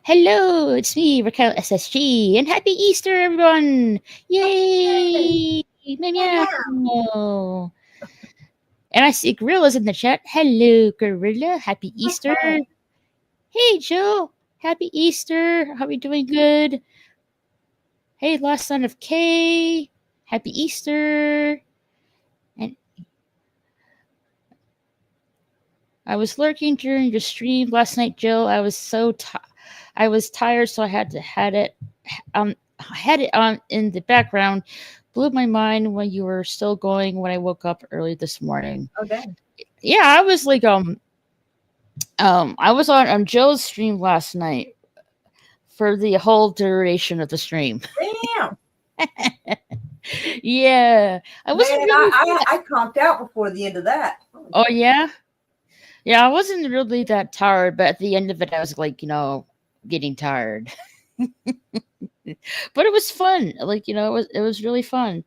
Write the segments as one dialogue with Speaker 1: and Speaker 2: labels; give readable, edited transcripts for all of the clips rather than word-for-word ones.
Speaker 1: Hello, it's me, Raquel SSG, and happy Easter, everyone! Yay! Meow meow. And I see Gorilla's in the chat. Hello, Gorilla. Happy Easter. Hey, Joe. Happy Easter. How are you doing? Good. Hey, Lost Son of K. Happy Easter. And I was lurking during your stream last night, Joe. I was I was tired, so I had it on in the background. Blew my mind when you were still going when I woke up early this morning.
Speaker 2: Okay.
Speaker 1: Yeah, I was like I was on Joe's stream last night for the whole duration of the stream.
Speaker 2: Damn.
Speaker 1: Yeah, I wasn't
Speaker 2: Man,
Speaker 1: really.
Speaker 2: I conked out before the end of that.
Speaker 1: Oh yeah, yeah. I wasn't really that tired, but at the end of it, I was like, getting tired. But it was fun. Like it was really fun.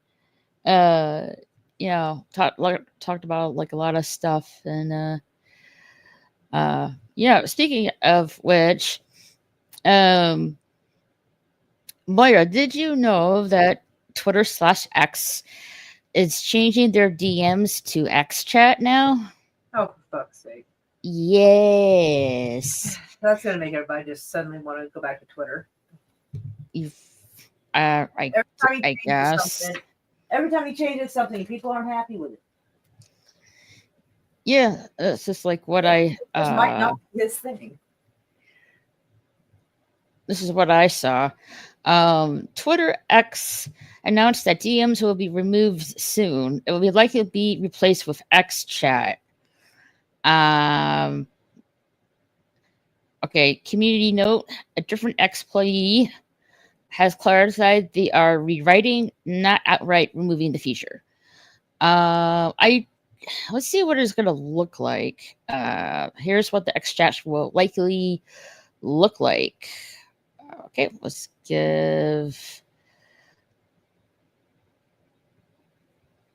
Speaker 1: Talked about like a lot of stuff, and Speaking of which, Moira, did you know that Twitter/X is changing their DMs to X chat now?
Speaker 2: Oh, for fuck's sake.
Speaker 1: Yes.
Speaker 2: That's going to make everybody just suddenly want to go back to Twitter.
Speaker 1: I guess.
Speaker 2: Every time he changes something, people aren't happy with it.
Speaker 1: Yeah, it's just like what I.
Speaker 2: This might not be his thing.
Speaker 1: This is what I saw. Twitter X announced that DMs will be removed soon. It will be likely to be replaced with X chat. Okay, community note: a different employee has clarified they are rewriting, not outright removing the feature. Let's see what it's going to look like. Here's what the X chat will likely look like. Okay, let's give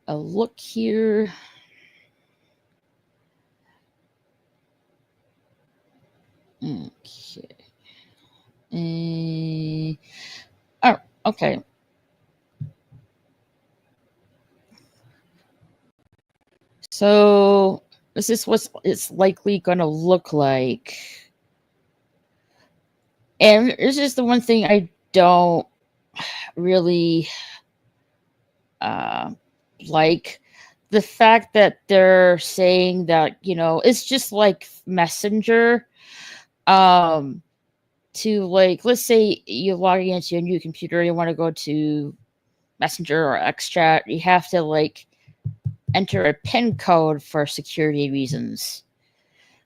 Speaker 1: a look here. Okay. Okay. So this is what it's likely going to look like. And this is the one thing I don't really like. The fact that they're saying that, it's just like Messenger. To like, let's say you're logging into a new computer, you want to go to Messenger or XChat, you have to like enter a PIN code for security reasons,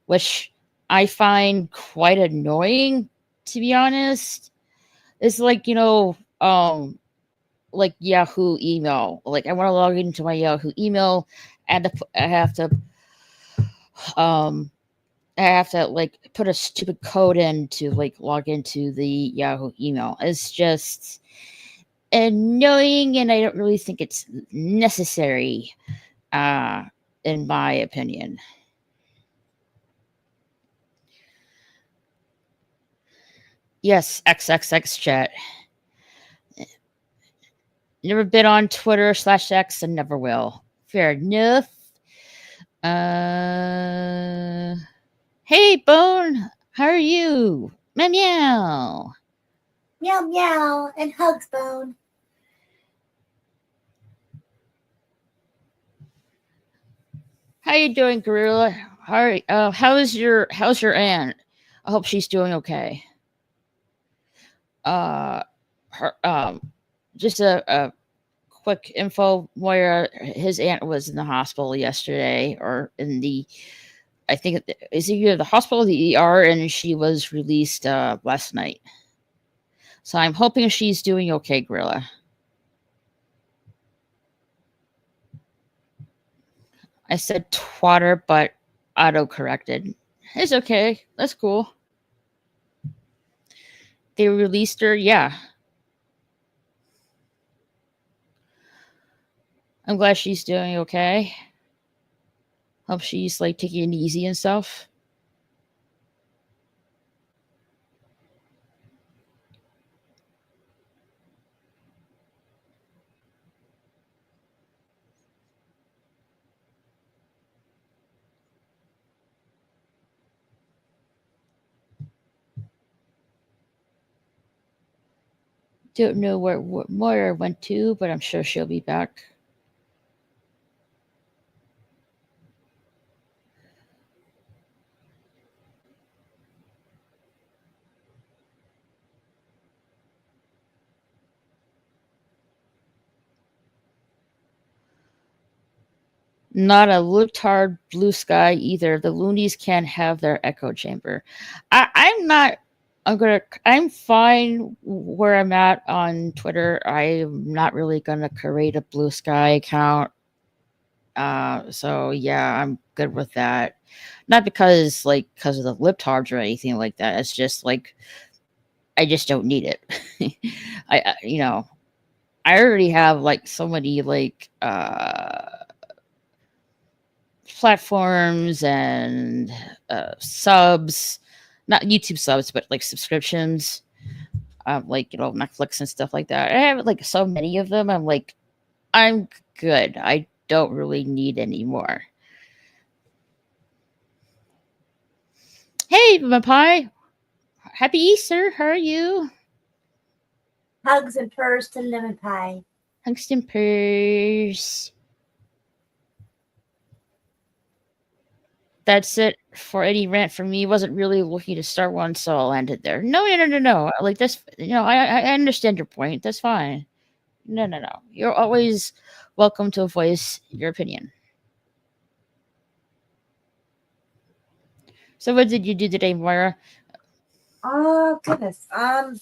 Speaker 1: which I find quite annoying, to be honest. It's like, like Yahoo email. Like I want to log into my Yahoo email, and I have to like put a stupid code in to like log into the Yahoo email. It's just annoying, and I don't really think it's necessary, in my opinion. Yes, XXX chat. Never been on Twitter/X and never will. Fair enough. Hey, Bone. How are you? Meow meow.
Speaker 3: Meow meow and hugs, Bone.
Speaker 1: How you doing, Gorilla? How's your aunt? I hope she's doing okay. Just a quick info. Moira, his aunt was in the hospital yesterday, or in the, I think is either the hospital or the ER, and she was released last night. So I'm hoping she's doing okay, Gorilla. I said twatter, but auto-corrected. It's okay. That's cool. They released her, yeah. I'm glad she's doing okay. Hope she's like taking it easy and stuff. Don't know where Moira went to, but I'm sure she'll be back. Not a libtard blue sky either. The loonies can't have their echo chamber. I'm not. I'm fine where I'm at on Twitter. I'm not really gonna create a blue sky account. So yeah, I'm good with that. Not because because of the libtards or anything like that. It's just I just don't need it. I already have so many platforms and subs, not YouTube subs, but subscriptions, Netflix and stuff like that. I have so many of them. I'm good. I don't really need any more. Hey, my pie. Happy Easter. How are you?
Speaker 3: Hugs and purrs to lemon pie.
Speaker 1: Hugs and purrs. That's it for any rant from me. Wasn't really looking to start one, so I'll end it there. No. This, I understand your point. That's fine. No. You're always welcome to voice your opinion. So, what did you do today, Moira?
Speaker 2: Oh goodness. I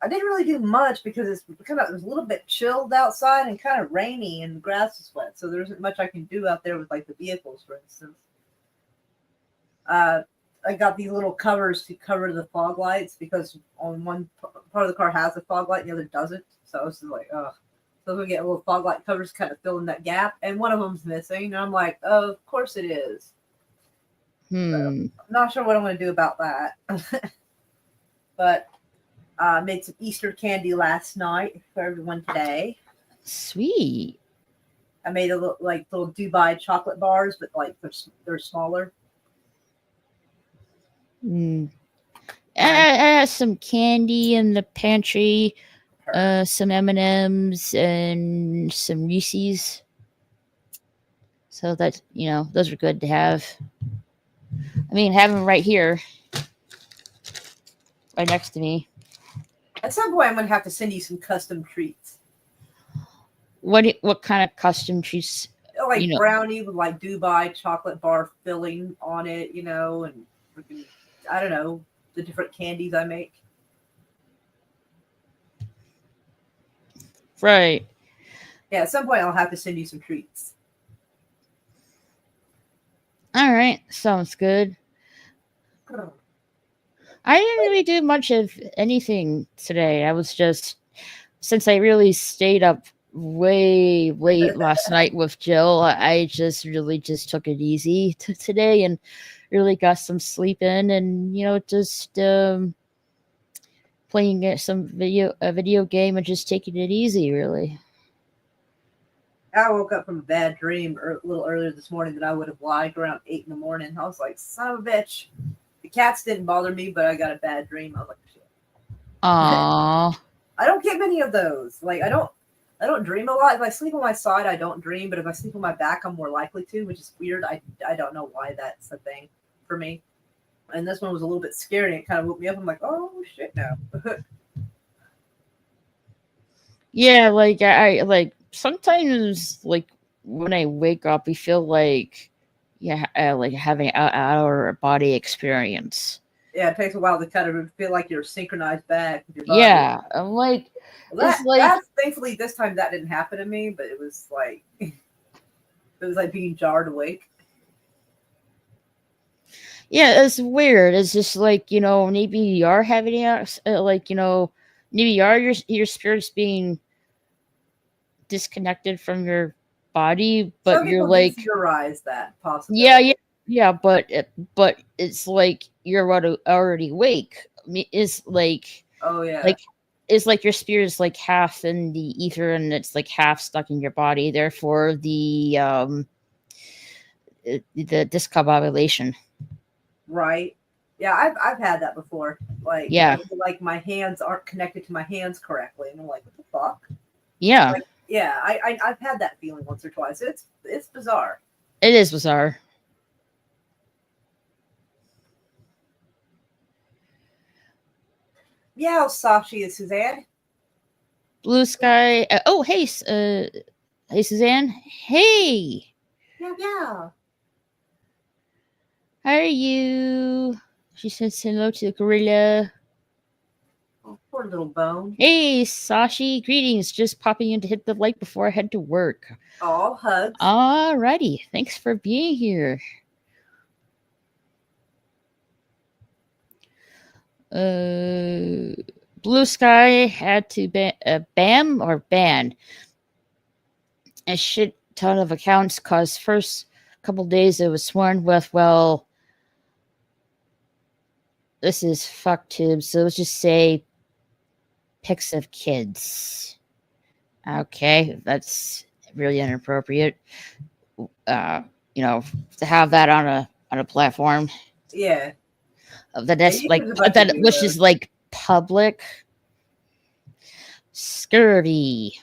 Speaker 2: didn't really do much because it was a little bit chilled outside and kind of rainy and the grass is wet, so there isn't much I can do out there with the vehicles, for instance. I got these little covers to cover the fog lights because on one part of the car has a fog light and the other doesn't. So I was just like, oh. So we get little fog light covers kind of filling that gap, and one of them's missing. And I'm like, oh, of course it is. So, I'm not sure what I'm going to do about that. But I made some Easter candy last night for everyone today.
Speaker 1: Sweet.
Speaker 2: I made a little Dubai chocolate bars, but they're smaller.
Speaker 1: I have some candy in the pantry, some M&Ms and some Reese's. So that those are good to have. I mean, have them right here, right next to me.
Speaker 2: At some point, I'm going to have to send you some custom treats.
Speaker 1: What kind of custom treats?
Speaker 2: Brownie with Dubai chocolate bar filling on it, and I don't know, the different candies I make.
Speaker 1: Right.
Speaker 2: Yeah, at some point I'll have to send you some treats.
Speaker 1: All right, sounds good. I didn't really do much of anything today. I was just, since I really stayed up way late last night with Jill, I just really just took it easy today and really got some sleep in, and just playing a video game and just taking it easy, really.
Speaker 2: I woke up from a bad dream a little earlier this morning that I would have liked around 8 in the morning. I was like, son of a bitch. The cats didn't bother me, but I got a bad dream. I was like, shit.
Speaker 1: Aww.
Speaker 2: I don't get many of those. I don't dream a lot. If I sleep on my side, I don't dream. But if I sleep on my back, I'm more likely to, which is weird. I don't know why that's a thing for me. And this one was a little bit scary. It kind of woke me up. I'm like, oh, shit, no.
Speaker 1: Yeah, I sometimes when I wake up, I feel like having an out of body experience.
Speaker 2: Yeah, it takes a while to kind of feel like you're synchronized back with your body.
Speaker 1: Yeah, I'm like,
Speaker 2: that's thankfully this time that didn't happen to me, but it was like being jarred awake.
Speaker 1: Yeah, it's weird. It's just maybe you are having maybe you are your spirit's being disconnected from your body, but
Speaker 2: some
Speaker 1: you're
Speaker 2: theorize that possibly.
Speaker 1: Yeah, but it's you're already awake. It's
Speaker 2: oh yeah,
Speaker 1: it's your spirit is half in the ether and it's half stuck in your body. Therefore, the discombobulation.
Speaker 2: Right. Yeah, I've had that before. Like,
Speaker 1: Yeah.
Speaker 2: I feel like my hands aren't connected to my hands correctly, and I'm like, what the fuck?
Speaker 1: Yeah.
Speaker 2: Like, yeah, I've had that feeling once or twice. It's bizarre.
Speaker 1: It is bizarre.
Speaker 2: Yeah, Sashi and Suzanne.
Speaker 1: Blue sky. Oh, hey, hey, Suzanne. Hey,
Speaker 2: Yeah.
Speaker 1: how are you? She says hello to the gorilla.
Speaker 2: Oh, poor little bone.
Speaker 1: Hey, Sashi. Greetings. Just popping in to hit the like before I head to work.
Speaker 2: All hugs.
Speaker 1: Alrighty. Thanks for being here. Blue Sky had to ban a shit ton of accounts cause first couple days it was sworn with, well, this is fucktube, so let's just say pics of kids. Okay, that's really inappropriate. To have that on a platform
Speaker 2: Yeah.
Speaker 1: that's
Speaker 2: YouTube's
Speaker 1: like
Speaker 2: about to
Speaker 1: that,
Speaker 2: do
Speaker 1: which
Speaker 2: those.
Speaker 1: is like public scurvy.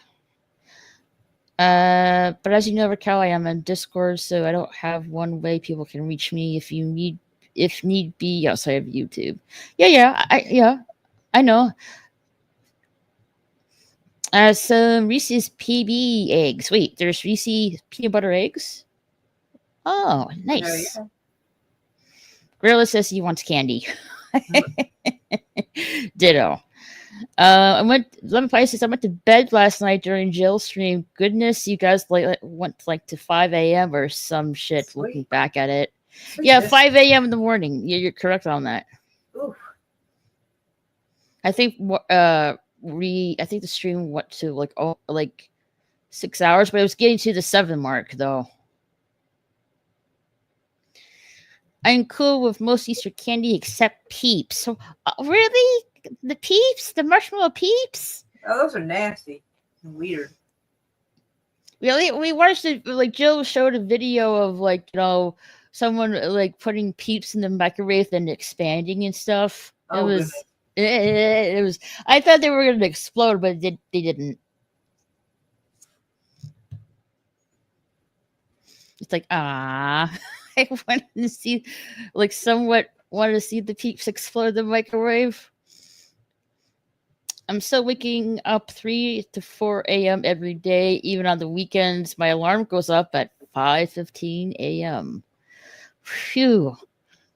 Speaker 1: But as you know, Raquel, I am on Discord, so I don't have one way people can reach me if need be outside of YouTube. I know. Some Reese's PB eggs. Wait, there's Reese's peanut butter eggs? Oh, nice.
Speaker 2: Yeah.
Speaker 1: Gorilla says he wants candy. Ditto. I went. Lemon Pie says I went to bed last night during Jill's stream. Goodness, you guys went to 5 a.m. or some shit.
Speaker 2: Sweet.
Speaker 1: Looking back at it,
Speaker 2: Sweet
Speaker 1: yeah,
Speaker 2: business.
Speaker 1: 5 a.m. in the morning. You're correct on that.
Speaker 2: Oof.
Speaker 1: I think I think the stream went to like 6 hours, but it was getting to the 7 mark though. I'm cool with most Easter candy except Peeps. So, really? The Peeps? The marshmallow Peeps?
Speaker 2: Oh, those are nasty. And weird.
Speaker 1: We watched it, like Jill showed a video of someone like putting Peeps in the microwave and expanding and stuff.
Speaker 2: Oh,
Speaker 1: It was. I thought they were going to explode, but they didn't. It's like, I wanted to see, somewhat wanted to see the Peeps explode in the microwave. I'm still waking up 3 to 4 a.m. every day, even on the weekends. My alarm goes up at 5:15 a.m. Phew.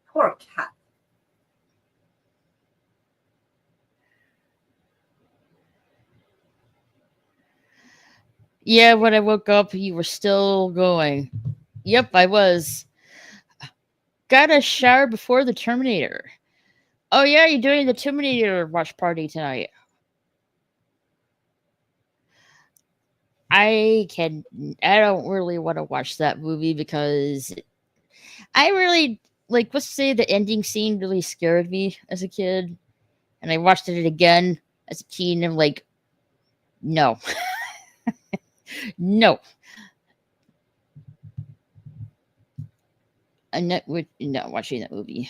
Speaker 2: Poor cat.
Speaker 1: Yeah, when I woke up, you were still going. Yep, I was. Got a shower before the Terminator. Oh yeah, you're doing the Terminator watch party tonight. I don't really want to watch that movie because I really let's say the ending scene really scared me as a kid, and I watched it again as a teen and I'm like, no. No. I'm not watching that movie.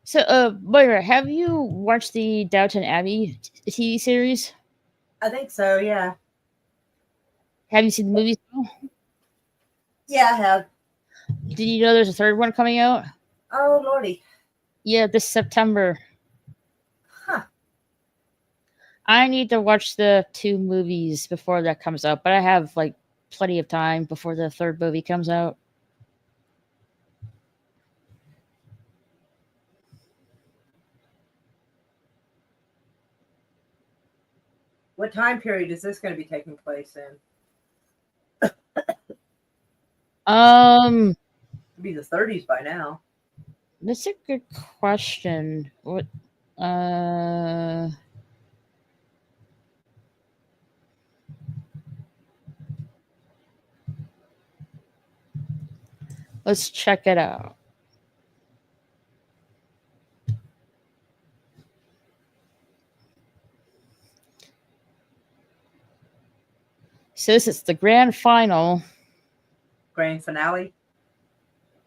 Speaker 1: So, Moira, have you watched the Downton Abbey TV series?
Speaker 2: I think so, yeah.
Speaker 1: Have you seen the movies?
Speaker 2: Yeah, I have.
Speaker 1: Did you know there's a third one coming out?
Speaker 2: Oh, lordy.
Speaker 1: Yeah, this September.
Speaker 2: Huh.
Speaker 1: I need to watch the 2 movies before that comes out, but I have plenty of time before the third movie comes out.
Speaker 2: What time period is this going to be taking place in? It'd be the 30s by now.
Speaker 1: That's a good question. What? Uh, let's check it out. So this is the grand final.
Speaker 2: Grand finale.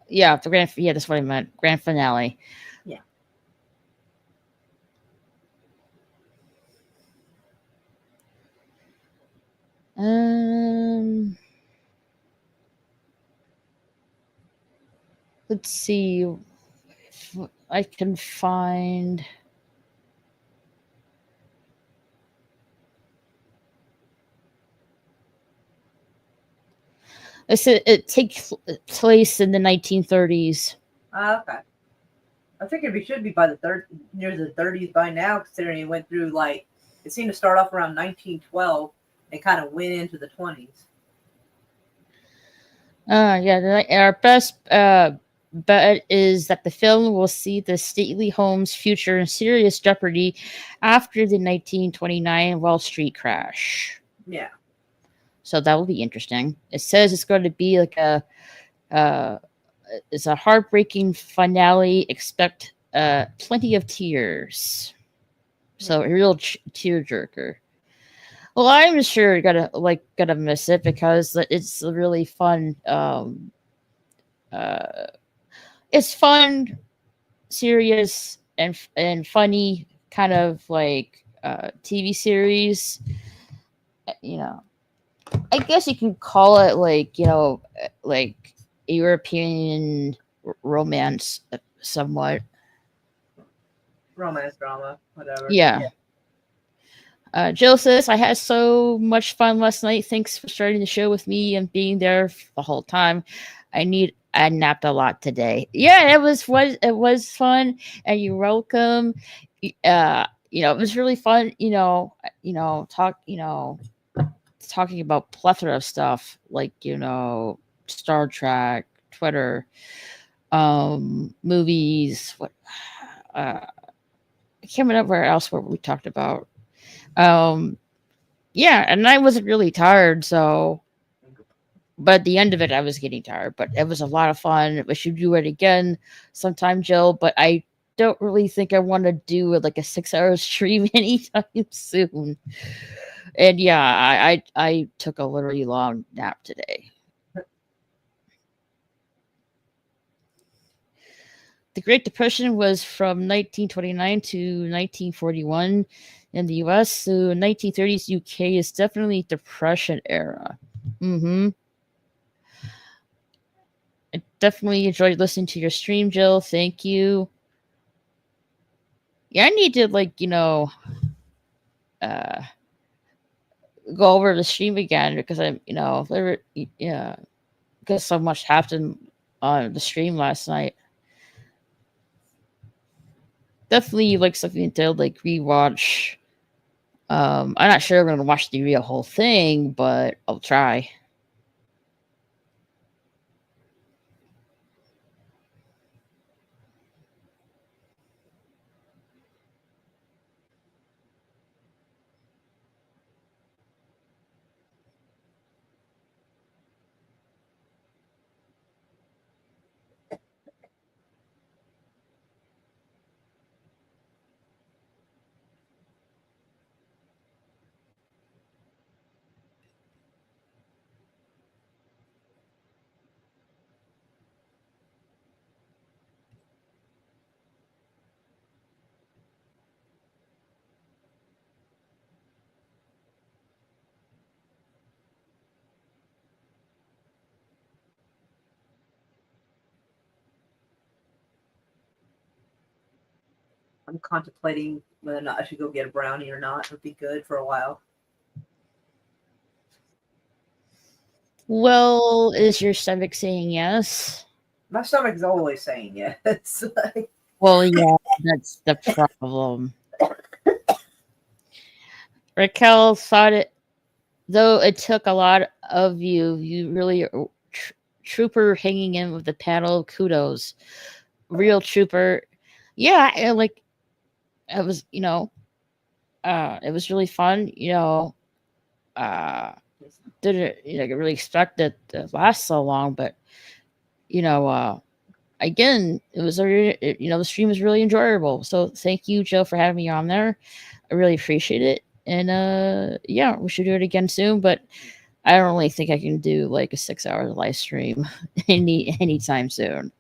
Speaker 1: Yeah, the grand. Yeah, that's what I meant. Grand finale.
Speaker 2: Yeah.
Speaker 1: Let's see if I can find. It takes place in the 1930s.
Speaker 2: Okay. I think it should be by the near the 30s by now, considering it went through it seemed to start off around 1912 and kind of went into the 20s.
Speaker 1: Yeah, our best bet is that the film will see the stately home's future in serious jeopardy after the 1929 Wall Street crash.
Speaker 2: Yeah.
Speaker 1: So that will be interesting. It says it's going to be like it's a heartbreaking finale. Expect plenty of tears. So a real tearjerker. Well, I'm sure you're gonna miss it because it's a really fun. It's fun, serious, and funny kind of TV series. You know, I guess you can call it like European romance, somewhat.
Speaker 2: Romance drama, whatever.
Speaker 1: Yeah. Jill says, I had so much fun last night. Thanks for starting the show with me and being there the whole time. I napped a lot today. Yeah, it was fun, and you're welcome. It was really fun, talking about plethora of stuff like, Star Trek, Twitter, movies, I can't remember where else what we talked about. Yeah, and I wasn't really tired, so but at the end of it I was getting tired, but it was a lot of fun. We should do it again sometime, Jill, but I don't really think I want to do like a 6-hour stream anytime soon. And yeah, I took a literally long nap today. The Great Depression was from 1929 to 1941 in the US. So 1930s UK is definitely Depression era. I definitely enjoyed listening to your stream, Jill. Thank you. Yeah, I need to go over the stream again because because so much happened on the stream last night. Definitely something to rewatch. I'm not sure I'm gonna watch the real whole thing, but I'll try.
Speaker 2: I'm contemplating whether or not I should go get a brownie or not. It would be good for a while.
Speaker 1: Well, is your stomach saying yes?
Speaker 2: My stomach's always saying yes.
Speaker 1: Well, yeah, that's the problem. Raquel thought it, though it took a lot of you. You really are trooper hanging in with the panel. Kudos, real trooper. Yeah, like it was. It was really fun. Uh, didn't really expect it to last so long, but you know, again, it was the stream was really enjoyable. So thank you, Joe, for having me on there. I really appreciate it. And yeah, we should do it again soon. But I don't really think I can do like a 6 hour live stream anytime soon.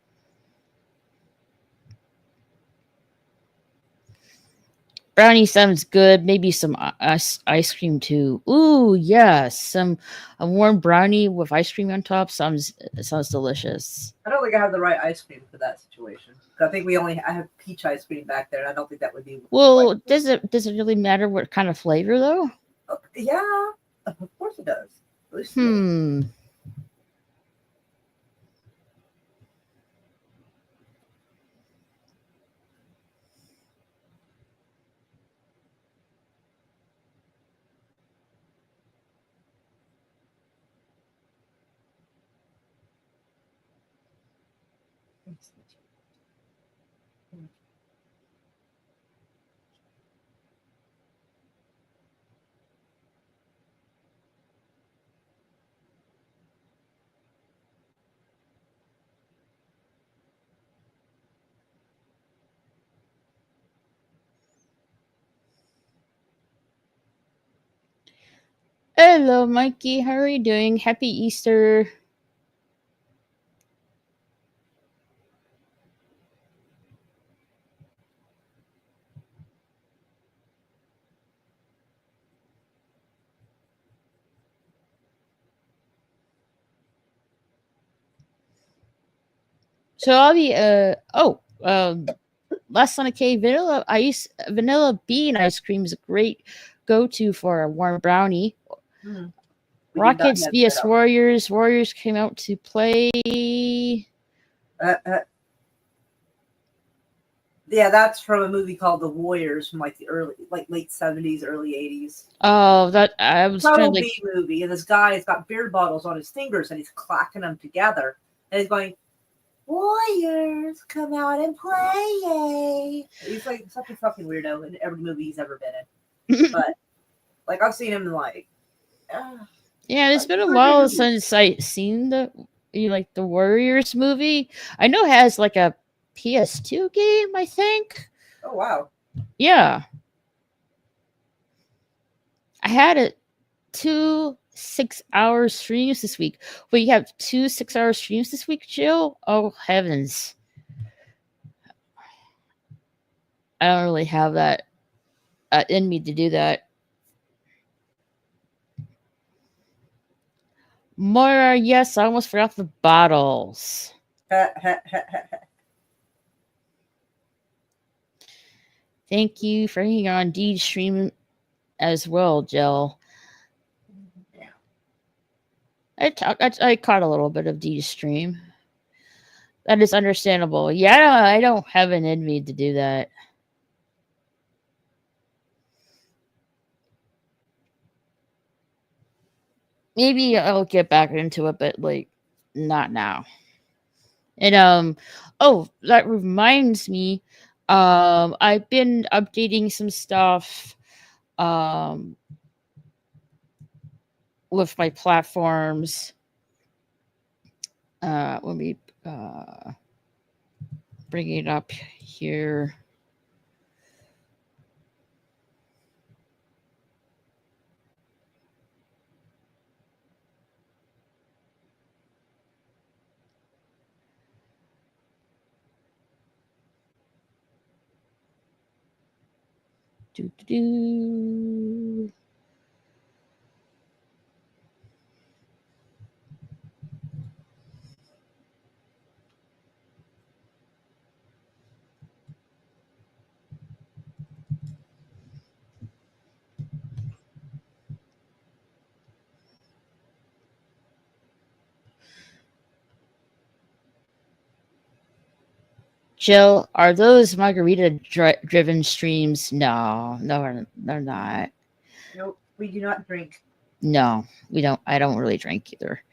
Speaker 1: Brownie sounds good. Maybe some ice cream too. Ooh, yes, some a warm brownie with ice cream on top sounds delicious.
Speaker 2: I don't think I have the right ice cream for that situation. I think I have peach ice cream back there, and I don't think that would be.
Speaker 1: Well, does it really matter what kind of flavor though?
Speaker 2: Yeah, of course it does. At least to me.
Speaker 1: Hmm. Hello, Mikey. How are you doing? Happy Easter. So I'll be last on a K vanilla bean ice cream is a great go to for a warm brownie.
Speaker 2: Mm.
Speaker 1: Rockets vs Warriors. Warriors came out to play.
Speaker 2: Yeah, that's from a movie called The Warriors from like late 70s, early 80s.
Speaker 1: Oh, that I was trying to
Speaker 2: B movie, and this guy has got beer bottles on his fingers, and he's clacking them together, and he's going, "Warriors, come out and play!" Yay! He's like such a fucking weirdo in every movie he's ever been in. But like I've seen him in
Speaker 1: yeah, it's been a while since I seen the Warriors movie. I know it has like a PS2 game, I think.
Speaker 2: Oh wow.
Speaker 1: Yeah. I had it 2 6 hour streams this week. Wait, you have 2 6 hour streams this week, Jill? Oh heavens. I don't really have that in me to do that. Moira, yes, I almost forgot the bottles. Thank you for hanging on Deed's stream as well, Jill.
Speaker 2: Yeah.
Speaker 1: I caught a little bit of Deed's stream. That is understandable. Yeah, I don't have an in me to do that. Maybe I'll get back into it, but like not now. And oh, that reminds me, I've been updating some stuff with my platforms. Let me bring it up here. Do. Jill, are those margarita-driven streams? No, they're not.
Speaker 2: Nope, we do not drink.
Speaker 1: No, we don't. I don't really drink either.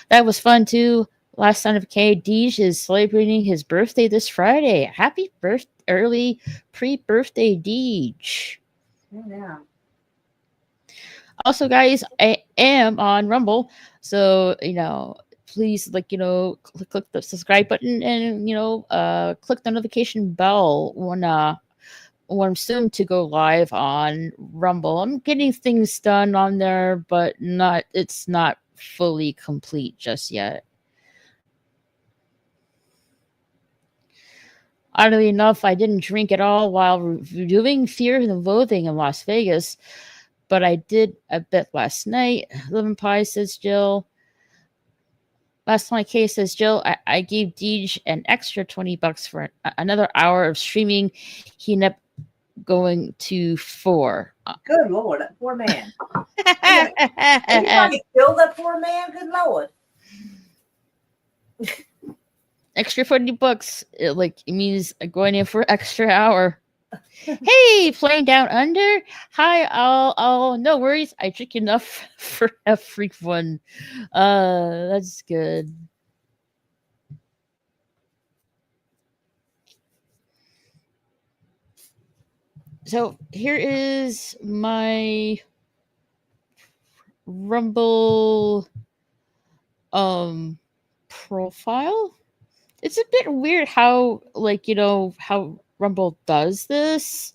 Speaker 1: That was fun too. Last son of K, Deej is celebrating his birthday this Friday. Happy early pre-birthday, Deej.
Speaker 2: Yeah.
Speaker 1: Also, guys, I am on Rumble, so please click the subscribe button and click the notification bell when I'm soon to go live on Rumble. I'm getting things done on there, but it's not fully complete just yet. Oddly enough, I didn't drink at all while reviewing Fear and Loathing in Las Vegas, but I did a bit last night. Lemon Pie says Jill. Last night, Kay says Jill, I gave Deej an extra $20 for another hour of streaming. He ended up going to 4.
Speaker 2: Good Lord, that poor man. Are you trying to kill that poor man? Good Lord.
Speaker 1: Extra $40. It means going in for extra hour. Hey, playing down under. Hi, I'll no worries. I drink enough for everyone. That's good. So here is my Rumble profile. It's a bit weird how how Rumble does this.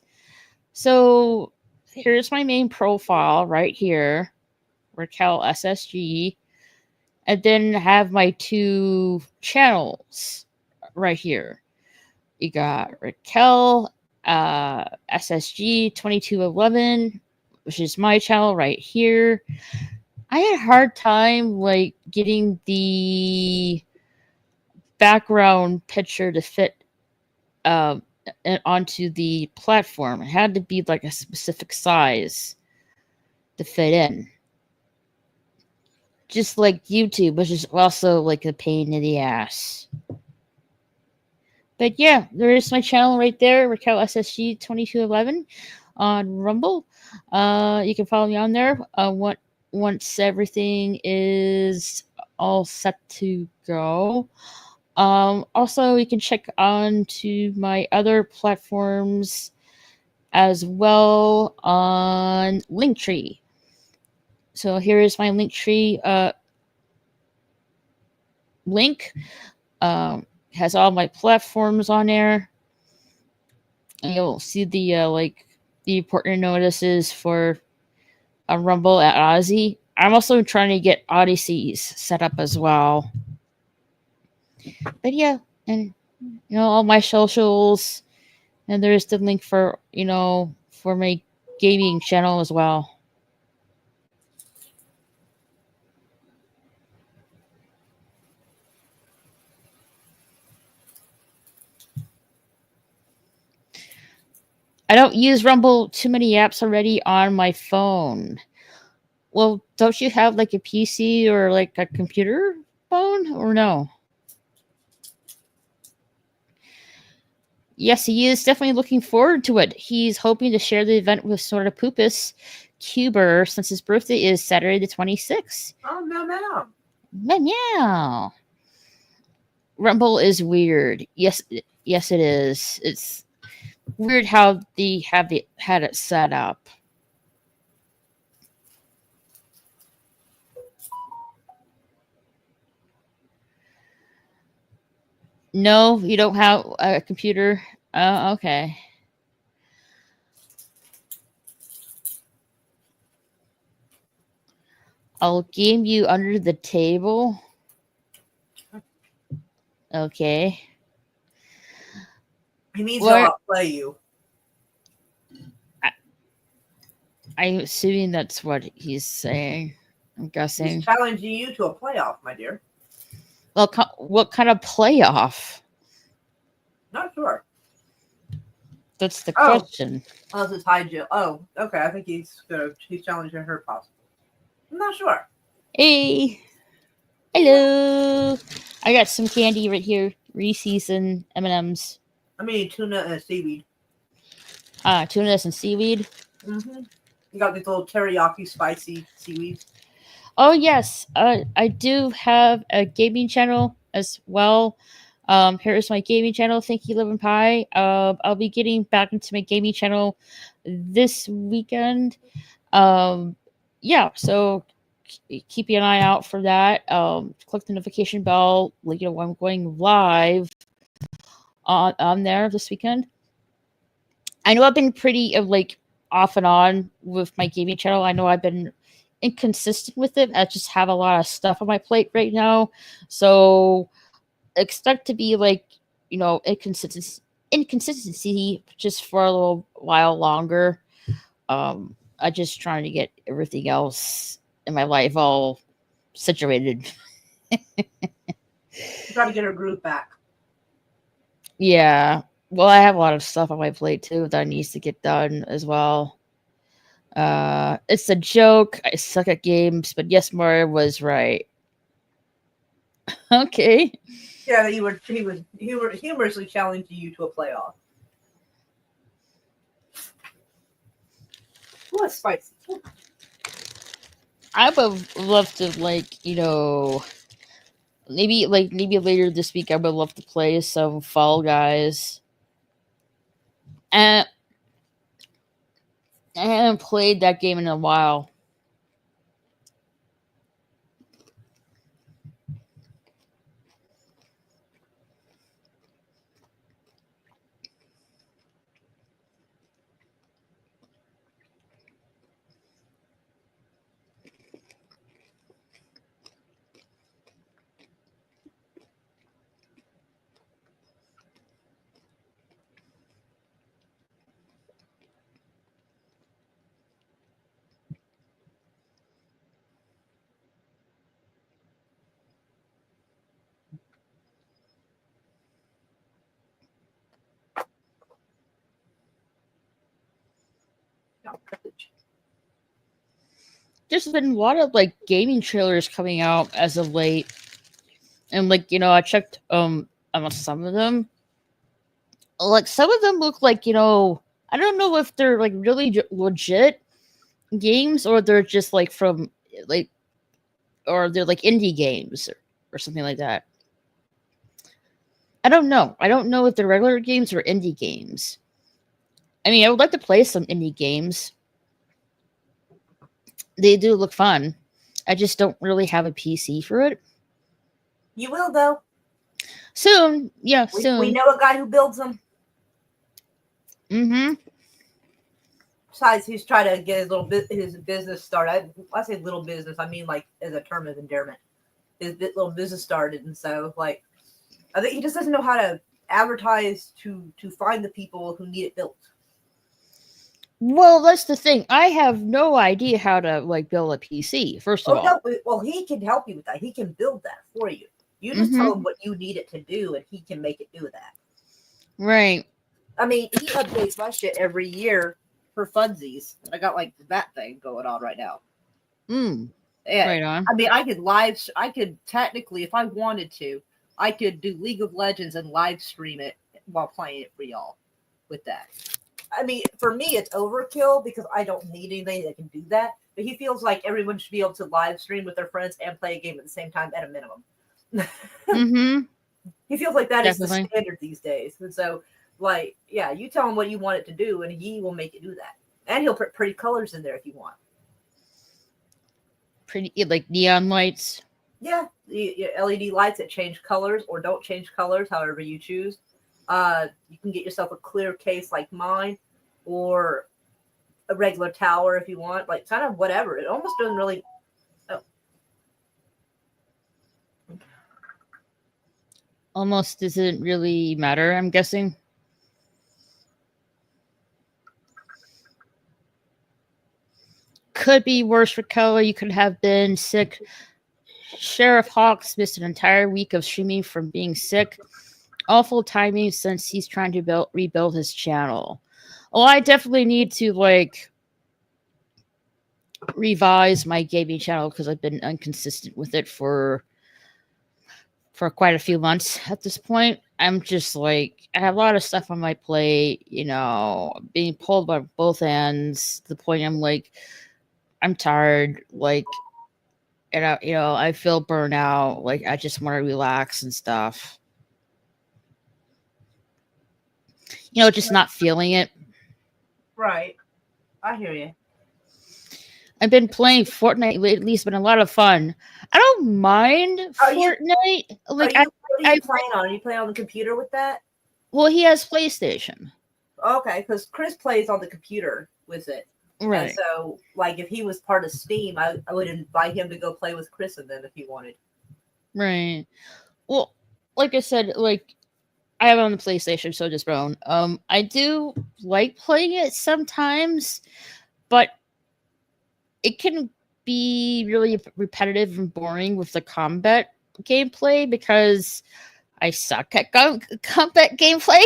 Speaker 1: So here's my main profile right here, Raquel SSG, and then have my 2 channels right here. You got Raquel SSG 2211, which is my channel right here. I had a hard time getting the background picture to fit onto the platform. It had to be a specific size to fit in. Just like YouTube, which is also a pain in the ass. But yeah, there is my channel right there, Raquel SSG 2211 on Rumble. You can follow me on there once everything is all set to go. Also, you can check on to my other platforms as well on Linktree. So here is my Linktree link. Has all my platforms on there. And you'll see the the important notices for Rumble at Aussie. I'm also trying to get Odysseys set up as well. But yeah, and all my socials, and there's the link for for my gaming channel as well. I don't use Rumble too many apps already on my phone. Well, don't you have a PC or a computer phone, or no? Yes, he is definitely looking forward to it. He's hoping to share the event with Sort of Poopus Cuber since his birthday is Saturday the 26th.
Speaker 2: Oh, no.
Speaker 1: Meow. Rumble is weird. Yes, it is. It's weird how they had it set up. No, you don't have a computer. Oh, okay. I'll game you under the table. Okay.
Speaker 2: He means I'll play you.
Speaker 1: I'm assuming that's what he's saying. I'm guessing.
Speaker 2: He's challenging you to a playoff, my dear.
Speaker 1: Well, what kind of playoff?
Speaker 2: Not sure.
Speaker 1: That's the question.
Speaker 2: Oh, this is Hi Jill. Oh, okay. I think he's challenging her possibly. I'm not sure.
Speaker 1: Hey. Hello. I got some candy right here. Reese's and M&M's.
Speaker 2: I mean, tuna and seaweed.
Speaker 1: Tuna and seaweed.
Speaker 2: You got these little teriyaki spicy seaweeds.
Speaker 1: Oh yes, I do have a gaming channel as well. Here's my gaming channel. Thank you, Live and Pie. I'll be getting back into my gaming channel this weekend. Yeah, so keep an eye out for that. Click the notification bell. Like, you know, I'm going live on there this weekend. I know I've been pretty like off and on with my gaming channel. I know I've been inconsistent with it. I just have a lot of stuff on my plate right now, so expect to be like, you know, inconsistency just for a little while longer. I just trying to get everything else in my life all situated.
Speaker 2: Try to get her groove back.
Speaker 1: Yeah. Well, I have a lot of stuff on my plate too that needs to get done as well. It's a joke. I suck at games, but yes, Mario was right. Okay.
Speaker 2: Yeah, he was humorously challenging you to a playoff. Ooh, that's spicy.
Speaker 1: I would love to, like, you know, maybe later this week I would love to play some Fall Guys. And I haven't played that game in a while. There's been a lot of like gaming trailers coming out as of late, and like, you know, I checked on some of them. Like some of them look like, you know, I don't know if they're like really legit games or they're just like from like, or they're like indie games or something like that. I don't know. I don't know if they're regular games or indie games. I mean, I would like to play some indie games. They do look fun. I just don't really have a PC for it.
Speaker 2: You will though.
Speaker 1: Soon, yeah, soon.
Speaker 2: We know a guy who builds them.
Speaker 1: Mm-hmm.
Speaker 2: Besides, he's trying to get his business started. I say little business, I mean like as a term of endearment. His little business started, and so like I think he just doesn't know how to advertise to find the people who need it built.
Speaker 1: Well, that's the thing. I have no idea how to like build a PC. First of all,
Speaker 2: no, well, he can help you with that. He can build that for you. You just tell him what you need it to do, and he can make it do that.
Speaker 1: Right.
Speaker 2: I mean, he updates my shit every year for funsies. I got like that thing going on right now. Yeah.
Speaker 1: Right on.
Speaker 2: I mean, I could technically, if I wanted to, I could do League of Legends and live stream it while playing it for y'all with that. I mean, for me, it's overkill because I don't need anything that can do that. But he feels like everyone should be able to live stream with their friends and play a game at the same time at a minimum. He feels like that Definitely. Is the standard these days. And so, like, yeah, you tell him what you want it to do, and he will make it do that. And he'll put pretty colors in there if you want.
Speaker 1: Pretty, like neon lights?
Speaker 2: Yeah, LED lights that change colors or don't change colors, however you choose. You can get yourself a clear case like mine, or a regular tower if you want, like kind of whatever. It almost doesn't really. Oh.
Speaker 1: Almost doesn't really matter, I'm guessing. Could be worse for Kelly. You could have been sick. Sheriff Hawks missed an entire week of streaming from being sick. Awful timing since he's trying to rebuild his channel. Well, I definitely need to like revise my gaming channel because I've been inconsistent with it for quite a few months at this point. I'm just like, I have a lot of stuff on my plate, being pulled by both ends to the point I'm like, I'm tired, like, and I feel burnout, like, I just want to relax and stuff. Just not feeling it.
Speaker 2: Right. I hear you.
Speaker 1: I've been playing Fortnite lately. It's been a lot of fun. I don't mind Fortnite.
Speaker 2: What are you playing on? Are you playing on the computer with that?
Speaker 1: Well, he has PlayStation.
Speaker 2: Okay, because Chris plays on the computer with it.
Speaker 1: Right.
Speaker 2: And so, like, if he was part of Steam, I would invite him to go play with Chris and then if he wanted.
Speaker 1: Right. Well, like I said, like, I have it on the PlayStation, so just Brown. I do like playing it sometimes, but it can be really repetitive and boring with the combat gameplay because I suck at combat gameplay.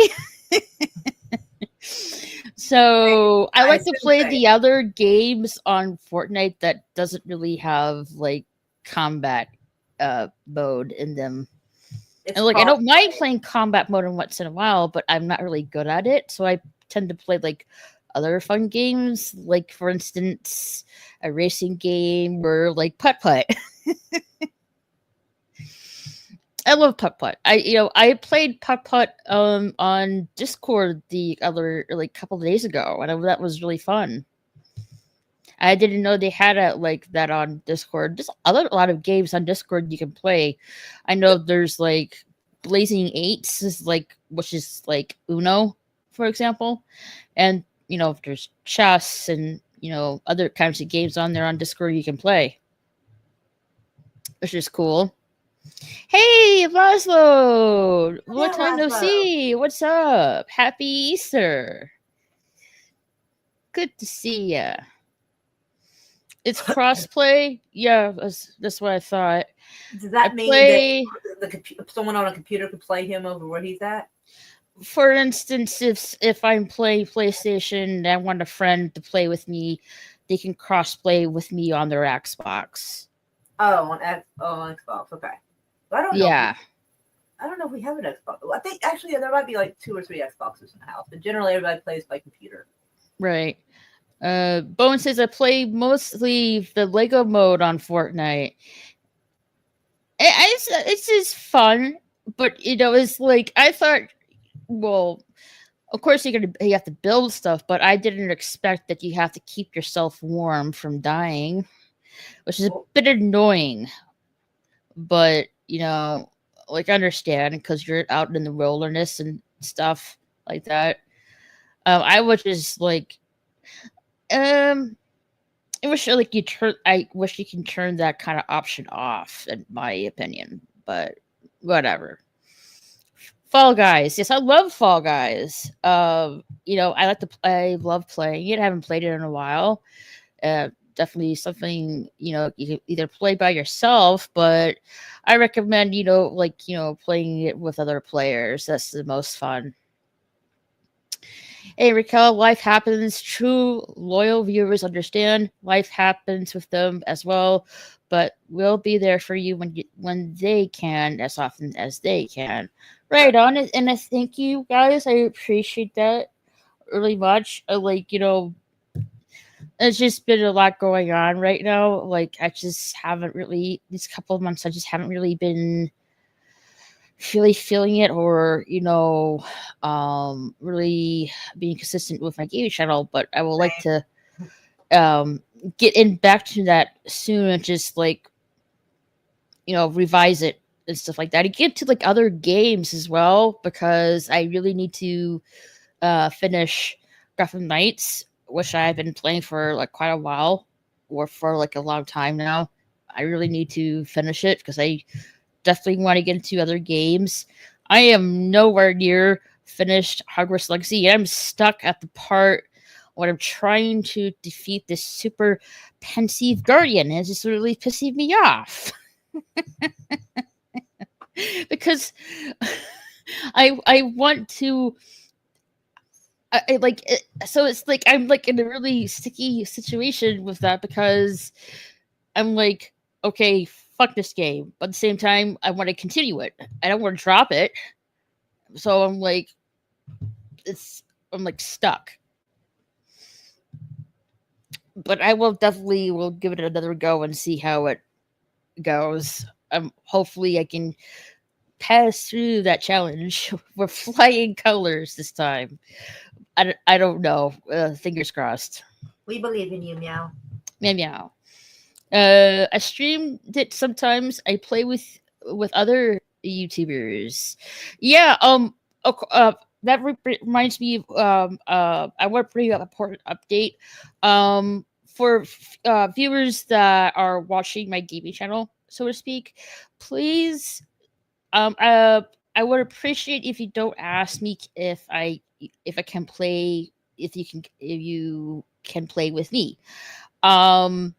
Speaker 1: So I like to play the other games on Fortnite that doesn't really have like combat mode in them. And like I don't mind playing combat mode once in a while, but I'm not really good at it. So I tend to play like other fun games, like for instance, a racing game or like putt-putt. I love putt-putt. I played putt-putt on Discord the other like couple of days ago, and that was really fun. I didn't know they had it like that on Discord. There's a lot of games on Discord you can play. I know there's like Blazing Eights which is like Uno, for example, and there's chess and other kinds of games on there on Discord you can play, which is cool. Hey, Laszlo! What time no see? What's up? Happy Easter! Good to see ya. It's crossplay. Yeah, that's what I thought.
Speaker 2: Does that mean that someone on a computer could play him over where he's at?
Speaker 1: For instance, if I'm playing PlayStation and I want a friend to play with me, they can crossplay with me on their Xbox.
Speaker 2: Oh, on Xbox. Okay. I don't know.
Speaker 1: Yeah.
Speaker 2: I don't know if we have an Xbox. I think actually there might be like 2 or 3 Xboxes in the house, but generally everybody plays by computer.
Speaker 1: Right. Bone says I play mostly the Lego mode on Fortnite. It's just fun, but it's like I thought. Well, of course you have to build stuff, but I didn't expect that you have to keep yourself warm from dying, which is a bit annoying. But like I understand because you're out in the wilderness and stuff like that. I was just like, I wish you can turn that kind of option off, in my opinion. But whatever. Fall Guys, yes, I love Fall Guys. I love playing it. I haven't played it in a while. Definitely something you can either play by yourself, but I recommend playing it with other players. That's the most fun. Hey Raquel, life happens. True loyal viewers understand life happens with them as well, but we'll be there for you when they can, as often as they can. Right on it, and I thank you guys. I appreciate that really much. It's just been a lot going on right now. Like I just haven't really these couple of months. I just haven't really been really feeling it, or really being consistent with my gaming channel. But I would like to get back to that soon and just revise it and stuff like that. I get to other games as well because I really need to finish Gotham Knights, which I've been playing for quite a while, or for a long time now. I really need to finish it because I definitely want to get into other games. I am nowhere near finished Hogwarts Legacy. I'm stuck at the part when I'm trying to defeat this super pensive guardian, and it's just really pissing me off. Because I want to I like it, so it's like I'm in a really sticky situation with that because I'm like, okay, fuck this game, but at the same time I want to continue it. I don't want to drop it. So I'm like, I'm like stuck. But I will definitely will give it another go and see how it goes. Hopefully I can pass through that challenge with flying colors this time. I don't know. Fingers crossed.
Speaker 3: We believe in you, meow.
Speaker 1: Meow meow. I stream it sometimes. I play with other YouTubers. Yeah. That reminds me. I want to bring up an important update. For viewers that are watching my gaming channel, so to speak, please. Um. Uh. I would appreciate if you don't ask me if I can play if you can play with me. Um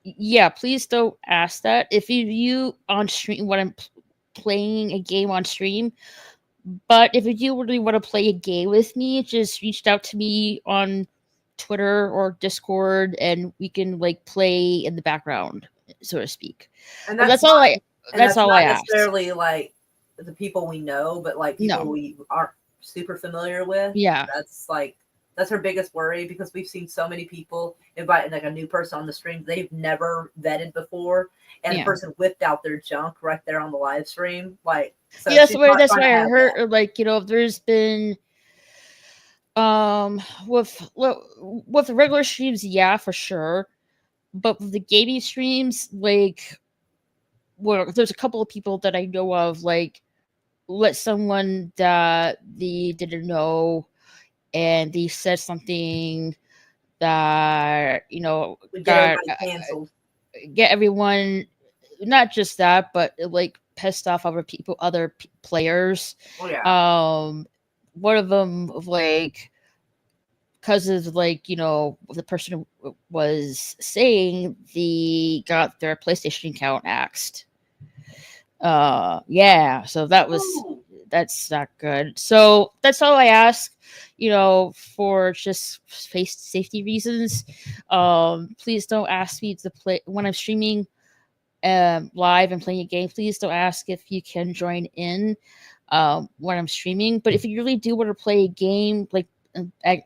Speaker 1: yeah, please don't ask that. If you on stream when I'm playing a game on stream, but if you do really want to play a game with me, just reach out to me on Twitter or Discord, and we can like play in the background, so to speak.
Speaker 2: And
Speaker 1: But
Speaker 2: that's
Speaker 1: that's all
Speaker 2: not,
Speaker 1: I.
Speaker 2: and
Speaker 1: That's
Speaker 2: that's
Speaker 1: all I
Speaker 2: not
Speaker 1: asked.
Speaker 2: necessarily like the people we know, but like people
Speaker 1: No.
Speaker 2: we aren't super familiar with.
Speaker 1: Yeah.
Speaker 2: That's her biggest worry, because we've seen so many people invite like a new person on the stream they've never vetted before, and the
Speaker 1: Yeah.
Speaker 2: person whipped out their junk right there on the live stream. Like, so
Speaker 1: Yeah,
Speaker 2: she's not
Speaker 1: that's
Speaker 2: trying to
Speaker 1: why I
Speaker 2: have
Speaker 1: heard
Speaker 2: that.
Speaker 1: like there's been with the regular streams, yeah, for sure. But with the gaming streams, like, well, there's a couple of people that I know of, like, let someone that they didn't know, and they said something that
Speaker 2: We get
Speaker 1: got
Speaker 2: everybody canceled.
Speaker 1: get everyone, not just that, but it, like, pissed off other players.
Speaker 2: Oh yeah.
Speaker 1: One of them, like, because of like the person was saying they got their PlayStation account axed. Yeah, so
Speaker 2: Ooh.
Speaker 1: that's not good. So that's all I ask, for just face safety reasons. Please don't ask me to play when I'm streaming live and playing a game. Please don't ask if you can join in when I'm streaming. But if you really do want to play a game, like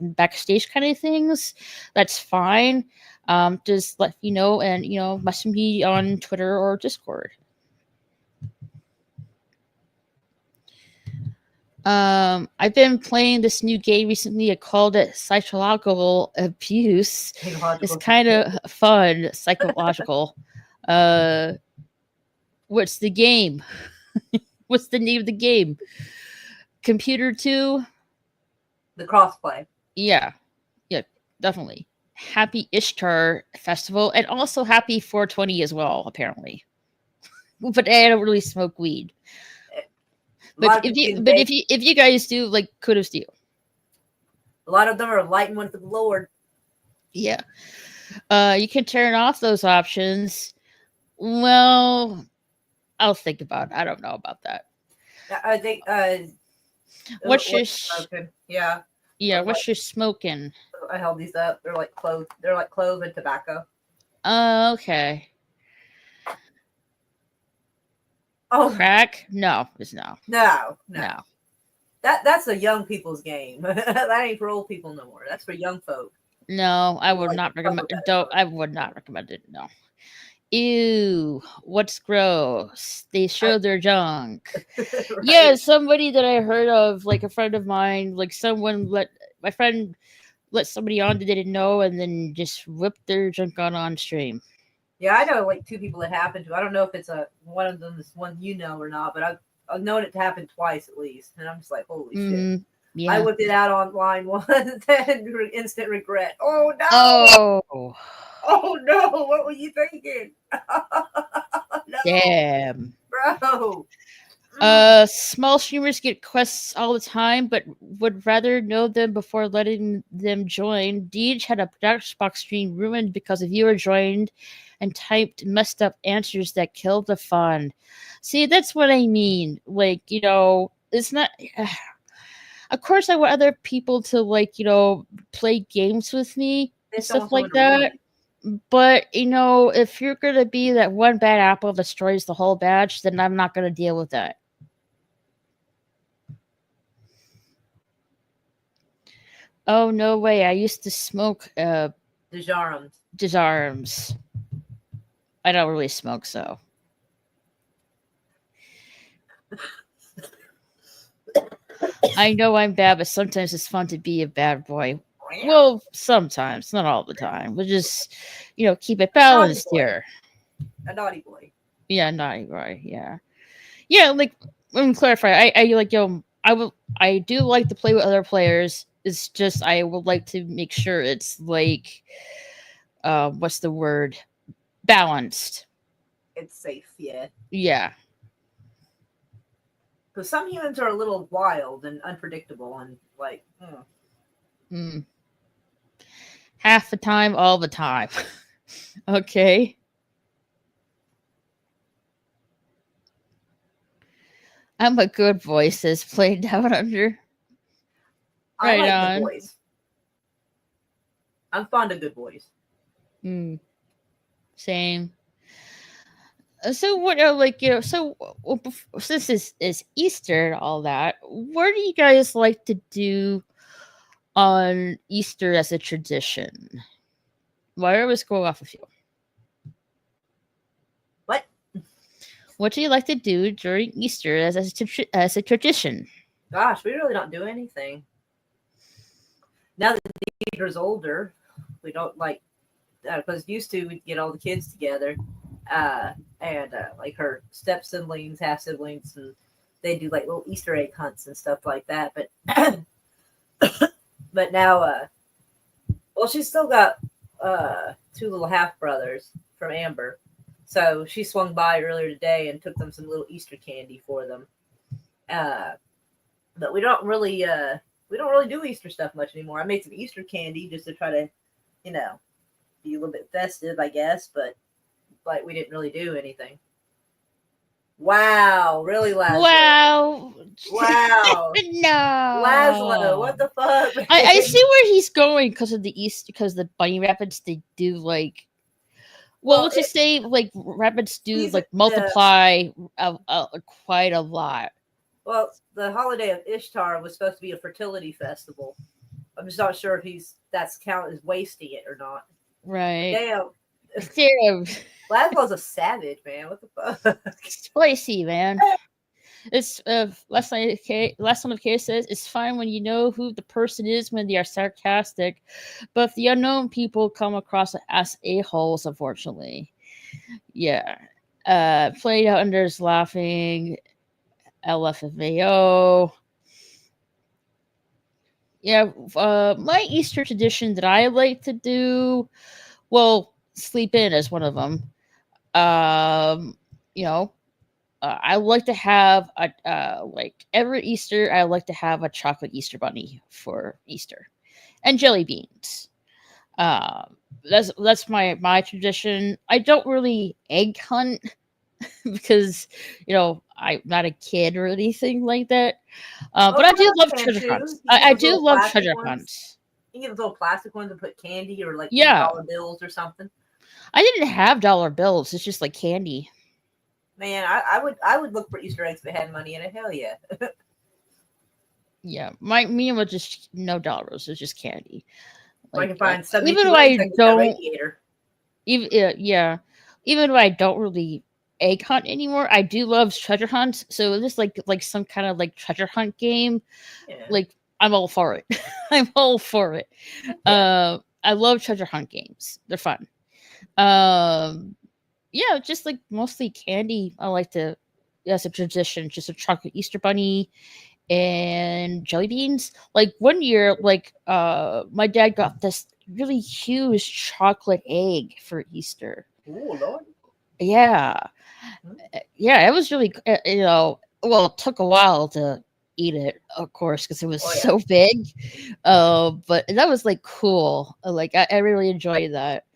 Speaker 1: backstage kind of things, that's fine. Just let me know, and message me on Twitter or Discord. I've been playing this new game recently. I called it Psychological Abuse. It's kind of fun, psychological. What's the game? What's the name of the game? Computer 2?
Speaker 2: The crossplay.
Speaker 1: Yeah, definitely. Happy Ishtar Festival, and also happy 420 as well, apparently. But I don't really smoke weed. But if you guys do, like, kudos to you.
Speaker 2: A lot of them are lighting with the Lord.
Speaker 1: Yeah. You can turn off those options. Well, I'll think about it. I don't know about that.
Speaker 2: I think
Speaker 1: What's your
Speaker 2: smoking? Yeah.
Speaker 1: what's your smoking?
Speaker 2: I held these up. They're like clove and tobacco.
Speaker 1: Okay.
Speaker 2: Oh,
Speaker 1: Crack? No, it's no.
Speaker 2: No. That's a young people's game. That ain't for old people no more. That's for young folk.
Speaker 1: No, I would not recommend. I would not recommend it. No. Ew, what's gross? They show their junk.
Speaker 2: Right.
Speaker 1: Yeah, somebody that I heard of, like a friend of mine, like my friend let somebody on that they didn't know, and then just whipped their junk on stream.
Speaker 2: Yeah, I know like two people that happened to. I don't know if it's one of them is one or not, but I've known it to happen twice at least, and I'm just like, holy shit.
Speaker 1: Yeah.
Speaker 2: I whipped it out online once and instant regret. Oh no! Oh no! What were you thinking? No.
Speaker 1: Damn,
Speaker 2: bro.
Speaker 1: Small streamers get quests all the time, but would rather know them before letting them join. Deej had a Xbox stream ruined because a viewer joined and typed messed up answers that killed the fun. See, that's what I mean. Like, it's not. Of course, I want other people to, like, play games with me and stuff like that. But, if you're going to be that one bad apple that destroys the whole batch, then I'm not going to deal with that. Oh no way! I used to smoke
Speaker 2: Disarms.
Speaker 1: disarms. I don't really smoke, so I know I'm bad, but sometimes it's fun to be a bad boy. Well, sometimes, not all the time. We'll just, keep it
Speaker 2: Naughty
Speaker 1: balanced
Speaker 2: boy.
Speaker 1: here.
Speaker 2: A naughty boy.
Speaker 1: Yeah, naughty boy. Yeah, yeah. Like, let me clarify. I like I do like to play with other players. It's just I would like to make sure it's like, what's the word? Balanced.
Speaker 2: It's safe, yeah.
Speaker 1: Yeah.
Speaker 2: Because some humans are a little wild and unpredictable and like,
Speaker 1: Mm. Half the time, all the time. Okay. I'm a good boy, says played down under.
Speaker 2: I
Speaker 1: Right
Speaker 2: like good
Speaker 1: on.
Speaker 2: boys. I'm fond of good boys.
Speaker 1: Mm, same. So what so since is Easter and all that, what do you guys like to do on Easter as a tradition? Why are we go off of you?
Speaker 2: What?
Speaker 1: What do you like to do during Easter as a tradition?
Speaker 2: Gosh, we really don't do anything. Now that Deidre's older, we don't like, because used to we'd get all the kids together, and like her step siblings, half siblings, and they do like little Easter egg hunts and stuff like that. But but now, well, she's still got two little half brothers from Amber, so she swung by earlier today and took them some little Easter candy for them. But we don't really do Easter stuff much anymore. I made some Easter candy just to try to, be a little bit festive, I guess, but like we didn't really do anything. Wow, really, Laszlo?
Speaker 1: Wow.
Speaker 2: Wow,
Speaker 1: No.
Speaker 2: Laszlo, what the fuck? Man?
Speaker 1: I see where he's going because of the East, because the bunny rabbits, they do like, well, let's just say like rabbits do like multiply quite a lot.
Speaker 2: Well, the holiday of Ishtar was supposed to be a fertility festival. I'm just not sure if that's count as wasting it or not.
Speaker 1: Right.
Speaker 2: Damn.
Speaker 1: Damn.
Speaker 2: Laszlo's a savage, man. What the fuck?
Speaker 1: Spicy, man. It's last one of Case says it's fine when you know who the person is when they are sarcastic, but the unknown people come across as a-holes, unfortunately. Yeah. Played out under is laughing. LFFAO. Yeah, my Easter tradition that I like to do, well, sleep in is one of them. You know, I like to have like every Easter, I like to have a chocolate Easter bunny for Easter, and jelly beans. That's my tradition. I don't really egg hunt because I'm not a kid or anything like that. But I do love treasure hunts. I do love treasure hunts.
Speaker 2: You get those little plastic ones and put candy or like dollar bills or something.
Speaker 1: I didn't have dollar bills. It's just like candy.
Speaker 2: Man, I would look for Easter eggs if it had money in it. Hell yeah.
Speaker 1: Yeah, me was just no dollar bills. It's just candy.
Speaker 2: Like, I can find something.
Speaker 1: Even though I don't, even though I don't really egg hunt anymore, I do love treasure hunts. So it's just like some kind of like treasure hunt game.
Speaker 2: Yeah.
Speaker 1: Like I'm all for it. I'm all for it. Yeah. I love treasure hunt games. They're fun. Yeah, just like mostly candy. I like to, as a tradition, just a chocolate Easter bunny and jelly beans. Like one year, my dad got this really huge chocolate egg for Easter.
Speaker 2: Oh Lord.
Speaker 1: Yeah. Yeah, it was really, well, it took a while to eat it, of course, because it was so big. But that was like cool. Like I really enjoyed that.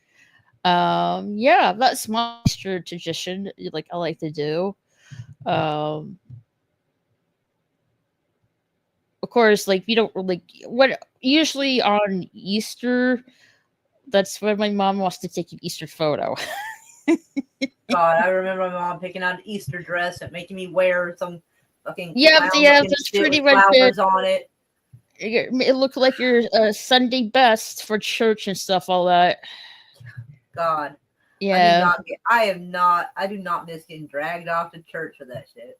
Speaker 1: Yeah, that's my Easter tradition. Like I like to do. Of course, like we don't like what usually on Easter. That's when my mom wants to take an Easter photo.
Speaker 2: God, I remember my mom picking out an Easter dress and making me wear some fucking
Speaker 1: yeah, that's pretty much
Speaker 2: flowers on it.
Speaker 1: It looked like your Sunday best for church and stuff, all that.
Speaker 2: God.
Speaker 1: Yeah.
Speaker 2: I do not miss getting dragged off to church for that shit.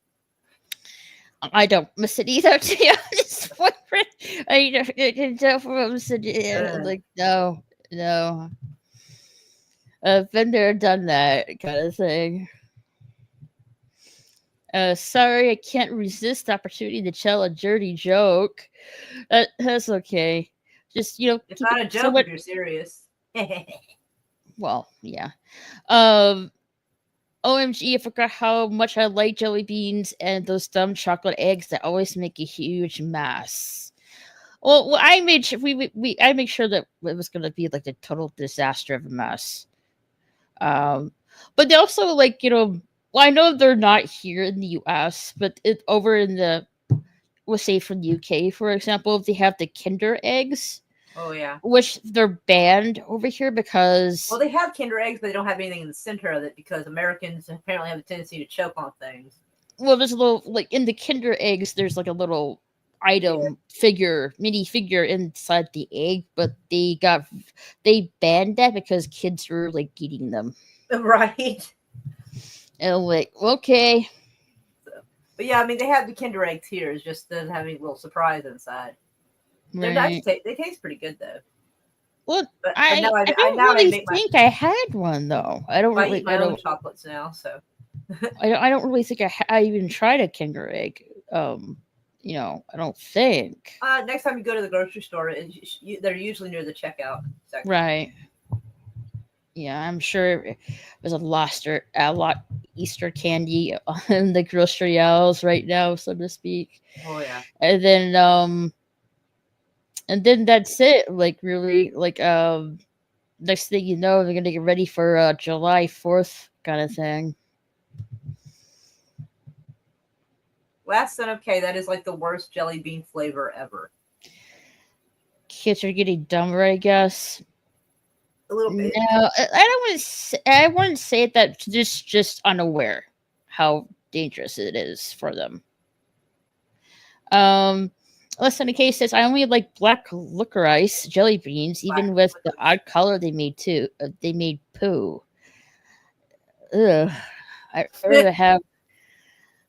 Speaker 1: I don't miss it either, to be honest. I don't miss it. Like, no, no. I've been there, done that kind of thing. Sorry, I can't resist the opportunity to tell a dirty joke. That's okay. Just
Speaker 2: It's
Speaker 1: keep
Speaker 2: not
Speaker 1: it
Speaker 2: a joke
Speaker 1: somewhat.
Speaker 2: if you're serious.
Speaker 1: Well, yeah. Um, OMG, I forgot how much I like jelly beans and those dumb chocolate eggs that always make a huge mess. Well, I made sure I made sure that it was gonna be like a total disaster of a mess. But they also well, I know they're not here in the U.S., but over in we'll say from the UK, for example, they have the Kinder eggs,
Speaker 2: Oh yeah.
Speaker 1: which they're banned over here because
Speaker 2: Well, they have Kinder eggs, but they don't have anything in the center of it because Americans apparently have a tendency to choke on things.
Speaker 1: well, there's a little in the Kinder eggs, there's like a little mini figure inside the egg, but they banned that because kids were like eating them.
Speaker 2: Right.
Speaker 1: And I'm like, okay.
Speaker 2: But yeah, I mean, they have the Kinder eggs here. It just doesn't have any little surprise inside. They're
Speaker 1: Right.
Speaker 2: nice. They taste pretty good though.
Speaker 1: Well,
Speaker 2: But
Speaker 1: I
Speaker 2: now
Speaker 1: don't
Speaker 2: now I
Speaker 1: really
Speaker 2: make
Speaker 1: think I had one though.
Speaker 2: I eat my own chocolates now. So
Speaker 1: I don't really think I even tried a Kinder egg. I don't think.
Speaker 2: next time you go to the grocery store, they're usually near the checkout section.
Speaker 1: Right. Yeah, I'm sure there's a lot Easter candy in the grocery aisles right now, so to speak.
Speaker 2: Oh yeah.
Speaker 1: And then that's it. Like really, next thing you know, they're gonna get ready for July 4th kind of thing.
Speaker 2: Last Son of K, that is like the worst jelly bean flavor ever.
Speaker 1: Kids are getting dumber, I guess.
Speaker 2: A little bit.
Speaker 1: No, I don't want to. I wouldn't say that. Just unaware how dangerous it is for them. Listen, the case says I only like black licorice jelly beans, even with the odd color they made too. They made poo. Ugh. I prefer to have.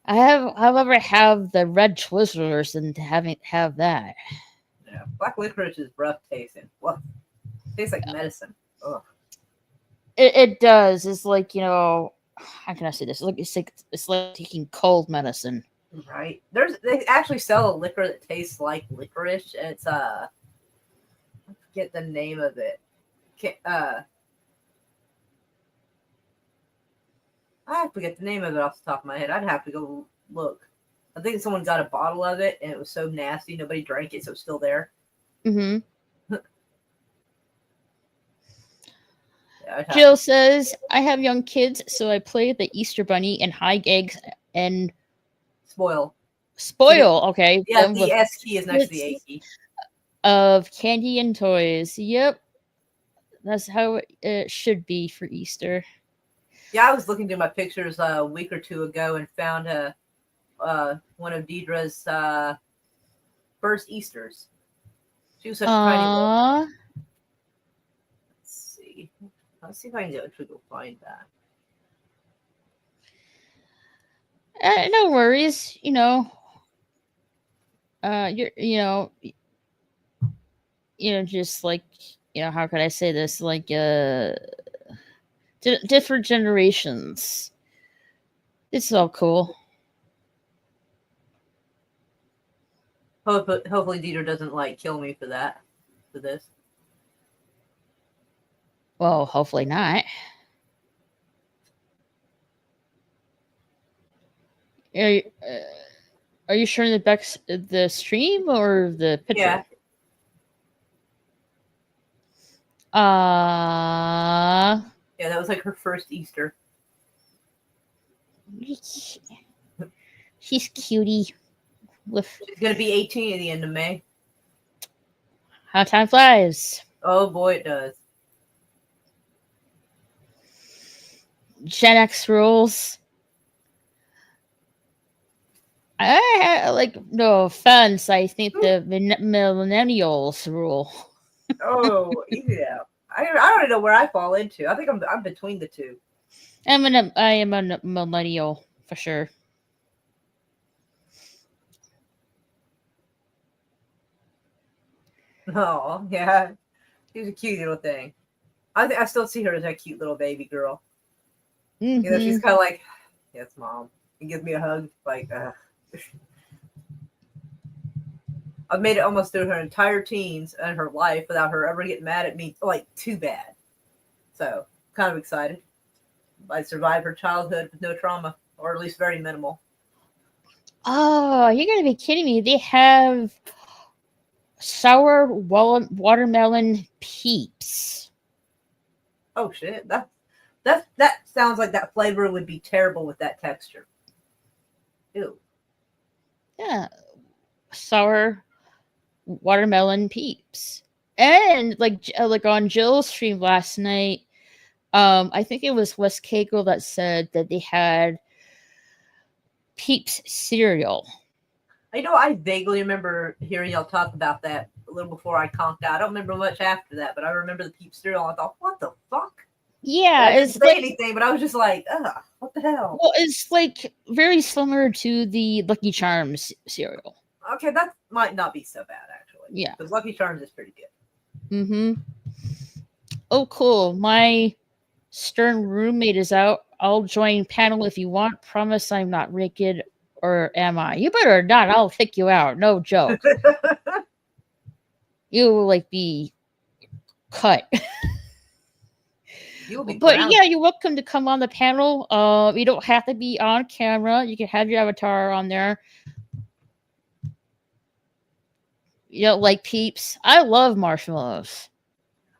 Speaker 1: However, have the red Twizzlers than to have that.
Speaker 2: Yeah, black licorice is rough tasting. Well, tastes like medicine. Ugh.
Speaker 1: It does. It's like how can I say this? It's like taking cold medicine.
Speaker 2: Right. They actually sell a liquor that tastes like licorice. It's I forget the name of it. I forget the name of it off the top of my head. I'd have to go look. I think someone got a bottle of it and it was so nasty nobody drank it, so it's still there.
Speaker 1: Mm-hmm.
Speaker 2: Yeah,
Speaker 1: Jill says, I have young kids, so I play the Easter Bunny and hide eggs and
Speaker 2: spoil.
Speaker 1: Okay.
Speaker 2: Yeah, the S key is next to the A key.
Speaker 1: Of candy and toys. Yep. That's how it should be for Easter.
Speaker 2: Yeah, I was looking through my pictures a week or two ago and found one of Deidre's first Easters. She was such a tiny little. Let's see if I can go find that.
Speaker 1: No worries. Just like, how could I say this? Like, different generations. It's all cool.
Speaker 2: Hopefully Deidre doesn't kill me for this.
Speaker 1: Well, hopefully not. Are you showing the stream or the picture?
Speaker 2: Yeah. Yeah, that was like her first Easter.
Speaker 1: She's cutie.
Speaker 2: She's gonna be 18 at the end of May.
Speaker 1: How time flies.
Speaker 2: Oh boy, it does.
Speaker 1: Gen X rules. Like, no offense. I think the millennials rule.
Speaker 2: Oh, yeah. I don't even know where I fall into. I think I'm between the two.
Speaker 1: I am a millennial for sure.
Speaker 2: Oh, yeah. She's a cute little thing. I still see her as that cute little baby girl. You know, she's
Speaker 1: Mm-hmm.
Speaker 2: kind of like, yes, mom. And gives me a hug. Like, I've made it almost through her entire teens and her life without her ever getting mad at me, like, too bad. So, kind of excited. I survived her childhood with no trauma, or at least very minimal.
Speaker 1: Oh, you're gonna be kidding me! They have sour watermelon peeps.
Speaker 2: Oh shit, that sounds like that flavor would be terrible with that texture. Ew.
Speaker 1: Yeah, sour watermelon peeps. And like on Jill's stream last night, I think it was Wes Cagle that said that they had Peeps cereal.
Speaker 2: I vaguely remember hearing y'all talk about that a little before I conked out. I don't remember much after that, but I remember the Peep cereal. I thought, what the fuck?
Speaker 1: Yeah,
Speaker 2: And I didn't
Speaker 1: it's
Speaker 2: say
Speaker 1: like,
Speaker 2: anything, but I was just like, ugh, what the hell?
Speaker 1: well, it's like very similar to the Lucky Charms cereal.
Speaker 2: Okay, that might not be so bad actually.
Speaker 1: Yeah.
Speaker 2: Because Lucky Charms is pretty good.
Speaker 1: Mm-hmm. Oh, cool. My stern roommate is out. I'll join panel if you want. Promise I'm not naked, or am I? You better not. I'll kick you out. No joke. You will like be cut.
Speaker 2: You'll be
Speaker 1: But
Speaker 2: grounded.
Speaker 1: yeah, you're welcome to come on the panel. You don't have to be on camera. You can have your avatar on there. You know, like Peeps. I love marshmallows.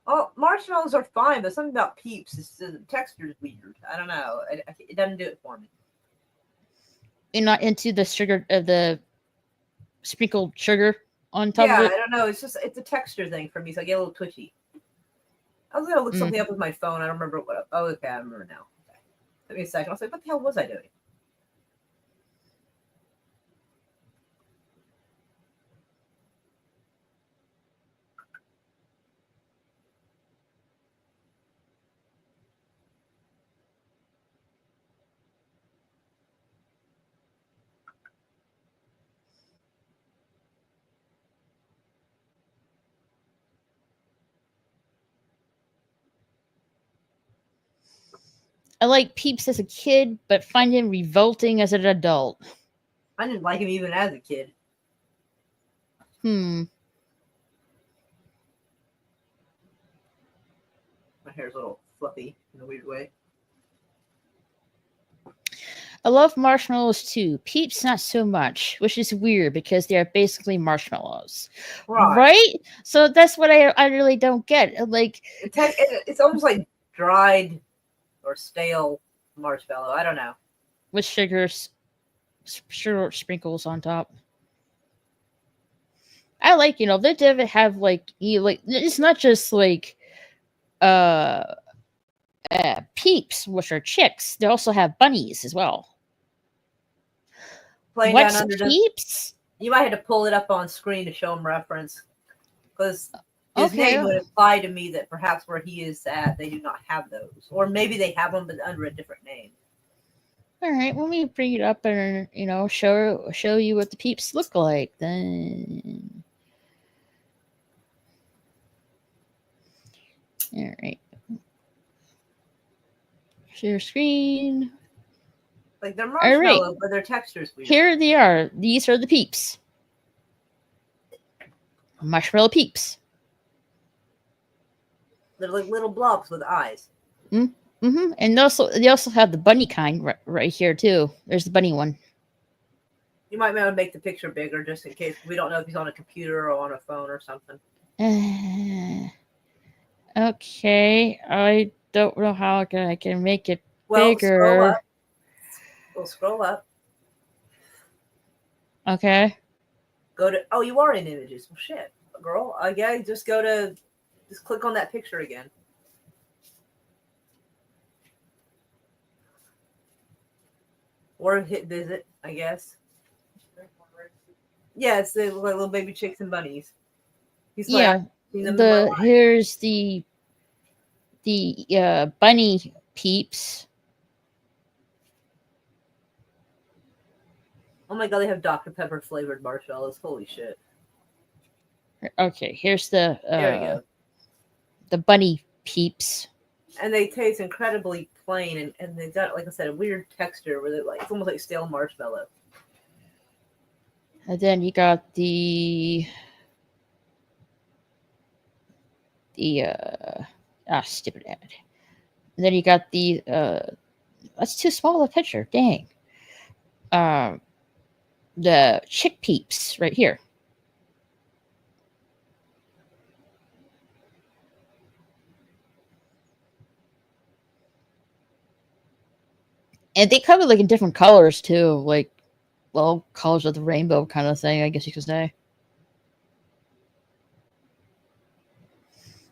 Speaker 2: Oh, marshmallows are fine, but something about Peeps is the texture is weird. I don't know. It doesn't do it for me.
Speaker 1: You're not into the sugar of the sprinkled sugar on top
Speaker 2: Yeah,
Speaker 1: of
Speaker 2: I
Speaker 1: it.
Speaker 2: don't know. It's a texture thing for me, so I get a little twitchy. I was gonna look something
Speaker 1: Mm.
Speaker 2: up with my phone. I don't remember what. Oh, okay, I remember now. Okay. Give me a second. I was like, what the hell was I doing?
Speaker 1: I like Peeps as a kid, but find him revolting as an adult.
Speaker 2: I didn't like him even as a kid.
Speaker 1: Hmm.
Speaker 2: My hair's a little fluffy in a weird way.
Speaker 1: I love marshmallows too. Peeps not so much, which is weird because they are basically marshmallows. Right? So that's what I really don't get. Like,
Speaker 2: It's almost like dried or stale marshmallow. I don't know.
Speaker 1: with sugar sprinkles on top. I like, they did have like it's not just like uh peeps, which are chicks. They also have bunnies as well.
Speaker 2: Playing down
Speaker 1: What's
Speaker 2: under
Speaker 1: peeps?
Speaker 2: You might have to pull it up on screen to show him reference, because his
Speaker 1: Okay.
Speaker 2: name would imply to me that perhaps where he is at, they do not have those, or maybe they have them but under a different name.
Speaker 1: All right, let me bring it up and show you what the peeps look like then. All right. Share screen.
Speaker 2: Like they're marshmallow, but their texture's weird.
Speaker 1: Here they are. These are the peeps. Marshmallow peeps.
Speaker 2: They're like little blobs with eyes.
Speaker 1: Mm-hmm. And they also have the bunny kind right here too. There's the bunny one.
Speaker 2: You might want to make the picture bigger just in case we don't know if he's on a computer or on a phone or something.
Speaker 1: Okay, I don't know how I can make it
Speaker 2: Well,
Speaker 1: bigger.
Speaker 2: scroll up. We'll scroll up.
Speaker 1: Okay.
Speaker 2: Go to. Oh, you are in images. Well, shit, girl. Yeah, just click on that picture again. Or hit visit, I guess. Yes, they look like little baby chicks and bunnies. He's like,
Speaker 1: Yeah.
Speaker 2: I've seen them in my life.
Speaker 1: Here's the bunny peeps.
Speaker 2: Oh my god, they have Dr. Pepper flavored marshmallows. Holy shit.
Speaker 1: Okay, here's
Speaker 2: There we go.
Speaker 1: the bunny peeps.
Speaker 2: And they taste incredibly plain, and they've got, like I said, a weird texture where they're like, it's almost like stale marshmallow.
Speaker 1: And then you got the stupid ad. And then you got the that's too small of a picture. Dang. The chick peeps right here. And they come in like in different colors too, like well, colors of the rainbow kind of thing, I guess you could say.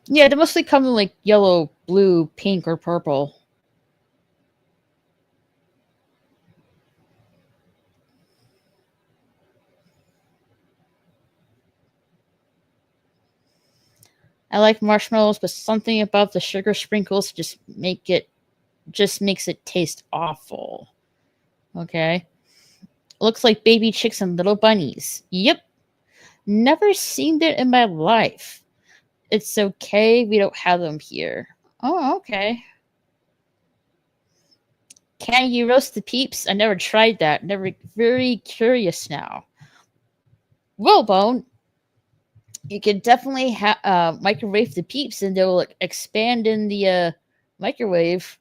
Speaker 1: Yeah, they mostly come in like yellow, blue, pink, or purple. I like marshmallows, but something about the sugar sprinkles just makes it taste awful. Okay. Looks like baby chicks and little bunnies. Yep. Never seen it in my life. It's okay, we don't have them here. Oh, okay. Can you roast the peeps? I never tried that. Never very curious now. Well, Bone, you can definitely microwave the peeps and they'll like, expand in the microwave.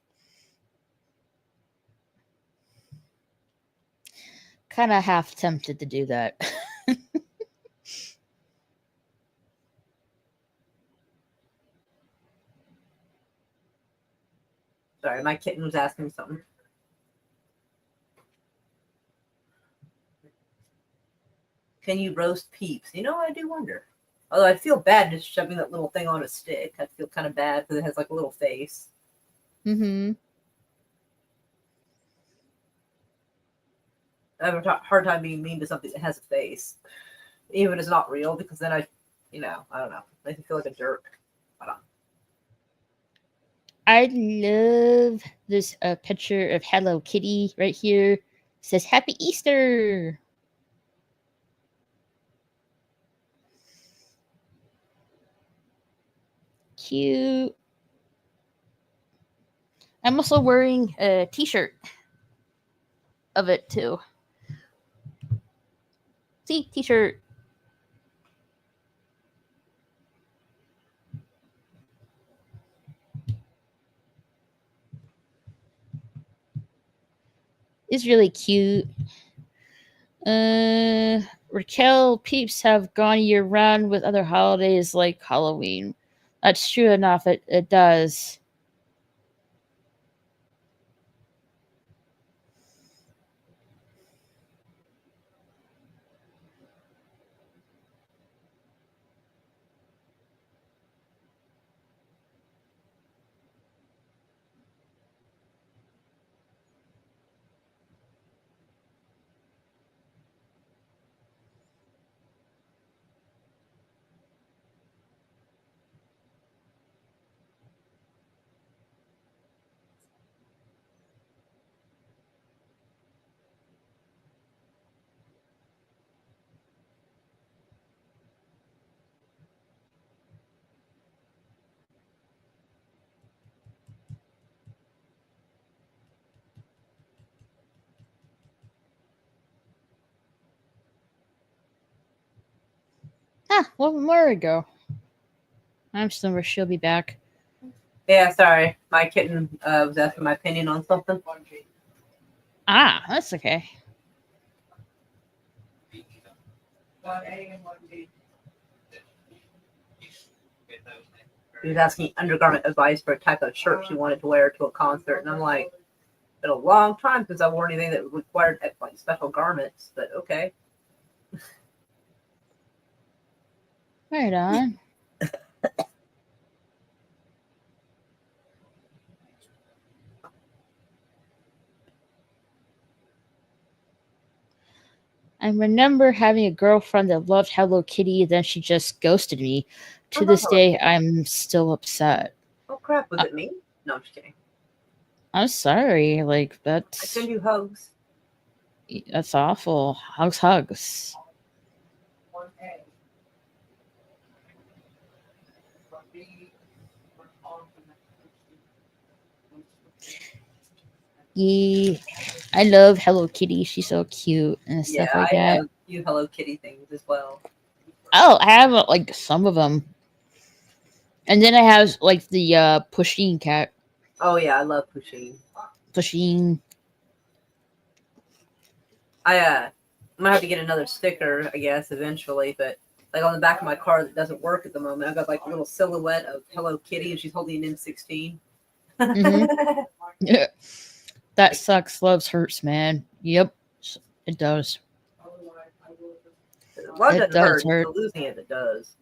Speaker 1: Kind of half tempted to do that.
Speaker 2: Sorry, my kitten was asking something. Can you roast peeps? You know, I do wonder. Although I feel bad just shoving that little thing on a stick. I feel kind of bad because it has like a little face.
Speaker 1: Mm-hmm.
Speaker 2: I have a hard time being mean to something that has a face, even if it's not real, because then I don't know, makes me feel like a jerk.
Speaker 1: I love this picture of Hello Kitty right here. It says Happy Easter. Cute. I'm also wearing a t-shirt of it too. See, t-shirt. It's really cute. Raquel peeps have gone year round with other holidays like Halloween. That's true enough. It does. Ah, one more ago. I'm sure she'll be back.
Speaker 2: Yeah, sorry, my kitten was asking my opinion on something.
Speaker 1: Ah, that's okay.
Speaker 2: She was asking undergarment advice for a type of shirt she wanted to wear to a concert, and I'm like, it's been a long time since I wore anything that required like special garments, but okay.
Speaker 1: Right on. I remember having a girlfriend that loved Hello Kitty, then she just ghosted me. To
Speaker 2: love
Speaker 1: this
Speaker 2: Hello
Speaker 1: day, I'm still upset.
Speaker 2: Oh crap! Was
Speaker 1: Uh,
Speaker 2: it me? No, I'm just kidding.
Speaker 1: I'm sorry. Like,
Speaker 2: I send you hugs.
Speaker 1: that's awful. Hugs, hugs. Yeah. I love Hello Kitty. She's so cute and
Speaker 2: Yeah,
Speaker 1: stuff like
Speaker 2: I
Speaker 1: that.
Speaker 2: have a few Hello Kitty things as well.
Speaker 1: Oh, I have like some of them. And then I have like the Pusheen cat.
Speaker 2: Oh yeah, I love Pusheen.
Speaker 1: Pusheen.
Speaker 2: I'm gonna have to get another sticker, I guess, eventually. But like on the back of my car that doesn't work at the moment, I've got like a little silhouette of Hello Kitty, and she's holding an M16.
Speaker 1: Mhm. Yeah. That sucks. Loves hurts, man. Yep. It does.
Speaker 2: Love
Speaker 1: It
Speaker 2: doesn't
Speaker 1: does
Speaker 2: hurt; it's
Speaker 1: hurt.
Speaker 2: the losing it that does.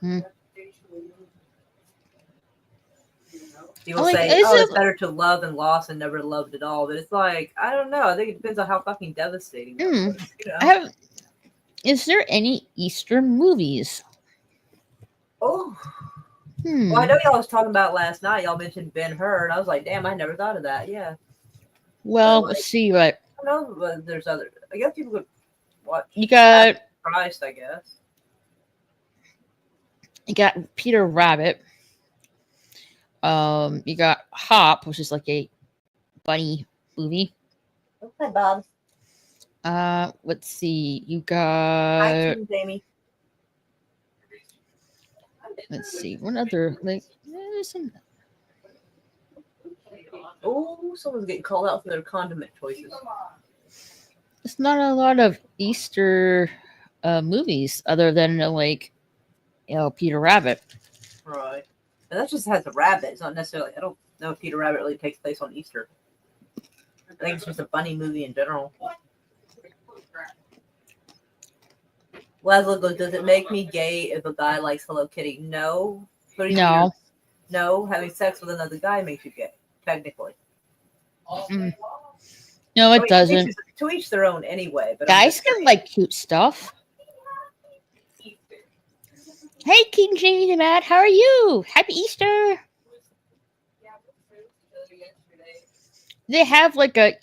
Speaker 1: Hmm.
Speaker 2: People
Speaker 1: Like,
Speaker 2: say,
Speaker 1: is
Speaker 2: "Oh, it's
Speaker 1: it?
Speaker 2: better to love and lost and never loved at all," but it's like I don't know. I think it depends on how fucking devastating that
Speaker 1: Mm,
Speaker 2: was.
Speaker 1: I have. Is there any Easter movies?
Speaker 2: Oh, well, I
Speaker 1: Hmm.
Speaker 2: know y'all was talking about last night. Y'all mentioned Ben Hur, and I was like, "Damn, I never thought of that." Yeah, but
Speaker 1: Well, let's
Speaker 2: like,
Speaker 1: see. What
Speaker 2: I don't know, but there's other. I guess people could
Speaker 1: you
Speaker 2: watch
Speaker 1: got?
Speaker 2: Christ. I guess.
Speaker 1: You got Peter Rabbit. You got Hop, which is like a bunny movie.
Speaker 3: Okay, Bob.
Speaker 1: Let's see. You
Speaker 2: Hi,
Speaker 1: got.
Speaker 2: King Jamie.
Speaker 1: Let's see. What other like? There's some.
Speaker 2: Oh, someone's getting called out for their condiment choices.
Speaker 1: It's not a lot of Easter movies other than like Peter Rabbit.
Speaker 2: Right. And that just has a rabbit. It's not necessarily. I don't know if Peter Rabbit really takes place on Easter. I think it's just a bunny movie in general. Leslie goes, does it make me gay if a guy likes Hello Kitty? No. Pretty weird.
Speaker 1: No.
Speaker 2: No, having sex with another guy makes you gay, technically.
Speaker 1: Mm. No,
Speaker 2: I
Speaker 1: it
Speaker 2: mean,
Speaker 1: doesn't.
Speaker 2: to each their own anyway. But I'm
Speaker 1: Guys
Speaker 2: just
Speaker 1: can
Speaker 2: saying.
Speaker 1: like cute stuff. Hey, King James and Matt, how are you? Happy Easter! They have like a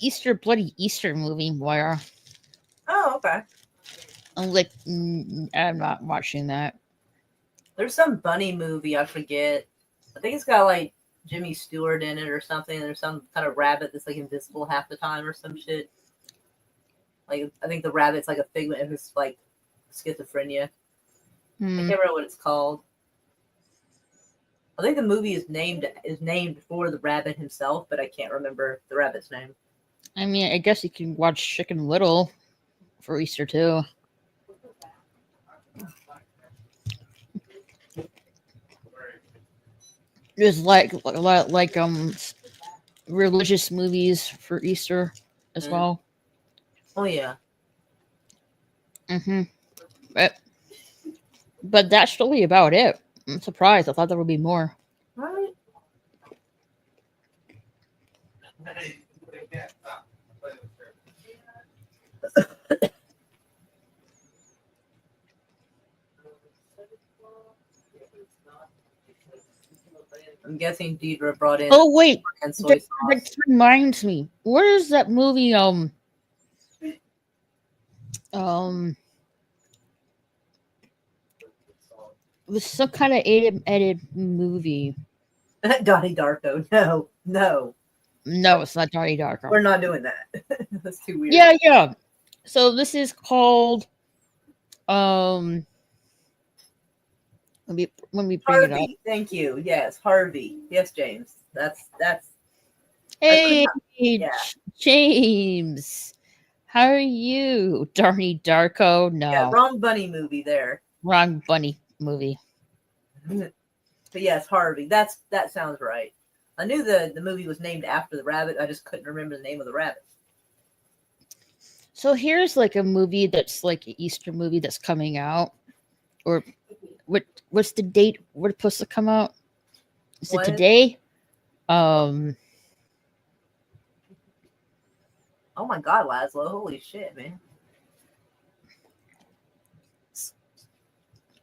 Speaker 1: bloody Easter movie where
Speaker 2: Oh, okay.
Speaker 1: I'm like, I'm not watching that.
Speaker 2: There's some bunny movie, I forget. I think it's got like Jimmy Stewart in it or something. There's some kind of rabbit that's like invisible half the time or some shit. Like I think the rabbit's like a figment of his like schizophrenia. I
Speaker 1: Hmm.
Speaker 2: can't remember what it's called. I think the movie is named for the rabbit himself, but I can't remember the rabbit's name.
Speaker 1: I mean, I guess you can watch Chicken Little for Easter too. There's like religious movies for Easter as well.
Speaker 2: Oh yeah.
Speaker 1: Mm-hmm. But that's really about it. I'm surprised. I thought there would be more.
Speaker 2: Right. I'm guessing Deidre brought in
Speaker 1: Oh wait,
Speaker 2: and soy sauce.
Speaker 1: that reminds me. What is that movie? It was some kind of edited movie.
Speaker 2: Donnie Darko. No, no.
Speaker 1: No, it's not Donnie Darko.
Speaker 2: We're not doing that. That's too weird.
Speaker 1: Yeah. So this is called let me bring it up.
Speaker 2: Harvey. Thank you. Yes, Harvey. Yes, James. That's
Speaker 1: Hey,
Speaker 2: yeah.
Speaker 1: James. How are you? Donnie Darko? No.
Speaker 2: Yeah, wrong bunny movie there.
Speaker 1: Wrong bunny movie.
Speaker 2: But yes, Harvey. That sounds right. I knew the movie was named after the rabbit. I just couldn't remember the name of the rabbit.
Speaker 1: So here's like a movie that's like an Easter movie that's coming out. Or what's the date? What's supposed to come out? Is it today?
Speaker 2: Oh, Oh my God, Laszlo! Holy shit, man!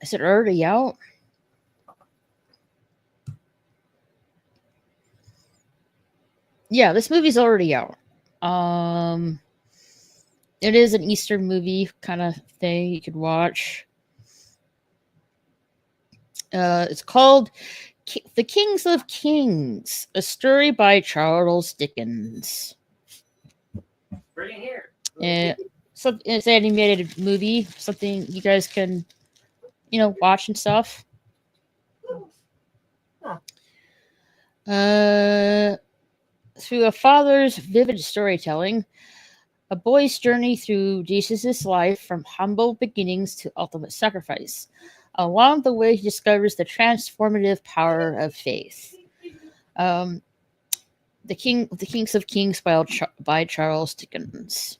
Speaker 1: Is it already out? Yeah, this movie's already out. It is an Easter movie kind of thing you could watch. It's called The Kings of Kings, a story by Charles Dickens.
Speaker 2: Bring it here.
Speaker 1: It's an animated movie, something you guys can, watch and stuff.
Speaker 2: Huh.
Speaker 1: Through a father's vivid storytelling, a boy's journey through Jesus' life from humble beginnings to ultimate sacrifice. Along the way, he discovers the transformative power of faith. The Kings of Kings by Charles Dickens.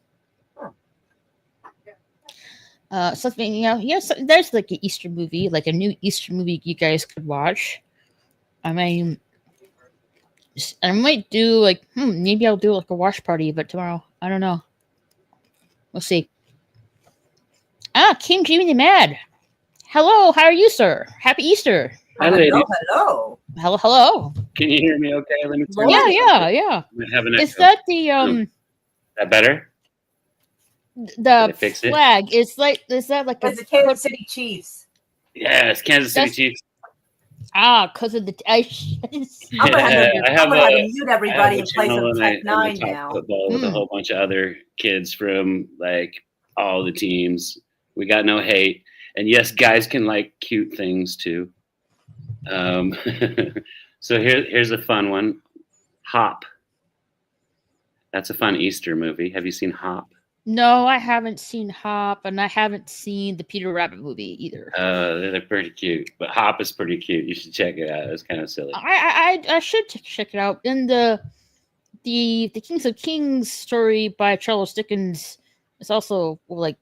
Speaker 1: Something, there's like an Easter movie, like a new Easter movie you guys could watch. I mean, I might do like, maybe I'll do like a watch party, but tomorrow, I don't know. We'll see. King Jimmy the Mad. Hello, how are you, sir? Happy Easter.
Speaker 4: Hi, ladies.
Speaker 2: Hello.
Speaker 1: Hello.
Speaker 4: Can you hear me okay? Let me turn
Speaker 1: Yeah.
Speaker 4: I have an
Speaker 1: Is
Speaker 4: echo.
Speaker 1: that the
Speaker 4: That better?
Speaker 1: the
Speaker 4: fix it?
Speaker 1: flag? Is that like
Speaker 2: It's the Kansas City Chiefs.
Speaker 4: Yes, Kansas City Chiefs.
Speaker 1: Because of the
Speaker 2: I'm gonna have to mute everybody and play some Tech Nine
Speaker 4: talk
Speaker 2: now.
Speaker 4: football with a whole bunch of other kids from like all the teams. We got no hate, and yes, guys can like cute things too. So here's a fun one. Hop. That's a fun Easter movie. Have you seen Hop?
Speaker 1: No, I haven't seen Hop, and I haven't seen the Peter Rabbit movie either.
Speaker 4: They're pretty cute, but Hop is pretty cute. You should check it out. It's kind of silly.
Speaker 1: I should check it out. In the Kings of Kings story by Charles Dickens is also from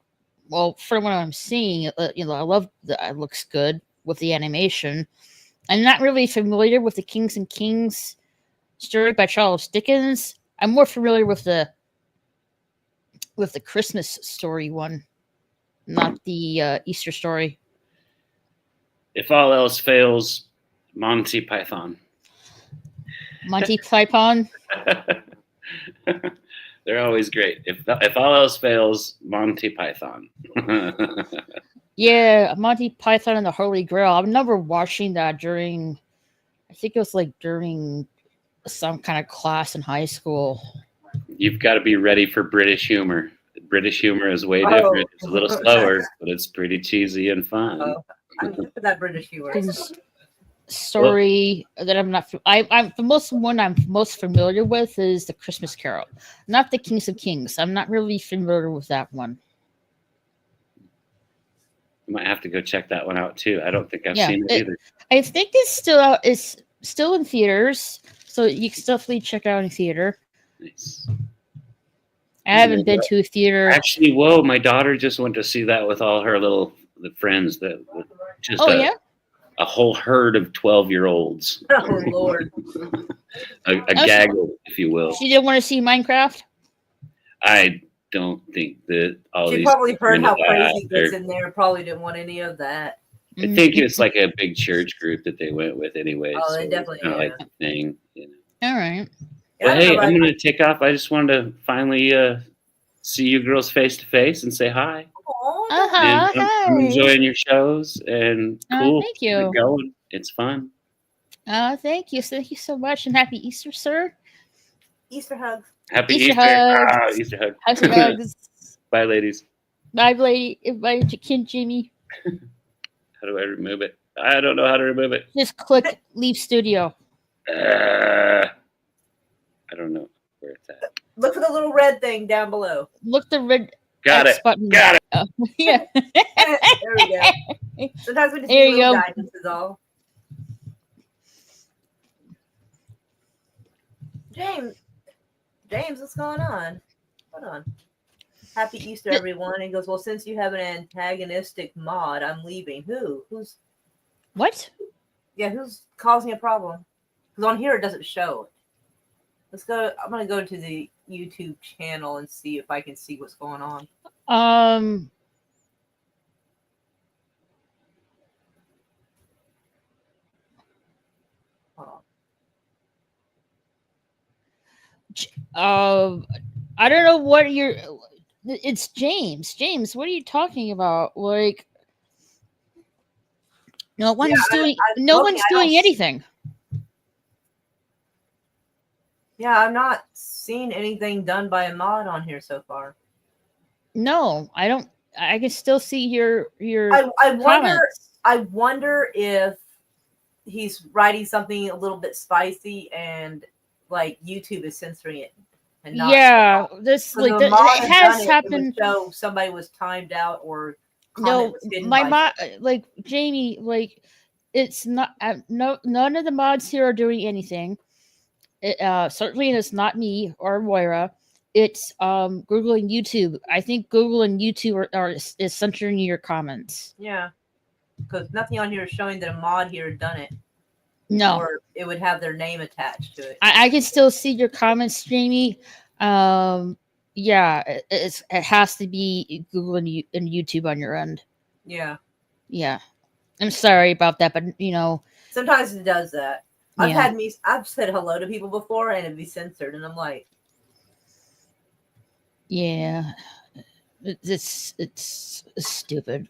Speaker 1: what I'm seeing, I love that it looks good with the animation. I'm not really familiar with the Kings and Kings story by Charles Dickens. I'm more familiar with the Christmas story one, not the Easter story.
Speaker 4: If all else fails, Monty Python.
Speaker 1: Monty Python.
Speaker 4: They're always great. If all else fails, Monty Python.
Speaker 1: Yeah, Monty Python and the Holy Grail. I remember watching that during some kind of class in high school.
Speaker 4: You've got to be ready for British humor. British humor is way different. It's a little slower, but it's pretty cheesy and fun.
Speaker 2: I'm for that British humor.
Speaker 1: Story that I'm not. I'm the one I'm most familiar with is the Christmas Carol, not the Kings of Kings. I'm not really familiar with that one.
Speaker 4: You might have to go check that one out too. I don't think I've seen it either.
Speaker 1: I think it's still out. It's still in theaters, so you can definitely check it out in theater.
Speaker 4: Nice.
Speaker 1: I haven't been to a theater.
Speaker 4: Actually, my daughter just went to see that with all her little friends. A whole herd of 12-year-olds.
Speaker 2: Oh Lord.
Speaker 4: a gaggle, if you will.
Speaker 1: She didn't want to see Minecraft?
Speaker 4: I don't think that
Speaker 2: she probably heard how crazy gets in there. Probably didn't want any of that.
Speaker 4: I think it's like a big church group that they went with anyway.
Speaker 2: Oh, they definitely
Speaker 4: like the thing.
Speaker 1: All right.
Speaker 4: Well, hey, I'm going to take off. I just wanted to finally see you girls face to face and say hi. I'm enjoying your shows and cool.
Speaker 1: Thank you.
Speaker 4: Keep it going. It's fun.
Speaker 1: Thank you. Thank you so much, and happy Easter, sir.
Speaker 2: Easter hugs.
Speaker 4: Happy Easter. Easter hugs.
Speaker 1: Easter hugs.
Speaker 4: Bye, ladies.
Speaker 1: Bye, lady. Bye, Kin Jimmy.
Speaker 4: How do I remove it? I don't know how to remove it.
Speaker 1: Just click leave studio.
Speaker 4: I don't know where it's at.
Speaker 2: Look for the little red thing down below.
Speaker 1: Look the red
Speaker 4: Got
Speaker 1: X
Speaker 4: it.
Speaker 1: button.
Speaker 4: Got it.
Speaker 1: Oh, yeah.
Speaker 2: There we go. Sometimes we just
Speaker 1: There
Speaker 2: need
Speaker 1: you
Speaker 2: little
Speaker 1: go.
Speaker 2: guidance is all. James, what's going on? Hold on. Happy Easter, everyone. And he goes, well, since you have an antagonistic mod, I'm leaving. Who's
Speaker 1: What?
Speaker 2: Yeah, who's causing a problem? Because on here it doesn't show. Let's go. I'm gonna go to the YouTube channel and see if I can see what's going on. Hold on.
Speaker 1: I don't know what you're. It's James. James, what are you talking about? Like, no one's doing. No one's doing anything.
Speaker 2: Yeah, I've not seen anything done by a mod on here so far.
Speaker 1: No, I don't. I can still see your.
Speaker 2: I wonder if he's writing something a little bit spicy and like YouTube is censoring it. And not
Speaker 1: this like it has happened.
Speaker 2: So somebody was timed out or
Speaker 1: no, my mod like Jamie like it's not no none of the mods here are doing anything. It, certainly it's not me or Moira. It's Google and YouTube. I think Google and YouTube is censoring your comments.
Speaker 2: Yeah, because nothing on here is showing that a mod here had done it.
Speaker 1: No,
Speaker 2: or it would have their name attached to it.
Speaker 1: I can still see your comments, Jamie. Yeah, it has to be Google and YouTube on your end.
Speaker 2: Yeah.
Speaker 1: I'm sorry about that, but
Speaker 2: sometimes it does that. I've said hello to people before and it'd be censored, and I'm like,
Speaker 1: yeah, it's stupid.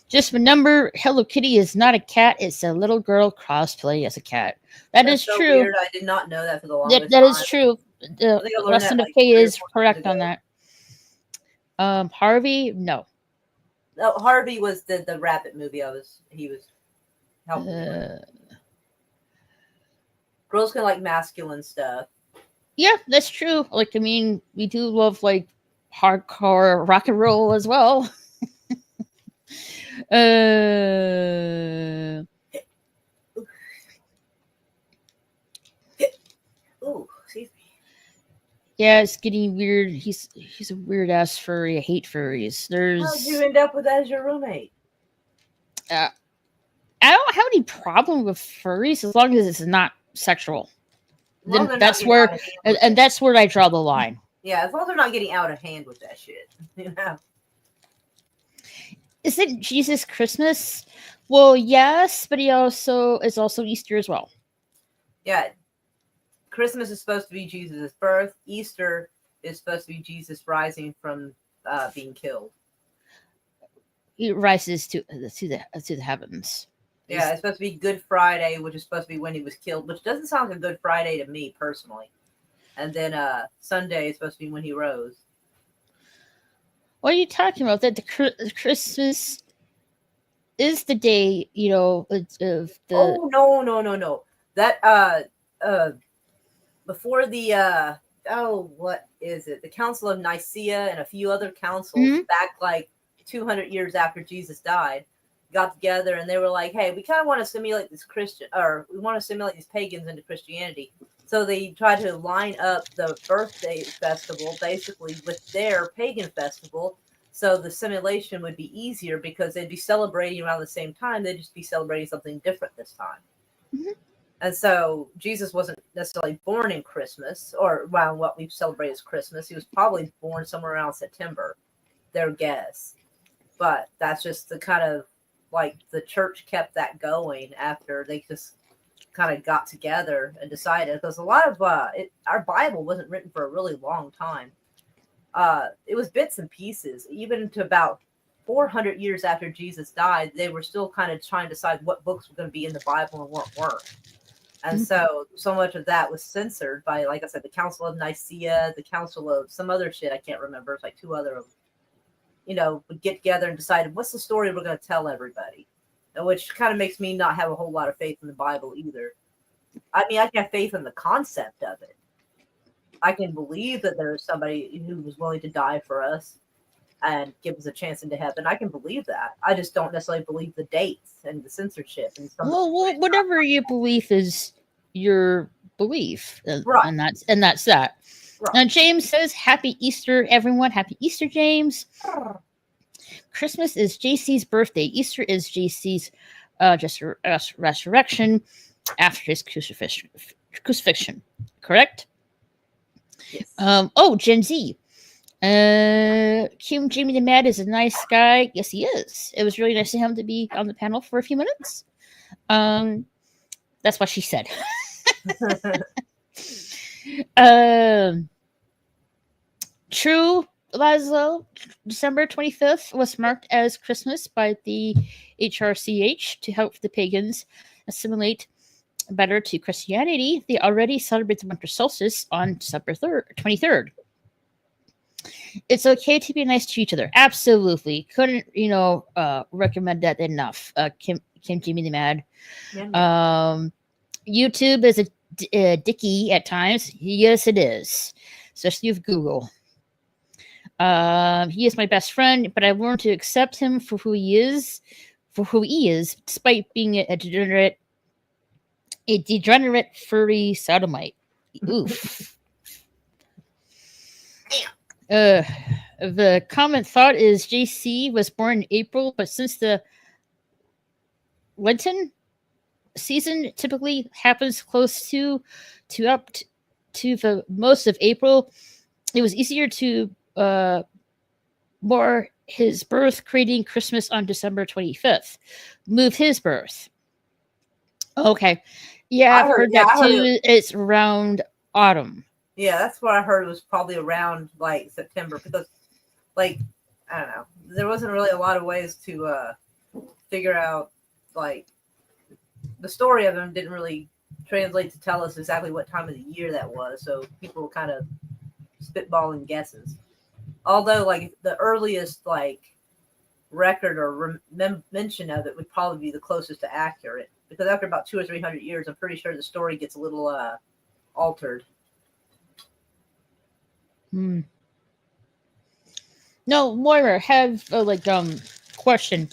Speaker 1: Just remember, Hello Kitty is not a cat; it's a little girl cosplay as a cat. That's is so true.
Speaker 2: Weird. I did not know that for the longest time.
Speaker 1: That is true. The lesson of K is correct on that. Harvey, no.
Speaker 2: No, Harvey was the rabbit movie. He was helping. Girls can like masculine stuff.
Speaker 1: Yeah, that's true. Like, I mean, we do love like hardcore rock and roll as well.
Speaker 2: Ooh, excuse me.
Speaker 1: Yeah, it's getting weird. He's a weird ass furry. I hate furries.
Speaker 2: How'd you end up with as your roommate?
Speaker 1: I don't have any problem with furries as long as it's not sexual.
Speaker 2: Well,
Speaker 1: then that's where I draw the line.
Speaker 2: Yeah, as long as they're not getting out of hand with that shit.
Speaker 1: Is it Jesus Christmas? Well, yes, but it's also Easter as well.
Speaker 2: Yeah. Christmas is supposed to be Jesus' birth. Easter is supposed to be Jesus rising from being killed.
Speaker 1: He rises to the heavens.
Speaker 2: Yeah, it's supposed to be Good Friday, which is supposed to be when he was killed, which doesn't sound like a Good Friday to me personally. And then Sunday is supposed to be when he rose.
Speaker 1: What are you talking about? That the Christmas is the day, of the.
Speaker 2: Oh no! That before the what is it? The Council of Nicaea and a few other councils back like 200 years after Jesus died, got together and they were like, "Hey, we kind of want to simulate these pagans into Christianity." So they tried to line up the birthday festival basically with their pagan festival, so the simulation would be easier because they'd be celebrating around the same time. They'd just be celebrating something different this time. Mm-hmm. And so Jesus wasn't necessarily born in Christmas or around what we celebrate as Christmas. He was probably born somewhere around September, their guess. But that's just the kind of like the church kept that going after they just kind of got together and decided, because a lot of our Bible wasn't written for a really long time. It was bits and pieces. Even to about 400 years after Jesus died, they were still kind of trying to decide what books were going to be in the Bible and what weren't. And so much of that was censored by, like I said, the Council of Nicaea, the Council of some other shit I can't remember. It's like two other of them, would get together and decide what's the story we're going to tell everybody. Which kind of makes me not have a whole lot of faith in the Bible either. I mean, I can have faith in the concept of it. I can believe that there's somebody who was willing to die for us and give us a chance into heaven. I can believe that. I just don't necessarily believe the dates and the censorship. And
Speaker 1: whatever your belief is, your belief.
Speaker 2: Right.
Speaker 1: And that's that. Right. Now, James says, "Happy Easter, everyone. Happy Easter, James." Christmas is JC's birthday. Easter is JC's just resurrection after his crucifixion. Correct?
Speaker 2: Yes.
Speaker 1: Gen Z. Kim Jimmy the Mad is a nice guy. Yes, he is. It was really nice to him to be on the panel for a few minutes. That's what she said. True, Laszlo, December 25th was marked as Christmas by the HRCH to help the pagans assimilate better to Christianity. They already celebrate the winter solstice on December 23rd. It's okay to be nice to each other. Absolutely. Couldn't, recommend that enough. Kim Jimmy the Mad.
Speaker 2: Yeah.
Speaker 1: YouTube is a dicky at times. Yes, it is. Especially with Google. He is my best friend, but I've learned to accept him for who he is, despite being a degenerate furry sodomite. Oof. The common thought is JC was born in April, but since the Lenten season typically happens close to up to the most of April, it was easier to more his birth, creating Christmas on December 25th. Move his birth. Okay. Yeah, I've heard that too. It's around autumn.
Speaker 2: Yeah, that's what I heard was probably around like September because, like, I don't know, there wasn't really a lot of ways to figure out, like, the story of him didn't really translate to tell us exactly what time of the year that was, so people were kind of spitballing guesses. Although, like, the earliest, like, record or mention of it would probably be the closest to accurate, because after about 200 or 300 years, I'm pretty sure the story gets a little altered.
Speaker 1: No, Moira, have question.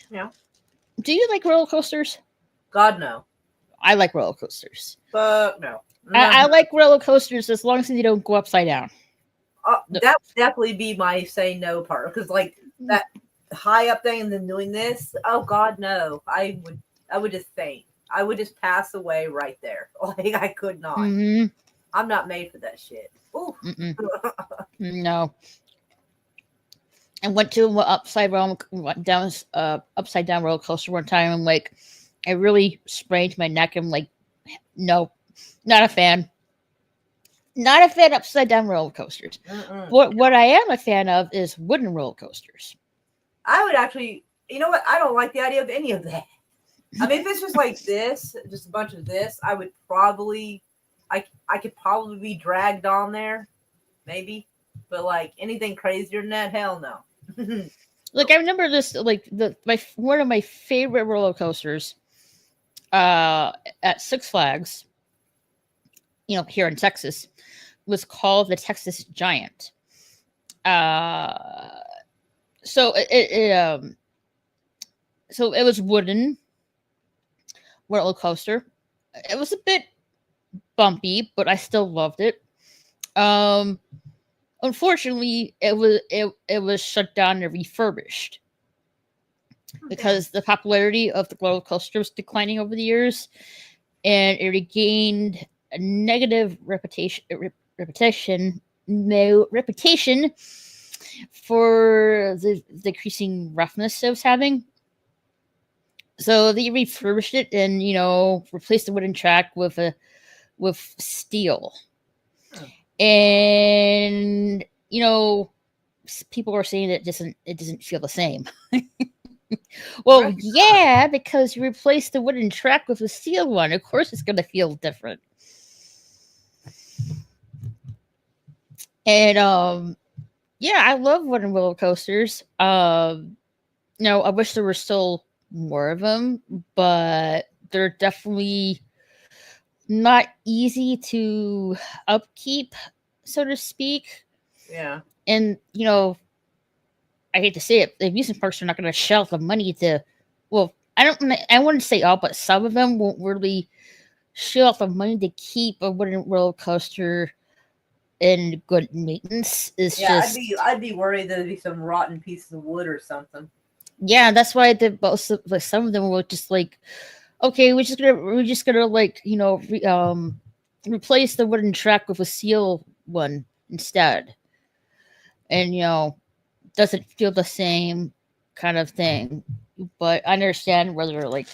Speaker 2: Yeah.
Speaker 1: Do you like roller coasters?
Speaker 2: God, no.
Speaker 1: I like roller coasters.
Speaker 2: But no.
Speaker 1: I like roller coasters as long as they don't go upside down.
Speaker 2: That would definitely be my say no part, because like that high up thing and then doing this. Oh God, no! I would just faint. I would just pass away right there. Like I could not.
Speaker 1: Mm-hmm.
Speaker 2: I'm not made for that shit. Ooh.
Speaker 1: No. I went to an upside down roller coaster one time, and like I really sprained my neck. I'm like, no, not a fan. Not a fan of upside down roller coasters. What I am a fan of is wooden roller coasters.
Speaker 2: I would actually, you know what? I don't like the idea of any of that. I mean, if it's just like this, just a bunch of this, I would probably, I could probably be dragged on there, maybe. But like anything crazier than that, hell no.
Speaker 1: Like I remember this, like one of my favorite roller coasters, at Six Flags, here in Texas, was called the Texas Giant. So it was wooden roller coaster. It was a bit bumpy, but I still loved it. Unfortunately, it was shut down and refurbished because the popularity of the roller coaster was declining over the years, and it regained a negative reputation for the decreasing roughness it was having. So they refurbished it and replaced the wooden track with steel. And people are saying that it doesn't feel the same. Well, right. Yeah, because you replaced the wooden track with a steel one. Of course, it's going to feel different. And yeah, I love wooden roller coasters. I wish there were still more of them, but they're definitely not easy to upkeep, so to speak.
Speaker 2: Yeah.
Speaker 1: And I hate to say it, the amusement parks are not going to shell the money to. Well, I wouldn't say all, but some of them won't really shell the money to keep a wooden roller coaster in good maintenance. It's just.
Speaker 2: I'd be worried there'd be some rotten pieces of wood or something.
Speaker 1: Yeah, that's why the most of, like, some of them were just like, okay, we're just gonna like, replace the wooden track with a steel one instead, and doesn't feel the same kind of thing. But I understand where they're like,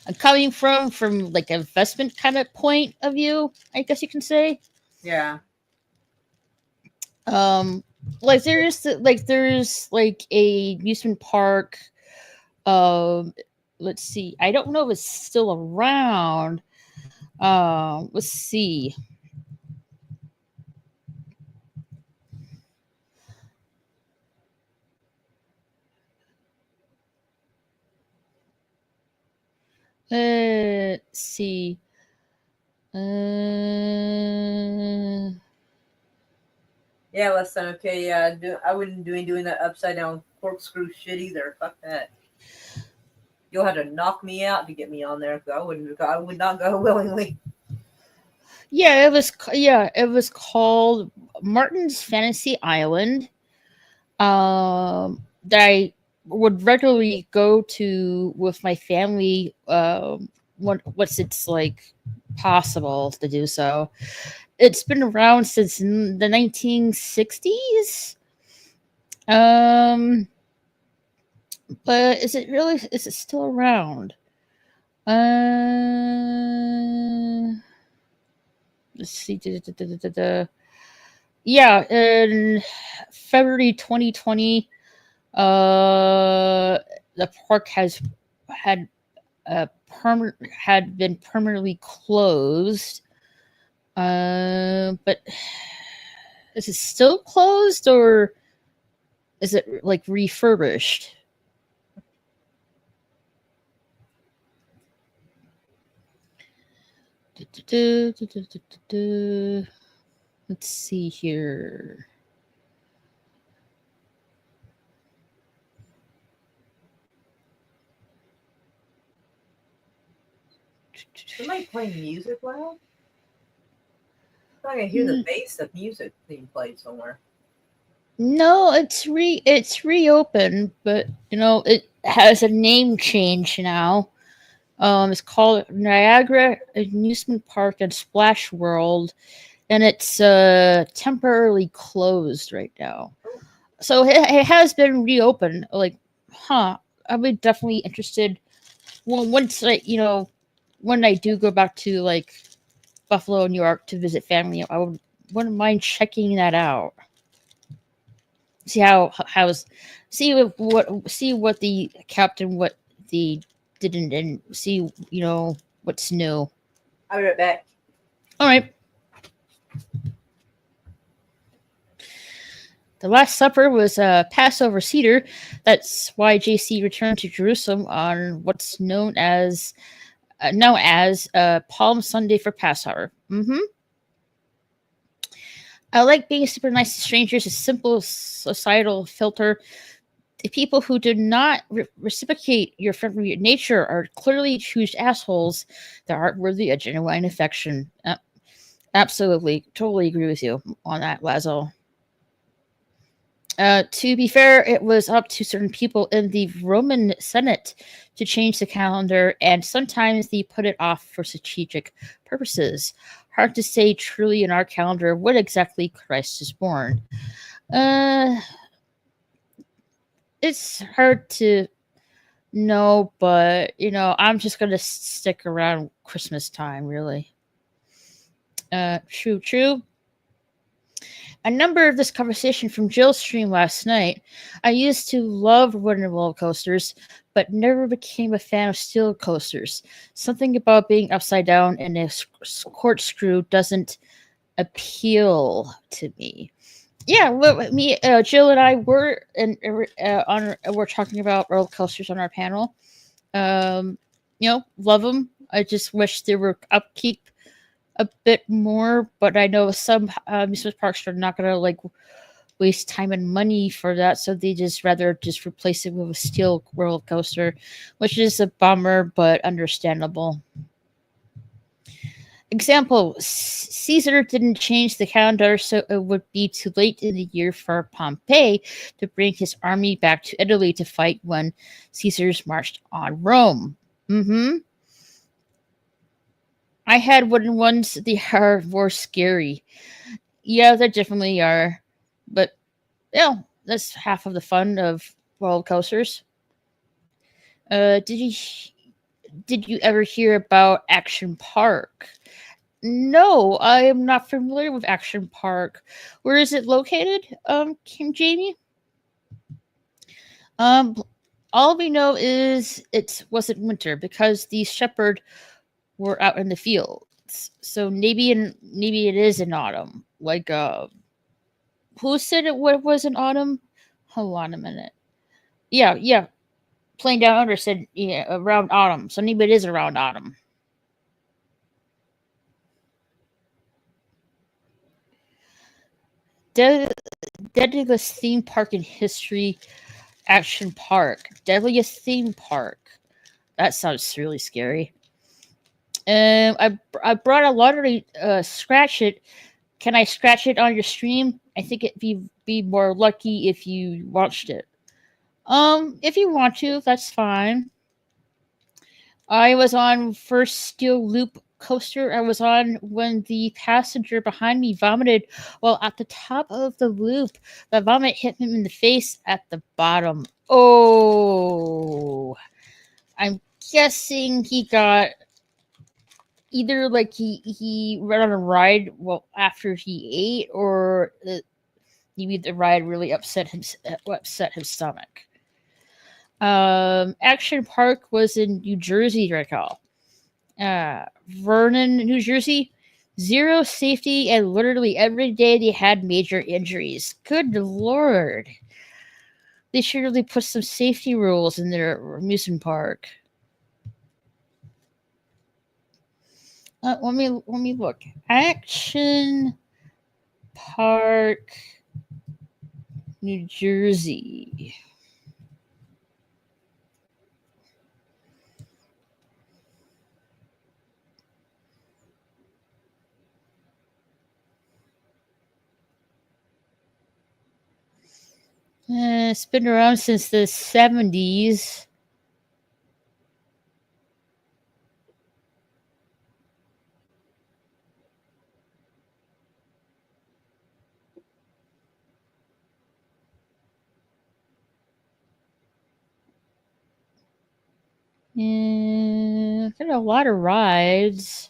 Speaker 1: I'm coming from like an investment kind of point of view, I guess you can say.
Speaker 2: Yeah.
Speaker 1: Like there's like a amusement park. Um, let's see. I don't know if it's still around. Let's see. Let's see.
Speaker 2: Yeah, less than okay. Yeah, I wouldn't be doing that upside down corkscrew shit either. Fuck that. You'll have to knock me out to get me on there. 'Cause I would not go willingly.
Speaker 1: Yeah, it was called Martin's Fantasy Island. That I would regularly go to with my family. Once it's like possible to do so. It's been around since the 1960s. But is it still around? Let's see. Yeah, in February 2020, the park had been permanently closed. But is it still closed, or is it like refurbished? Let's see here.
Speaker 2: Somebody playing music loud? I can hear the bass of music being played somewhere.
Speaker 1: No, it's reopened, but it has a name change now. It's called Niagara Amusement Park and Splash World, and it's temporarily closed right now. So it has been reopened. Like, I'll be definitely interested. Well, once when I do go back to like Buffalo, New York to visit family, wouldn't mind checking that out. See what the captain what the didn't, and see what's new.
Speaker 2: I'll be right back.
Speaker 1: All right. The Last Supper was a Passover Seder. That's why JC returned to Jerusalem on what's known as Palm Sunday for Passover. I like being super nice to strangers. A simple societal filter. The people who do not reciprocate your friendly nature are clearly huge assholes that aren't worthy of genuine affection. Absolutely. Totally agree with you on that, Lazo. To be fair, it was up to certain people in the Roman Senate to change the calendar, and sometimes they put it off for strategic purposes. Hard to say truly in our calendar when exactly Christ is born. It's hard to know, but I'm just gonna stick around Christmas time, really. True. A number of this conversation from Jill's stream last night. I used to love wooden roller coasters, but never became a fan of steel coasters. Something about being upside down in a corkscrew doesn't appeal to me. Yeah, me, Jill, and I were we're talking about roller coasters on our panel. Love them. I just wish there were upkeep a bit more, but I know some amusement parks are not gonna like waste time and money for that, so they rather replace it with a steel roller coaster, which is a bummer but understandable. Example, Caesar didn't change the calendar, so it would be too late in the year for Pompey to bring his army back to Italy to fight when Caesar's marched on Rome. I had wooden ones. They are more scary. Yeah, they definitely are. But, yeah, that's half of the fun of roller coasters. Did you ever hear about Action Park? No, I am not familiar with Action Park. Where is it located, Kim Jamie? All we know is it wasn't winter because the shepherd were out in the fields. So maybe it is in autumn. Like who said it was in autumn? Hold on a minute. Yeah. Playing Down Under said around autumn. So maybe it is around autumn. Deadliest theme park in history, Action Park. Deadliest theme park. That sounds really scary. I brought a lottery. Scratch it. Can I scratch it on your stream? I think it'd be more lucky if you watched it. If you want to, that's fine. I was on first steel loop coaster I was on when the passenger behind me vomited while at the top of the loop. The vomit hit him in the face at the bottom. Oh, I'm guessing he got either like he ran on a ride after he ate, or maybe the ride really upset his stomach. Action Park was in New Jersey, recall. Vernon, New Jersey, zero safety, and literally every day they had major injuries. Good Lord. They should really put some safety rules in their amusement park. Let me look. Action Park, New Jersey. It's been around since the 70s. Got a lot of rides.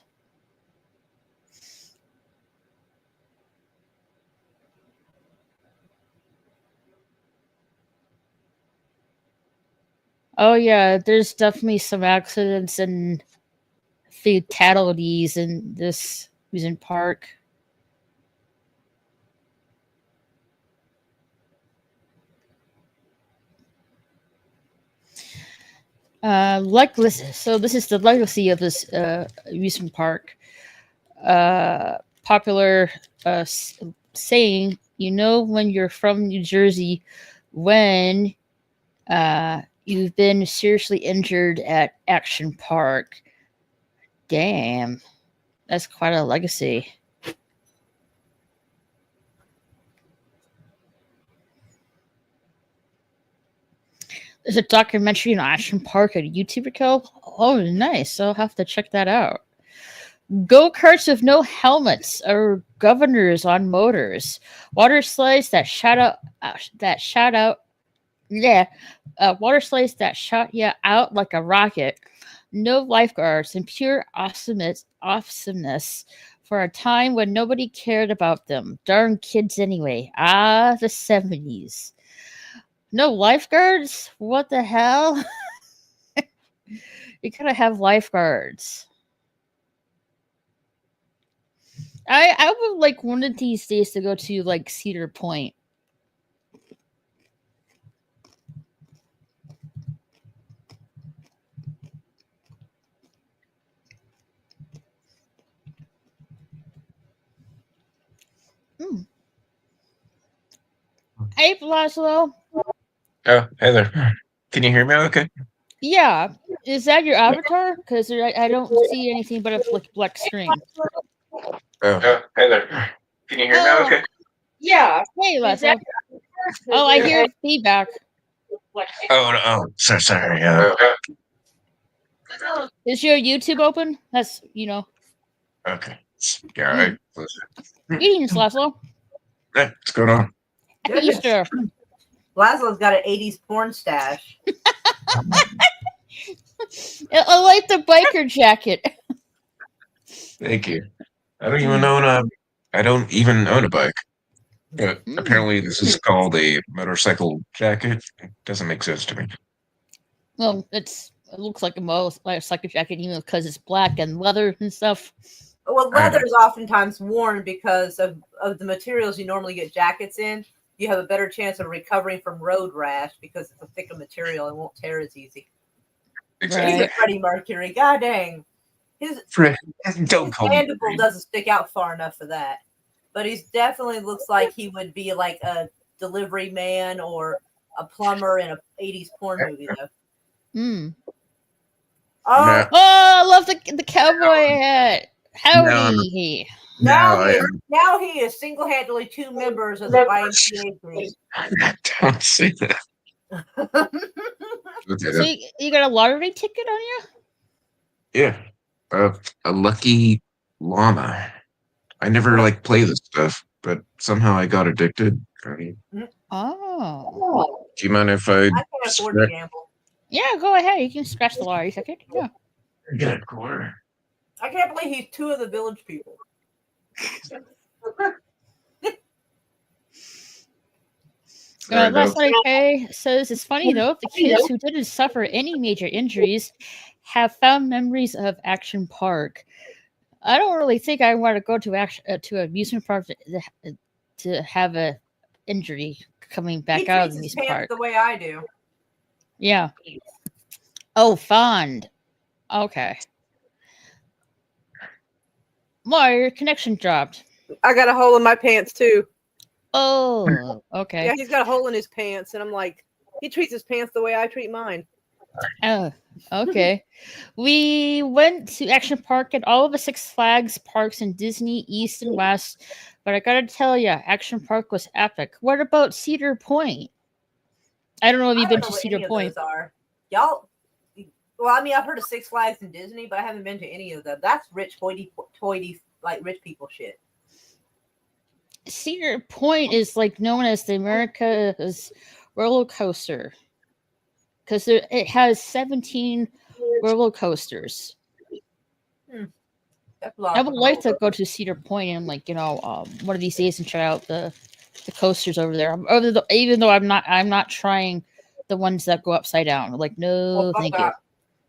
Speaker 1: Oh yeah, there's definitely some accidents and fatalities in this amusement park. So this is the legacy of this amusement park. Popular saying, when you're from New Jersey, when you've been seriously injured at Action Park. Damn, that's quite a legacy. There's a documentary on Action Park at YouTube account. Oh, nice. I'll have to check that out. Go-karts with no helmets or governors on motors. Water slides that water slides that shot you out like a rocket. No lifeguards and pure awesomeness for a time when nobody cared about them. Darn kids anyway. The 70s. No lifeguards? What the hell? You gotta have lifeguards. I would like one of these days to go to like Cedar Point. Hey, Laszlo.
Speaker 5: Oh, hey there. Can you hear me okay?
Speaker 1: Yeah. Is that your avatar? Because I don't see anything but a black screen.
Speaker 5: Oh, hey there. Can you hear me okay?
Speaker 6: Yeah.
Speaker 1: Hey, Leslie. Oh, I hear feedback.
Speaker 5: Oh, sorry.
Speaker 1: Is your YouTube open? That's,
Speaker 5: Okay. Yeah, all right.
Speaker 1: greetings, Laszlo.
Speaker 5: Hey, what's going on?
Speaker 1: Happy Easter.
Speaker 2: Laszlo's got an 80s porn stash.
Speaker 1: I like the biker jacket.
Speaker 5: Thank you. I don't even own a bike. But apparently this is called a motorcycle jacket. It doesn't make sense to me.
Speaker 1: Well, it looks like a motorcycle jacket, even because it's black and leather and stuff.
Speaker 2: Well, leather is oftentimes worn because of the materials you normally get jackets in. You have a better chance of recovering from road rash because it's a thicker material and won't tear as easy.
Speaker 5: Exactly.
Speaker 2: He's a Freddie Mercury. God dang. His mandible doesn't stick out far enough for that. But he definitely looks like he would be like a delivery man or a plumber in an 80s porn movie, though.
Speaker 1: Oh, I love the cowboy hat. Howdy.
Speaker 2: Now he is single-handedly 2 members of the YMCA group.
Speaker 5: Don't say that.
Speaker 1: So you got a lottery ticket on you?
Speaker 5: Yeah. A lucky llama. I never play this stuff, but somehow I got addicted.
Speaker 1: Oh.
Speaker 5: Do you mind if I
Speaker 2: can't afford to gamble.
Speaker 1: Yeah, go ahead. You can scratch the lottery ticket. Yeah.
Speaker 5: Get a quarter.
Speaker 2: I can't believe he's 2 of the village people.
Speaker 1: Last night, Kay says it's funny though. The kids who didn't suffer any major injuries have found memories of Action Park. I don't really think I want to go to amusement park to have a injury coming back out of the amusement park.
Speaker 2: The way I do.
Speaker 1: Yeah. Oh, fond. Okay. More, your connection dropped.
Speaker 6: I got a hole in my pants too.
Speaker 1: Oh, okay.
Speaker 6: Yeah, he's got a hole in his pants, and I'm like, he treats his pants the way I treat mine.
Speaker 1: Oh, okay. We went to Action Park at all of the Six Flags parks in Disney, East and West, but I gotta tell you, Action Park was epic. What about Cedar Point? I don't know if you've been to Cedar Point.
Speaker 2: Y'all, well, I mean, I've heard of Six Flags and Disney, but I haven't been to any of them. That's rich, hoity, like rich people shit.
Speaker 1: Cedar Point is known as the America's roller coaster because it has 17 roller coasters. I would like to go to Cedar Point and one of these days and try out the coasters over there. Even though I'm not trying the ones that go upside down. No, thank you.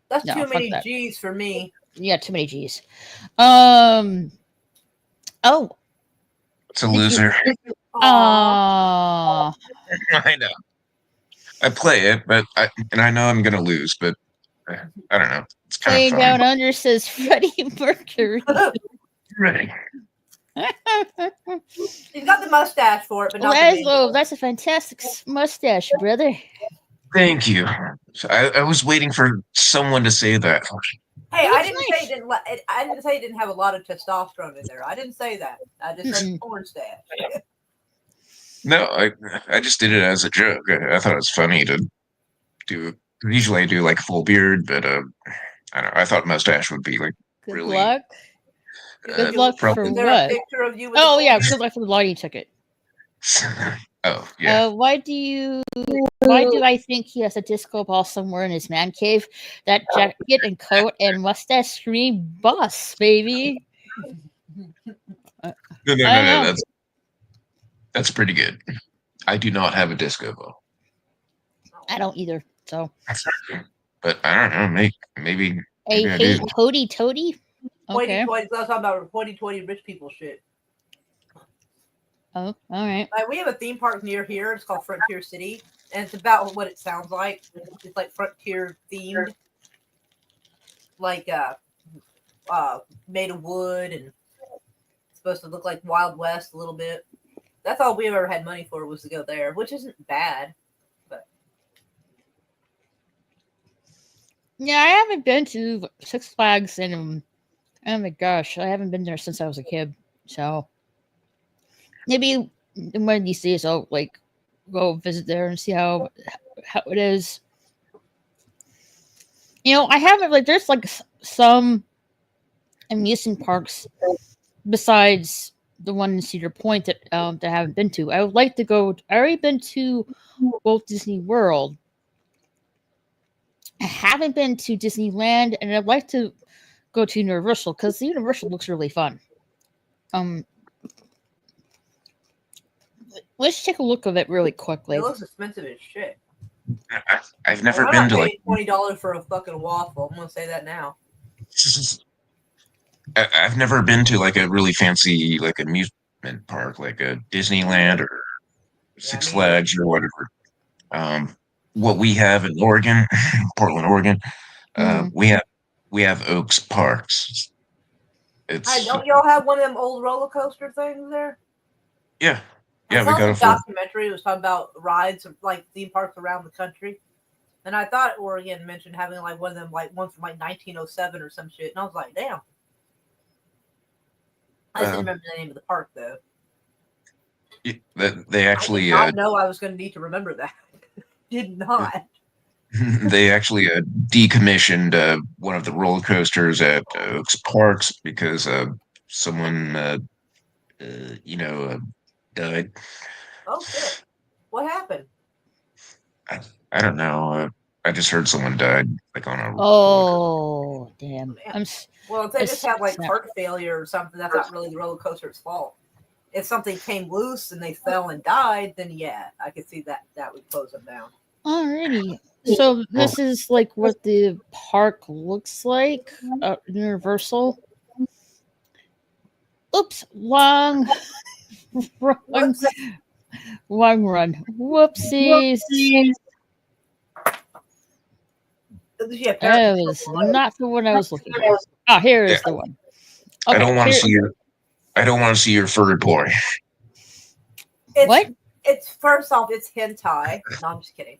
Speaker 2: That's too many G's for me.
Speaker 1: Yeah, too many G's. Oh.
Speaker 5: It's a loser.
Speaker 1: Aww.
Speaker 5: I know. I play it, I know I'm gonna lose, but I don't know. It's kind
Speaker 1: Playing
Speaker 5: of fun.
Speaker 1: Down Under says Freddie Mercury.
Speaker 5: Right.
Speaker 2: He's got the mustache for it, but not
Speaker 1: Laszlo, that's a fantastic mustache, brother.
Speaker 5: Thank you. I was waiting for someone to say that.
Speaker 2: Hey, I didn't say he didn't have a lot of testosterone in there. I didn't say that. I just said porn stash.
Speaker 5: No, I just did it as a joke. I thought it was funny to do. Usually I do full beard, but I don't know. I thought mustache would be
Speaker 1: Good
Speaker 5: really.
Speaker 1: Luck. Good luck for
Speaker 2: Is there
Speaker 1: what?
Speaker 2: a picture of you?
Speaker 1: Oh yeah, good luck for the lottery ticket.
Speaker 5: Oh yeah.
Speaker 1: Why do I think he has a disco ball somewhere in his man cave? That jacket and coat and mustache scream boss, baby.
Speaker 5: No. That's pretty good. I do not have a disco ball.
Speaker 1: I don't either. So.
Speaker 5: But I don't know. Maybe
Speaker 1: I hate hoity toady. Okay.
Speaker 2: Let's talk about hoity-toity rich people shit.
Speaker 1: Oh, all right.
Speaker 2: We have a theme park near here. It's called Frontier City, and it's about what it sounds like. It's like frontier themed, made of wood, and it's supposed to look like Wild West a little bit. That's all we ever had money for, was to go there, which isn't bad. But
Speaker 1: yeah, I haven't been to Six Flags in oh my gosh, I haven't been there since I was a kid. So maybe one of these days I'll like go visit there and see how it is. You know, I haven't like there's like some amusement parks besides the one in Cedar Point that I haven't been to. I would like to go. I already been to Walt Disney World. I haven't been to Disneyland, and I'd like to go to Universal because the Universal looks really fun. Let's take a look at it really quickly.
Speaker 2: It looks expensive as shit.
Speaker 5: I've never been to like
Speaker 2: $20 for a fucking waffle. I'm gonna say that now.
Speaker 5: I've never been to like a really fancy like amusement park, like a Disneyland or Six Flags or whatever. What we have in Oregon, Portland, Oregon, we have Oaks Parks. It's
Speaker 2: Don't y'all have one of them old roller coaster things there?
Speaker 5: yeah,
Speaker 2: I
Speaker 5: we
Speaker 2: saw
Speaker 5: got a
Speaker 2: a documentary. It was talking about rides like theme parks around the country, and I thought Oregon mentioned having like one of them, like one from like 1907 or some shit, and I was like, damn. I didn't remember the name of the park though.
Speaker 5: They actually
Speaker 2: I did not know I was going to need to remember that. Did not.
Speaker 5: They actually decommissioned one of the roller coasters at Oaks Parks because someone died.
Speaker 2: Oh shit! What happened?
Speaker 5: I don't know. I just heard someone died like on a.
Speaker 1: Oh damn!
Speaker 2: Well, if they just have like heart failure or something, that's not really the roller coaster's fault. If something came loose and they fell and died, then yeah, I could see that would close them down.
Speaker 1: Alrighty. So this is like what the park looks like. Universal. Oops! Long run. Whoopsies. That was not the one I was looking for. Ah, here is the one.
Speaker 5: Okay, I don't want to see your. I don't want to see your furry boy.
Speaker 1: What?
Speaker 2: It's first off, it's hentai. No, I'm just kidding.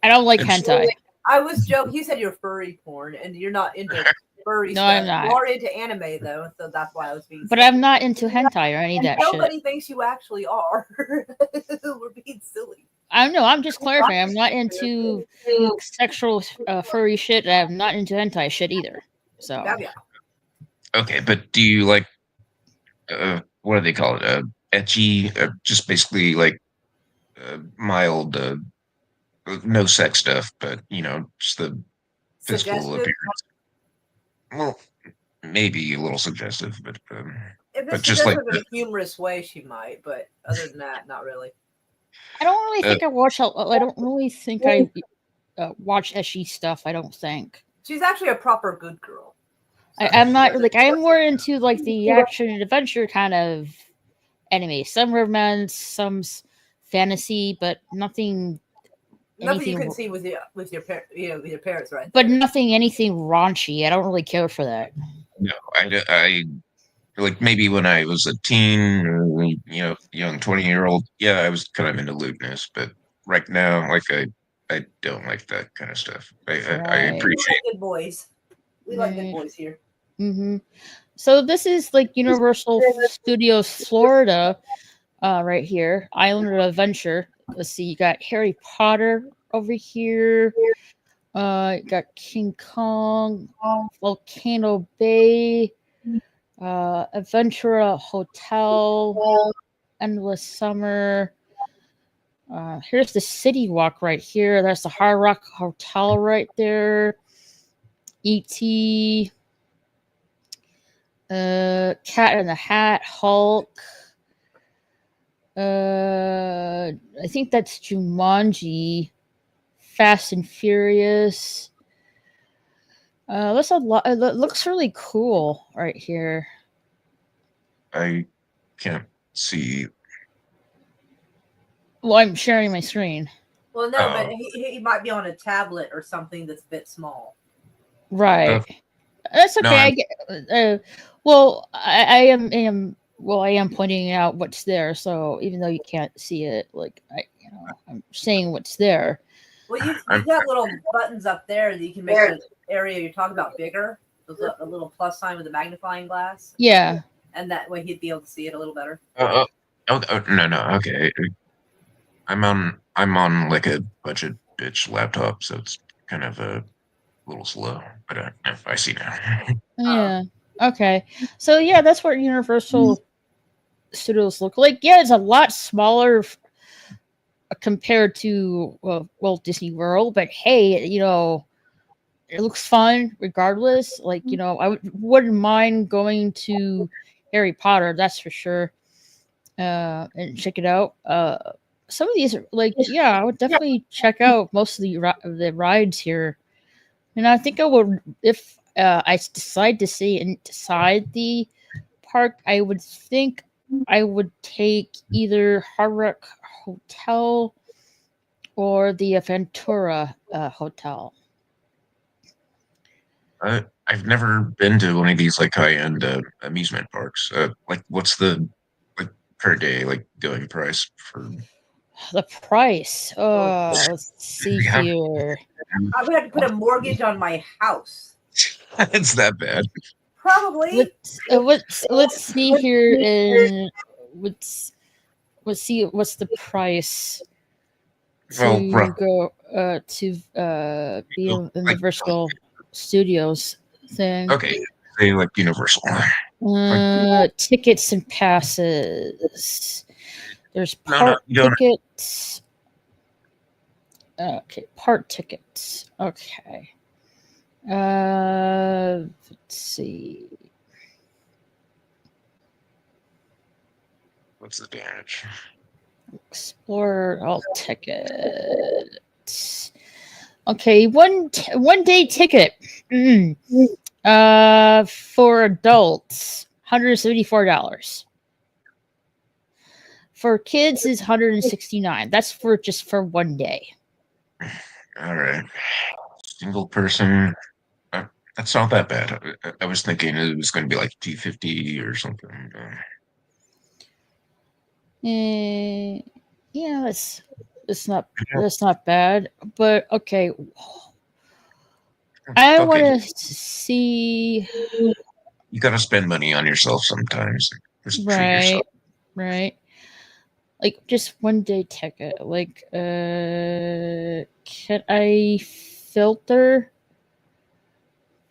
Speaker 1: I don't like hentai.
Speaker 2: I was joking. You said you're furry porn, and you're not into furry stuff.
Speaker 1: I'm not.
Speaker 2: You are into anime though, so that's why I was being.
Speaker 1: But I'm not into hentai or any of that shit.
Speaker 2: Nobody thinks you actually are. We're being silly.
Speaker 1: I don't know. I'm just clarifying. I'm not into sexual furry shit. I'm not into hentai shit either. So.
Speaker 2: Yeah.
Speaker 5: Okay, but do you like? What do they call it? Etchy, just basically like mild, no sex stuff, but just the physical appearance. Well, maybe a little suggestive, but
Speaker 2: just like in a humorous way, she might. But other than that, not really.
Speaker 1: I don't really think I watch. I don't really think I watch etchy stuff. I don't think
Speaker 2: she's actually a proper good girl.
Speaker 1: I'm not like I'm more into like the action and adventure kind of anime. Some romance, some fantasy, but nothing.
Speaker 2: Nothing you can see with your parents, right?
Speaker 1: But anything raunchy. I don't really care for that.
Speaker 5: No, I like maybe when I was a teen, or, young 20-year-old. Yeah, I was kind of into lewdness, but right now, like I don't like that kind of stuff. I appreciate.
Speaker 2: We like good boys. We like good boys here.
Speaker 1: Mm-hmm. So this is like Universal Studios Florida, right here, Island of Adventure. Let's see, you got Harry Potter over here. You got King Kong, Volcano Bay, Adventura Hotel, Endless Summer. Here's the City Walk right here. That's the Hard Rock Hotel right there. E.T. Cat in the Hat, Hulk. I think that's Jumanji. Fast and Furious. That's a lot. It looks really cool right here.
Speaker 5: I can't see.
Speaker 1: Well, I'm sharing my screen.
Speaker 2: Well, no, but he might be on a tablet or something that's a bit small.
Speaker 1: Right. That's okay. No, well, I am pointing out what's there. So even though you can't see it, like I'm saying what's there.
Speaker 2: Well, you got little buttons up there that you can make the area you're talking about bigger. A little plus sign with a magnifying glass.
Speaker 1: Yeah.
Speaker 2: and that way he'd be able to see it a little better.
Speaker 5: No, okay. I'm on like a budget bitch laptop, so it's kind of a little slow. But I see now.
Speaker 1: Yeah. Okay. So yeah, that's what Universal Studios look like. Yeah, it's a lot smaller compared to Walt Disney World, but hey, it looks fun regardless. Like, I wouldn't mind going to Harry Potter, that's for sure. And check it out. Some of these are like, yeah, I would definitely check out most of the rides here. And I think I would, if I decide to see inside the park, I would think I would take either Hard Rock Hotel or the Ventura Hotel.
Speaker 5: I've never been to one of these like high-end amusement parks. Like, what's the like per day like going price for?
Speaker 1: The price. Let's see
Speaker 5: Yeah.
Speaker 1: here.
Speaker 2: I would have to put a mortgage on my house.
Speaker 5: It's that bad.
Speaker 2: Probably.
Speaker 1: Let's see here, and let's see what's the price
Speaker 5: Well,
Speaker 1: to go to be in the
Speaker 5: like,
Speaker 1: Universal Studios thing.
Speaker 5: okay, say like Universal. Like,
Speaker 1: Tickets and passes. There's
Speaker 5: No,
Speaker 1: part
Speaker 5: you don't.
Speaker 1: tickets. Okay, part tickets. Okay. Let's see.
Speaker 5: What's the damage?
Speaker 1: Explore all tickets. Okay, one day ticket. For adults, $174. For kids is $169. That's for just for one day.
Speaker 5: All right, single person. That's not that bad. I was thinking it was going to be like 250 or something.
Speaker 1: Yeah, that's not bad. But okay, I
Speaker 5: Okay.
Speaker 1: want to see.
Speaker 5: You got to spend money on yourself sometimes. Just treat yourself.
Speaker 1: Right. Like just one day ticket. Like, can I filter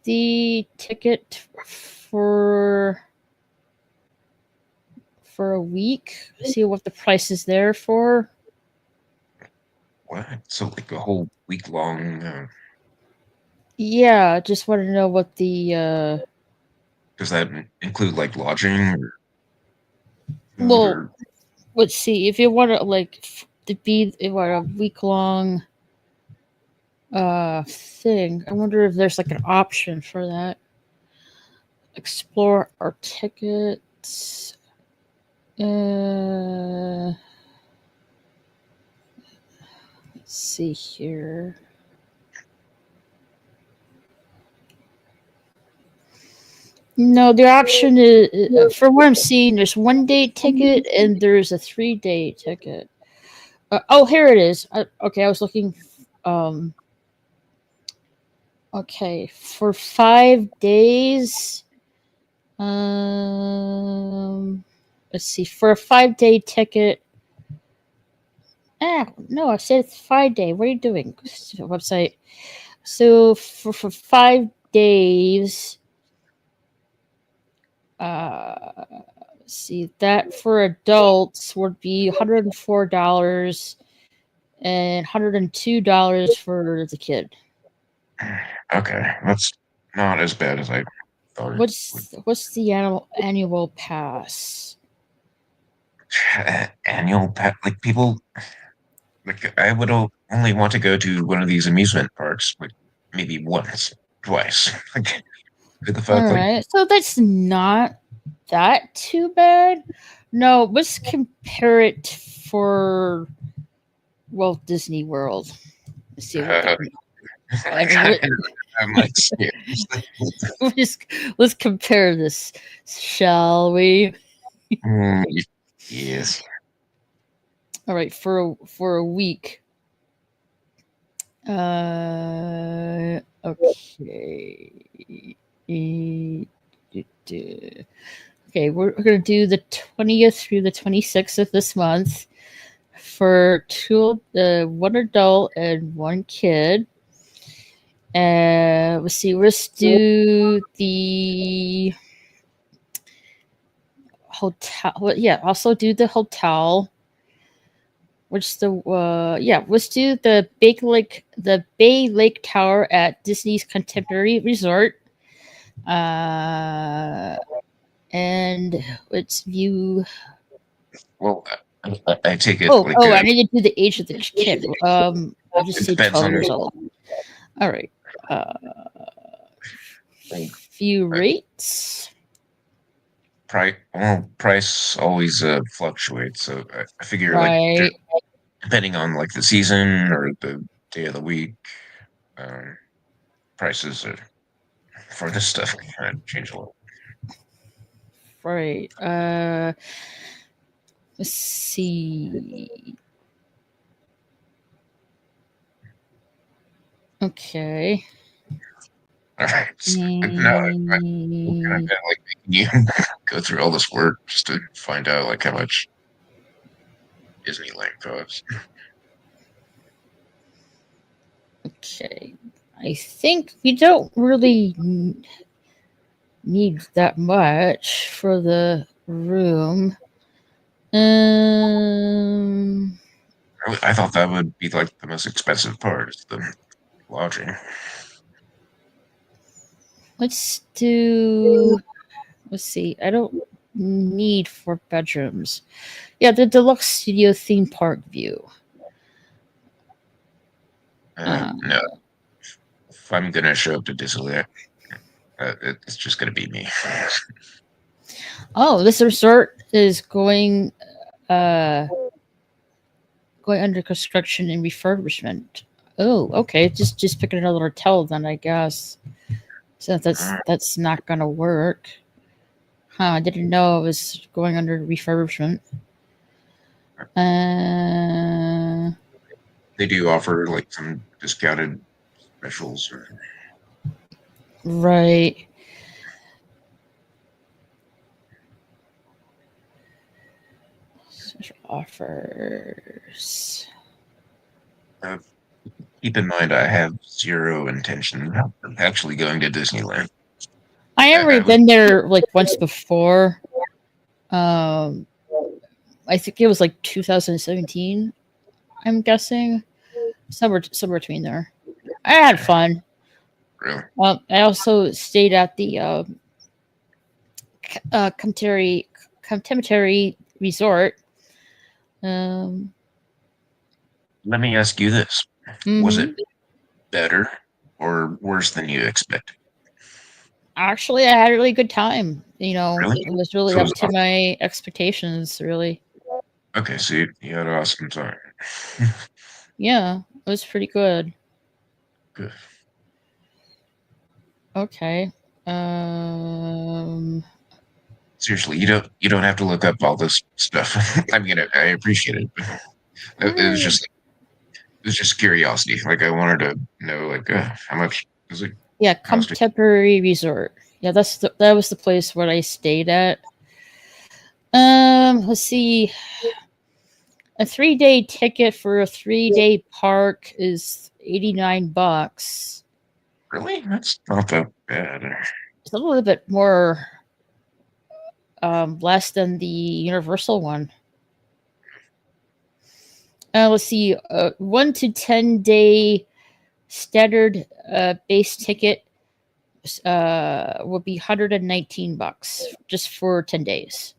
Speaker 1: the ticket for a week? See what the price is there for.
Speaker 5: What? So like a whole week long?
Speaker 1: Yeah, just want to know what the.
Speaker 5: Does that include like lodging? Or food
Speaker 1: Well,
Speaker 5: or-
Speaker 1: let's see. If you want to to be a week long thing, I wonder if there's like an option for that. Explore our tickets. Let's see here. No, the option is from what I'm seeing. There's one day ticket and there's a 3-day ticket. Here it is. Okay, I was looking. Okay, for 5 days. Let's see. For a 5-day ticket. No, I said it's 5-day. What are you doing? Website. So for 5 days. Let's see, that for adults would be $104 and $102 for the kid.
Speaker 5: Okay, that's not as bad as I thought.
Speaker 1: What's the annual pass?
Speaker 5: Annual pass? Like people, like I would only want to go to one of these amusement parks, like maybe once, twice. Like, what the fuck?
Speaker 1: All right, so that's not that too bad. No, let's compare it for Walt Disney World. Let's see what
Speaker 5: I'm like seriously.
Speaker 1: let's compare this, shall we?
Speaker 5: Yes.
Speaker 1: All right, for a week. Okay. Let's Okay, we're gonna do the 20th through the 26th of this month for one adult and one kid. Let's see. Let's do the hotel. Well, yeah, also do the hotel. Let's do the Bay Lake Tower at Disney's Contemporary Resort. And let's view.
Speaker 5: Well, I take it
Speaker 1: I need to do the age of the kid. I'll just say
Speaker 5: depends
Speaker 1: 12
Speaker 5: on-
Speaker 1: years old. All right. View rates.
Speaker 5: Price always fluctuates, so I figure
Speaker 1: Right.
Speaker 5: depending on like the season or the day of the week, prices for this stuff can kind of change a little.
Speaker 1: Right. Let's see. Okay.
Speaker 5: All right. Now I'm kind of like making you go through all this work just to find out like how much Disneyland costs.
Speaker 1: Okay. I think we don't really need that much for the room.
Speaker 5: I thought that would be like the most expensive part, is the lodging.
Speaker 1: Let's see. I don't need 4 bedrooms. Yeah, the deluxe studio theme park view.
Speaker 5: No. If I'm gonna show up to Disneyland, it's just gonna be me.
Speaker 1: Oh, this resort is going under construction and refurbishment. Oh, okay. Just picking another hotel then, I guess. So that's not gonna work. Huh, I didn't know it was going under refurbishment.
Speaker 5: They do offer like some discounted specials.
Speaker 1: Right. Special offers.
Speaker 5: Keep in mind, I have zero intention of actually going to Disneyland.
Speaker 1: I have already been there like once before. I think it was like 2017. I'm guessing somewhere between there. I had fun.
Speaker 5: Really?
Speaker 1: I also stayed at the contemporary resort.
Speaker 5: Let me ask you this: Was it better or worse than you expected?
Speaker 1: Actually, I had a really good time.
Speaker 5: Really?
Speaker 1: It was really
Speaker 5: So it
Speaker 1: up
Speaker 5: was
Speaker 1: to my expectations, really.
Speaker 5: Okay, so you had an awesome time.
Speaker 1: Yeah, it was pretty good.
Speaker 5: Good.
Speaker 1: Okay.
Speaker 5: Seriously, you don't have to look up all this stuff. I mean, I appreciate it, but it was just curiosity. Like I wanted to know, like how much is it?
Speaker 1: Yeah, contemporary resort. Yeah, that was the place where I stayed at. Let's see. A 3-day ticket for a 3-day park is $89.
Speaker 5: Really? That's not that bad.
Speaker 1: It's a little bit more less than the Universal one. Let's see. 1 to 10-day standard base ticket will be $119 just for 10 days.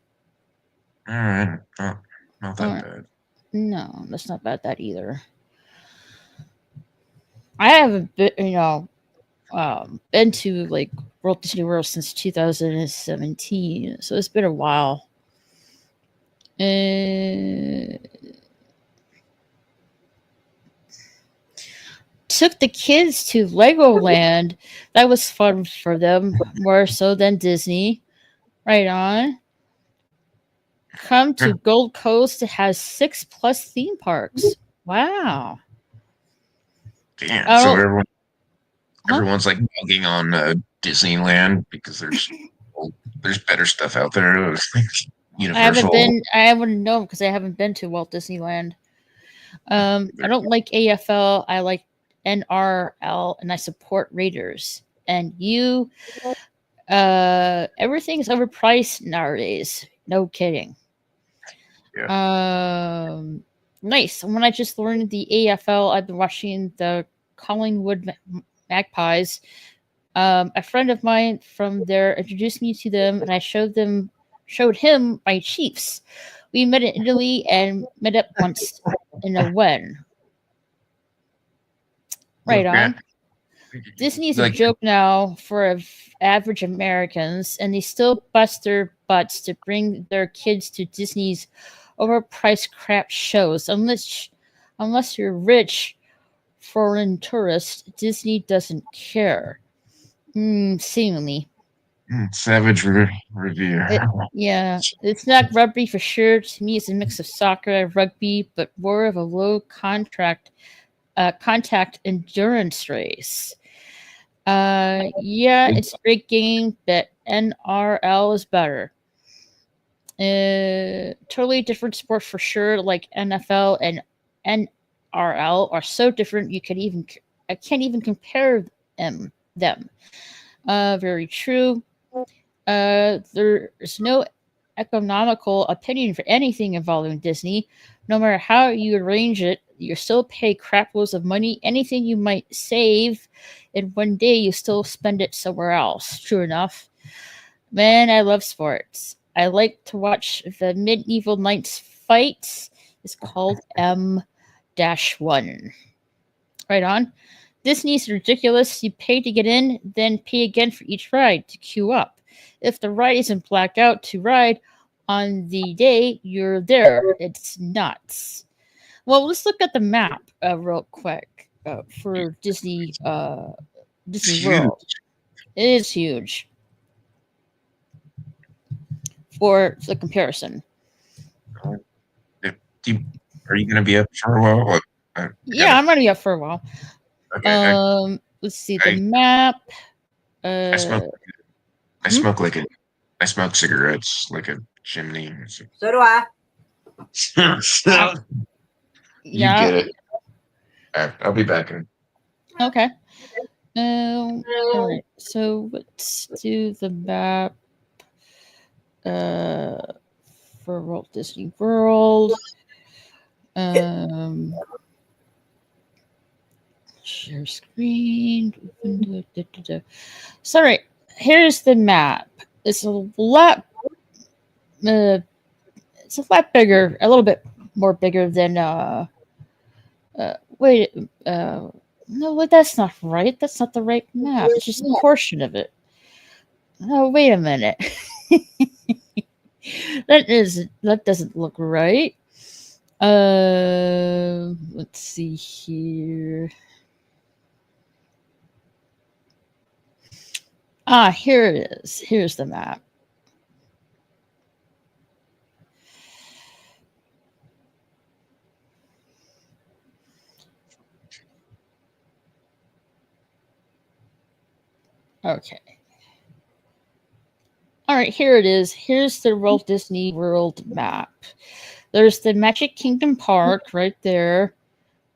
Speaker 5: All right. Oh, not that bad.
Speaker 1: No, that's not bad that either. I haven't been, been to like Walt Disney World since 2017, so it's been a while. Took the kids to Legoland. That was fun for them, more so than Disney. Right on. Come to Gold Coast. It has 6+ theme parks. Wow.
Speaker 5: Damn. So everyone's like bugging on Disneyland because there's There's better stuff out there.
Speaker 1: I
Speaker 5: Universal.
Speaker 1: wouldn't know because I haven't been to Walt Disneyland. I don't like AFL. I like NRL, and I support Raiders. And you, everything's overpriced nowadays. No kidding. Nice. When I just learned the AFL, I've been watching the Collingwood Magpies. A friend of mine from there introduced me to them, and I showed him my Chiefs. We met in Italy and met up once in a wedding. Right on. Disney's a joke now for average Americans, and they still bust their butts to bring their kids to Disney's overpriced crap shows. Unless you're rich foreign tourist, Disney doesn't care. Seemingly.
Speaker 5: Savage review.
Speaker 1: Yeah, it's not rugby for sure. To me, it's a mix of soccer and rugby, but more of a low contact endurance race. Yeah, it's a great game, but NRL is better. Totally different sport for sure. Like NFL and NRL are so different I can't even compare them. Very true. There's no economical opinion for anything involving Disney. No matter how you arrange it, you still pay craploads of money. Anything you might save in one day, you still spend it somewhere else. True enough. Man, I love sports. I like to watch the Medieval Knights fights. It's called M-1. Right on. Disney's ridiculous. You pay to get in, then pay again for each ride to queue up. If the ride isn't blacked out to ride on the day you're there, it's nuts. Well, let's look at the map real quick for Disney World. It is huge. For the comparison.
Speaker 5: Are you going to be up for a while?
Speaker 1: Yeah, I'm going to be up for a while. Okay, let's see the map.
Speaker 5: I smoke cigarettes like a chimney.
Speaker 2: So do I.
Speaker 5: You get it. All right, I'll be back in.
Speaker 1: Okay. All right. So let's do the map for Walt Disney World. Share screen. So, right, here's the map. It's a lot bigger, a little bit more bigger than no, that's not right. That's not the right map. It's just a portion of it. Oh, wait a minute. That doesn't look right. Let's see here. Here it is. Here's the map. Okay. All right, here it is. Here's the Walt Disney World map. There's the Magic Kingdom Park right there.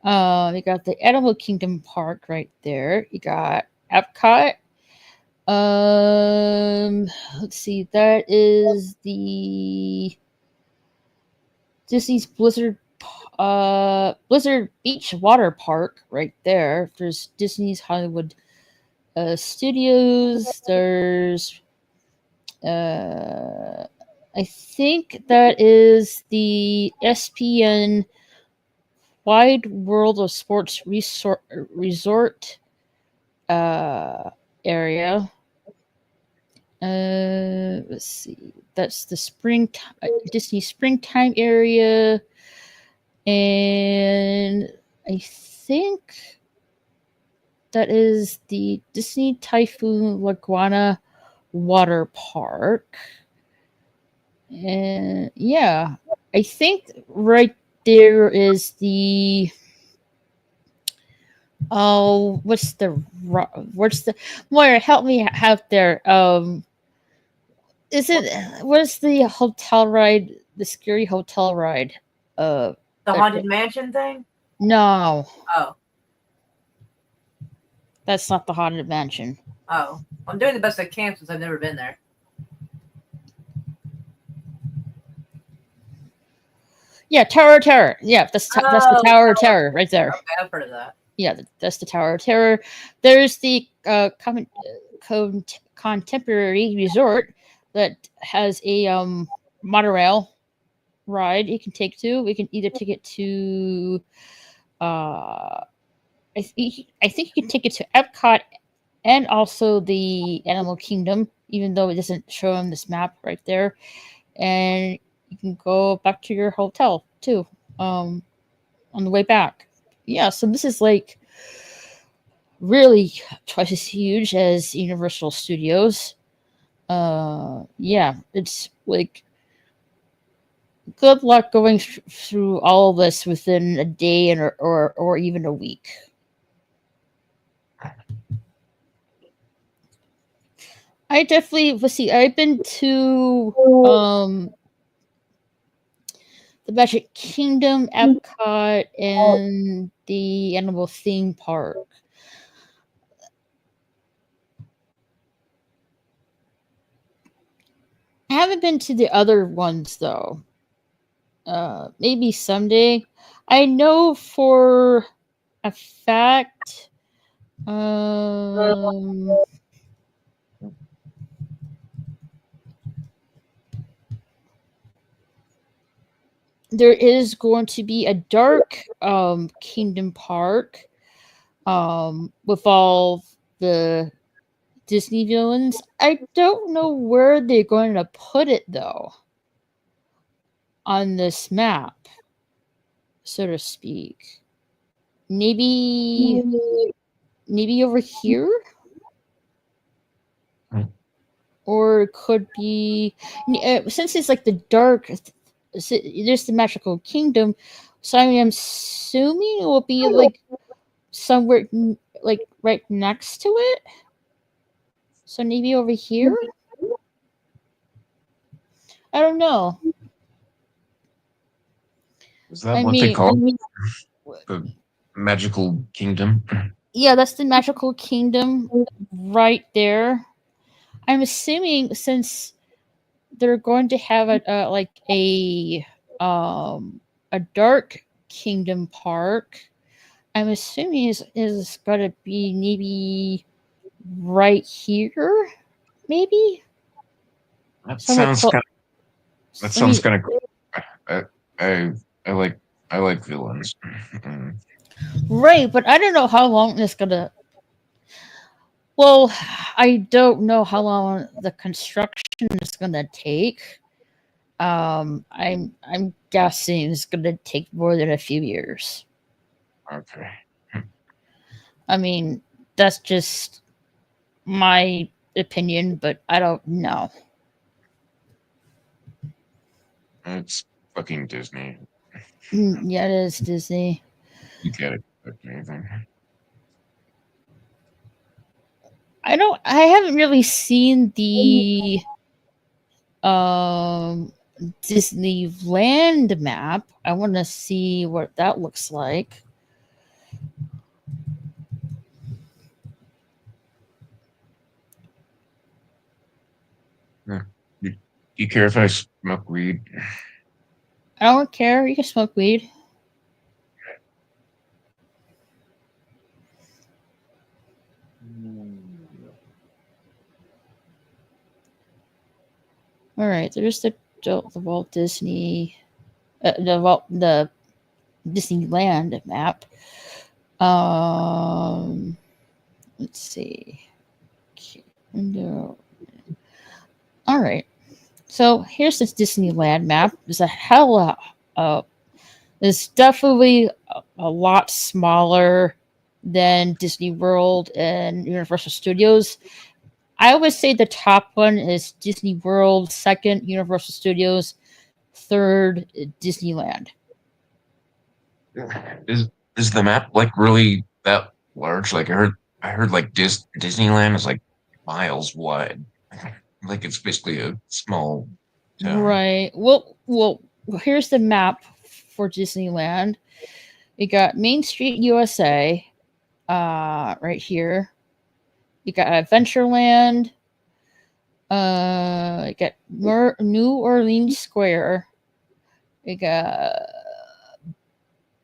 Speaker 1: You got the Animal Kingdom Park right there. You got Epcot. Let's see. That is the Disney's Blizzard Beach Water Park right there. There's Disney's Hollywood Studios. There's I think that is the SPN Wide World of Sports Resort area. Let's see. That's the Disney Springtime area, and I think that is the Disney Typhoon Laguana Water Park. And yeah, I think right there is the what's the Moira, help me out there. Is it? What's the hotel ride? The scary hotel ride?
Speaker 2: The Haunted Mansion thing?
Speaker 1: No.
Speaker 2: Oh.
Speaker 1: That's not the Haunted Mansion.
Speaker 2: Oh. I'm doing the best I can since I've never been there.
Speaker 1: Yeah, Tower of Terror. Yeah, that's the Tower of Terror right there.
Speaker 2: Okay, I've heard of that.
Speaker 1: Yeah, that's the Tower of Terror. There's the contemporary resort that has a monorail ride you can take to. We can either take it to I think you can take it to Epcot and also the Animal Kingdom, even though it doesn't show on this map right there. And you can go back to your hotel too, on the way back. Yeah, so this is like really twice as huge as Universal Studios. Yeah, it's like good luck going through all of this within a day and or even a week. I definitely I've been to the Magic Kingdom, Epcot, and the Animal Theme Park. I haven't been to the other ones though. Maybe someday. I know for a fact. There is going to be a dark Kingdom Park with all the Disney villains. I don't know where they're going to put it though on this map, so to speak. Maybe over here? Or it could be since it's like the dark, there's the Magical Kingdom, so I am assuming it will be like somewhere like right next to it. So maybe over here? I don't know.
Speaker 5: Is that what they call the Magical Kingdom?
Speaker 1: Yeah, that's the Magical Kingdom right there. I'm assuming since they're going to have a dark Kingdom Park, I'm assuming is going to be maybe right here, maybe.
Speaker 5: That sounds kind of cool. I like villains.
Speaker 1: Right, but I don't know how long it's gonna. Well, I don't know how long the construction is gonna take. I'm guessing it's gonna take more than a few years.
Speaker 5: Okay.
Speaker 1: I mean, that's just my opinion, but I don't know.
Speaker 5: It's fucking Disney.
Speaker 1: Yeah, it is Disney.
Speaker 5: You can't expect anything.
Speaker 1: I haven't really seen the Disneyland map. I want to see what that looks like.
Speaker 5: Do you care if I smoke weed?
Speaker 1: I don't care. You can smoke weed. All right, there's the Walt Disney, the Disneyland map. Let's see. No. All right. So here's the Disneyland map. There's a hell of it's definitely a lot smaller than Disney World and Universal Studios. I would say the top one is Disney World, second Universal Studios, third Disneyland.
Speaker 5: Is the map like really that large? Like I heard like Disneyland is like miles wide. Like it's basically a small town.
Speaker 1: Right. Well, here's the map for Disneyland. You got Main Street, USA, right here. You got Adventureland. You got New Orleans Square. You got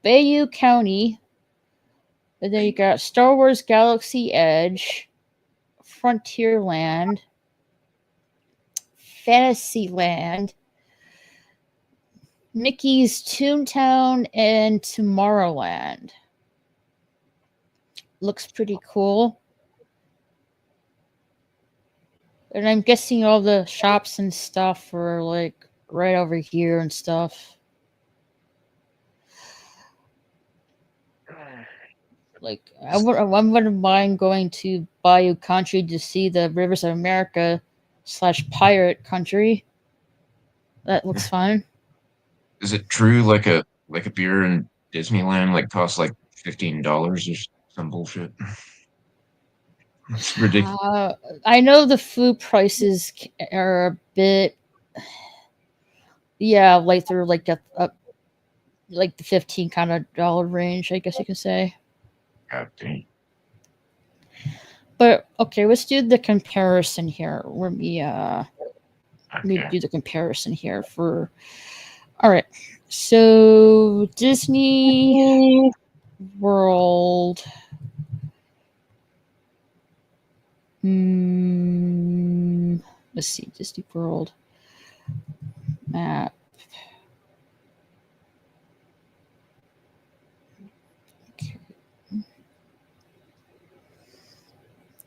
Speaker 1: Bayou County. And then you got Star Wars Galaxy Edge, Frontierland, Fantasyland, Mickey's Toontown, and Tomorrowland. Looks pretty cool. And I'm guessing all the shops and stuff are like right over here and stuff. Like I wouldn't mind going to Bayou Country to see the Rivers of America / Pirate Country. That looks fun.
Speaker 5: Is it true like a beer in Disneyland like costs like $15 or some bullshit? It's ridiculous.
Speaker 1: I know the food prices are a bit, yeah, like they're like like the 15 kind of dollar range, I guess you can say.
Speaker 5: God dang.
Speaker 1: But okay, let's do the comparison here. Let me
Speaker 5: Okay.
Speaker 1: do the comparison here for. All right, so Disney World. Let's see, Disney World map. Okay.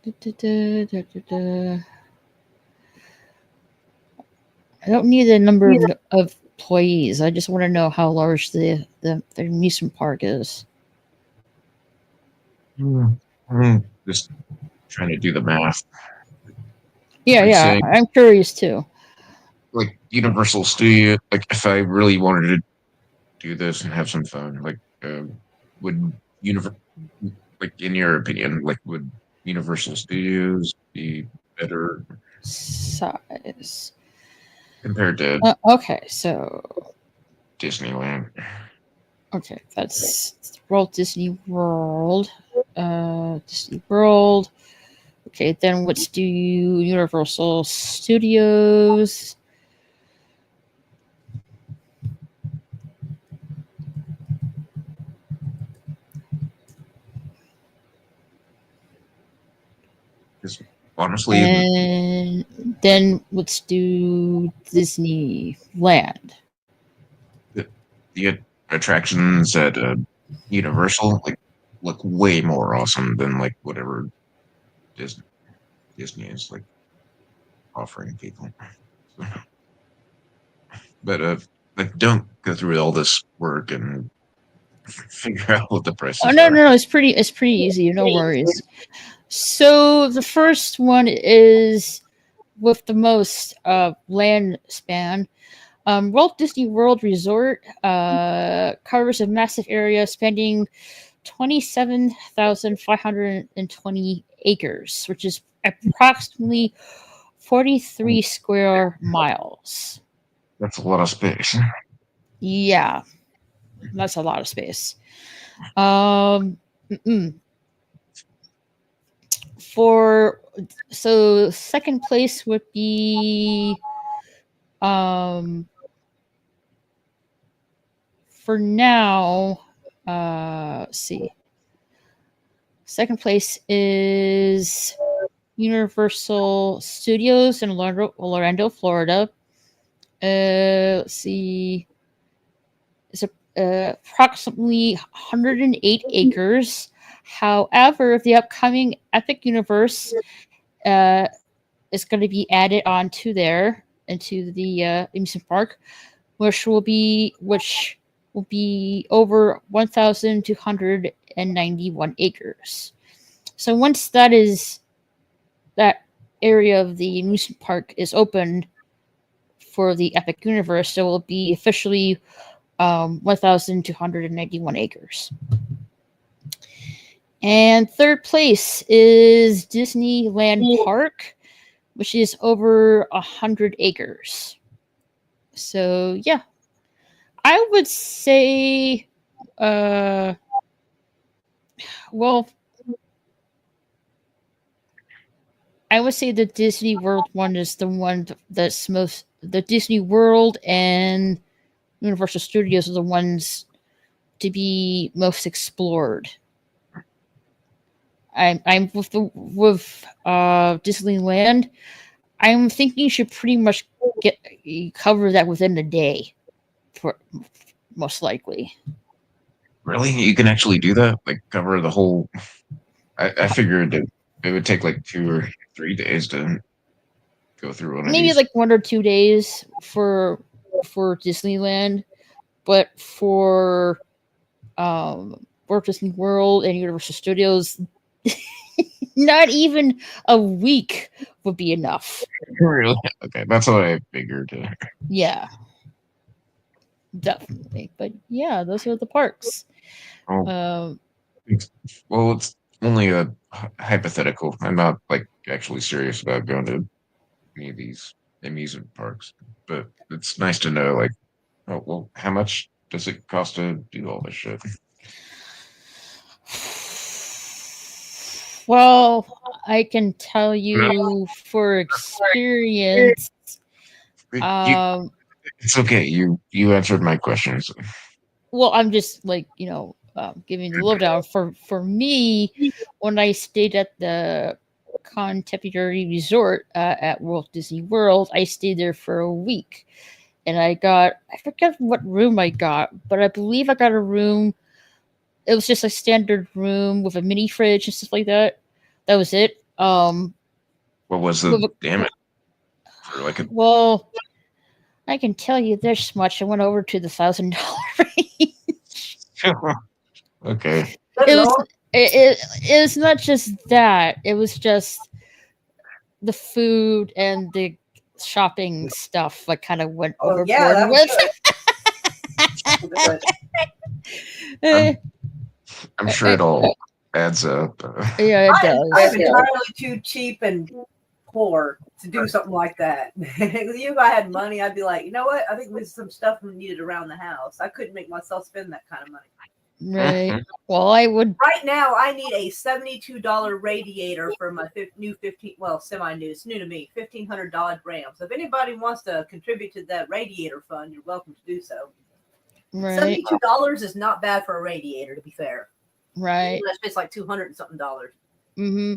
Speaker 1: I don't need the number of employees. I just want to know how large the amusement park is.
Speaker 5: I'm just trying to do the math.
Speaker 1: Yeah, I'm curious too.
Speaker 5: Like Universal Studio, like if I really wanted to do this and have some fun, like would like in your opinion, like would Universal Studios be better
Speaker 1: Size
Speaker 5: compared to
Speaker 1: okay, so
Speaker 5: Disneyland?
Speaker 1: okay, that's Walt Disney World. Disney World. Okay, then let's do Universal Studios.
Speaker 5: Just honestly,
Speaker 1: And then let's do Disneyland.
Speaker 5: the attractions at Universal like look way more awesome than like whatever Disney is like offering people. But like don't go through all this work and figure out what the prices
Speaker 1: Oh
Speaker 5: are.
Speaker 1: no, it's pretty easy. No worries. So the first one is with the most land span. Walt Disney World Resort covers a massive area spanning 27,520 acres, which is approximately 43 square miles.
Speaker 5: That's a lot of space.
Speaker 1: Yeah, that's a lot of space. So second place would be for now, let's see. Second place is Universal Studios in Orlando, Florida. Let's see. It's approximately 108 acres. However, the upcoming Epic Universe is going to be added onto there into the amusement park, which will be over 1,291 acres. So once that area of the amusement park is opened for the Epic Universe, it will be officially 1,291 acres. And third place is Disneyland Park. which is over 100 acres. So yeah, I would say, well, I would say the Disney World one is the one that's most. The Disney World and Universal Studios are the ones to be most explored. I'm with Disneyland. I'm thinking you should pretty much cover that within a day, for most likely.
Speaker 5: Really? You can actually do that? Like cover the whole. I figured it would take like 2 or 3 days to go through one of
Speaker 1: Maybe
Speaker 5: these.
Speaker 1: like 1 or 2 days for Disneyland, but for Walt Disney World and Universal Studios, not even a week would be enough.
Speaker 5: Really? Okay, that's what I figured.
Speaker 1: Yeah, definitely. But yeah, those are the parks.
Speaker 5: Oh, well, it's only a hypothetical. I'm not like actually serious about going to any of these amusement parks, but it's nice to know. Like, oh well, how much does it cost to do all this shit?
Speaker 1: Well, I can tell
Speaker 5: No,
Speaker 1: you for experience.
Speaker 5: It's okay. You answered my questions.
Speaker 1: Well, I'm just like, giving the lowdown for me. When I stayed at the Contemporary Resort at Walt Disney World, I stayed there for a week, and I forget what room I got, but I believe I got a room. It was just a standard room with a mini fridge and stuff like that. That was it.
Speaker 5: What was the damage? For like a
Speaker 1: Well, I can tell you this much. I went over to the $1,000 range.
Speaker 5: okay.
Speaker 1: It was not just that. It was just the food and the shopping stuff. I kind of went overboard with.
Speaker 5: I'm sure it all adds up.
Speaker 1: Yeah, it does.
Speaker 2: I'm entirely too cheap and poor to do something like that. If I had money, I'd be like, you know what? I think there's some stuff needed around the house. I couldn't make myself spend that kind of money.
Speaker 1: Right. Well, I would.
Speaker 2: Right now, I need a $72 radiator for my new 15. Well, semi-new. It's new to me. $1,500 Dodge Ram. So if anybody wants to contribute to that radiator fund, you're welcome to do so.
Speaker 1: Right.
Speaker 2: $72 is not bad for a radiator, to be fair.
Speaker 1: Right.
Speaker 2: That's just like $200 and something.
Speaker 1: Mm-hmm.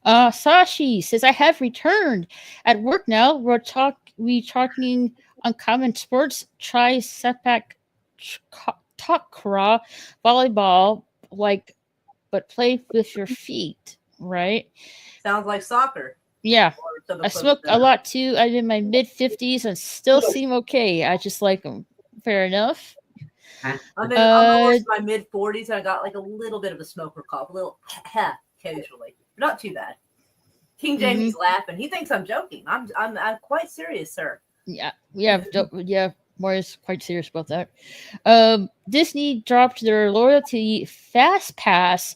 Speaker 1: Sashi says, I have returned. At work now, we're talking uncommon sports. Try setback takra volleyball, but play with your feet, right?
Speaker 2: Sounds like soccer.
Speaker 1: Yeah. I smoke a lot too. I'm in my mid-50s and still seem okay. I just like them. Fair enough.
Speaker 2: I'm almost in my mid-40s and I got like a little bit of a smoker cough, a little occasionally. Not too bad. King Jamie's laughing. He thinks I'm joking. I'm quite serious, sir.
Speaker 1: Yeah. Maury's quite serious about that. Disney dropped their loyalty fast pass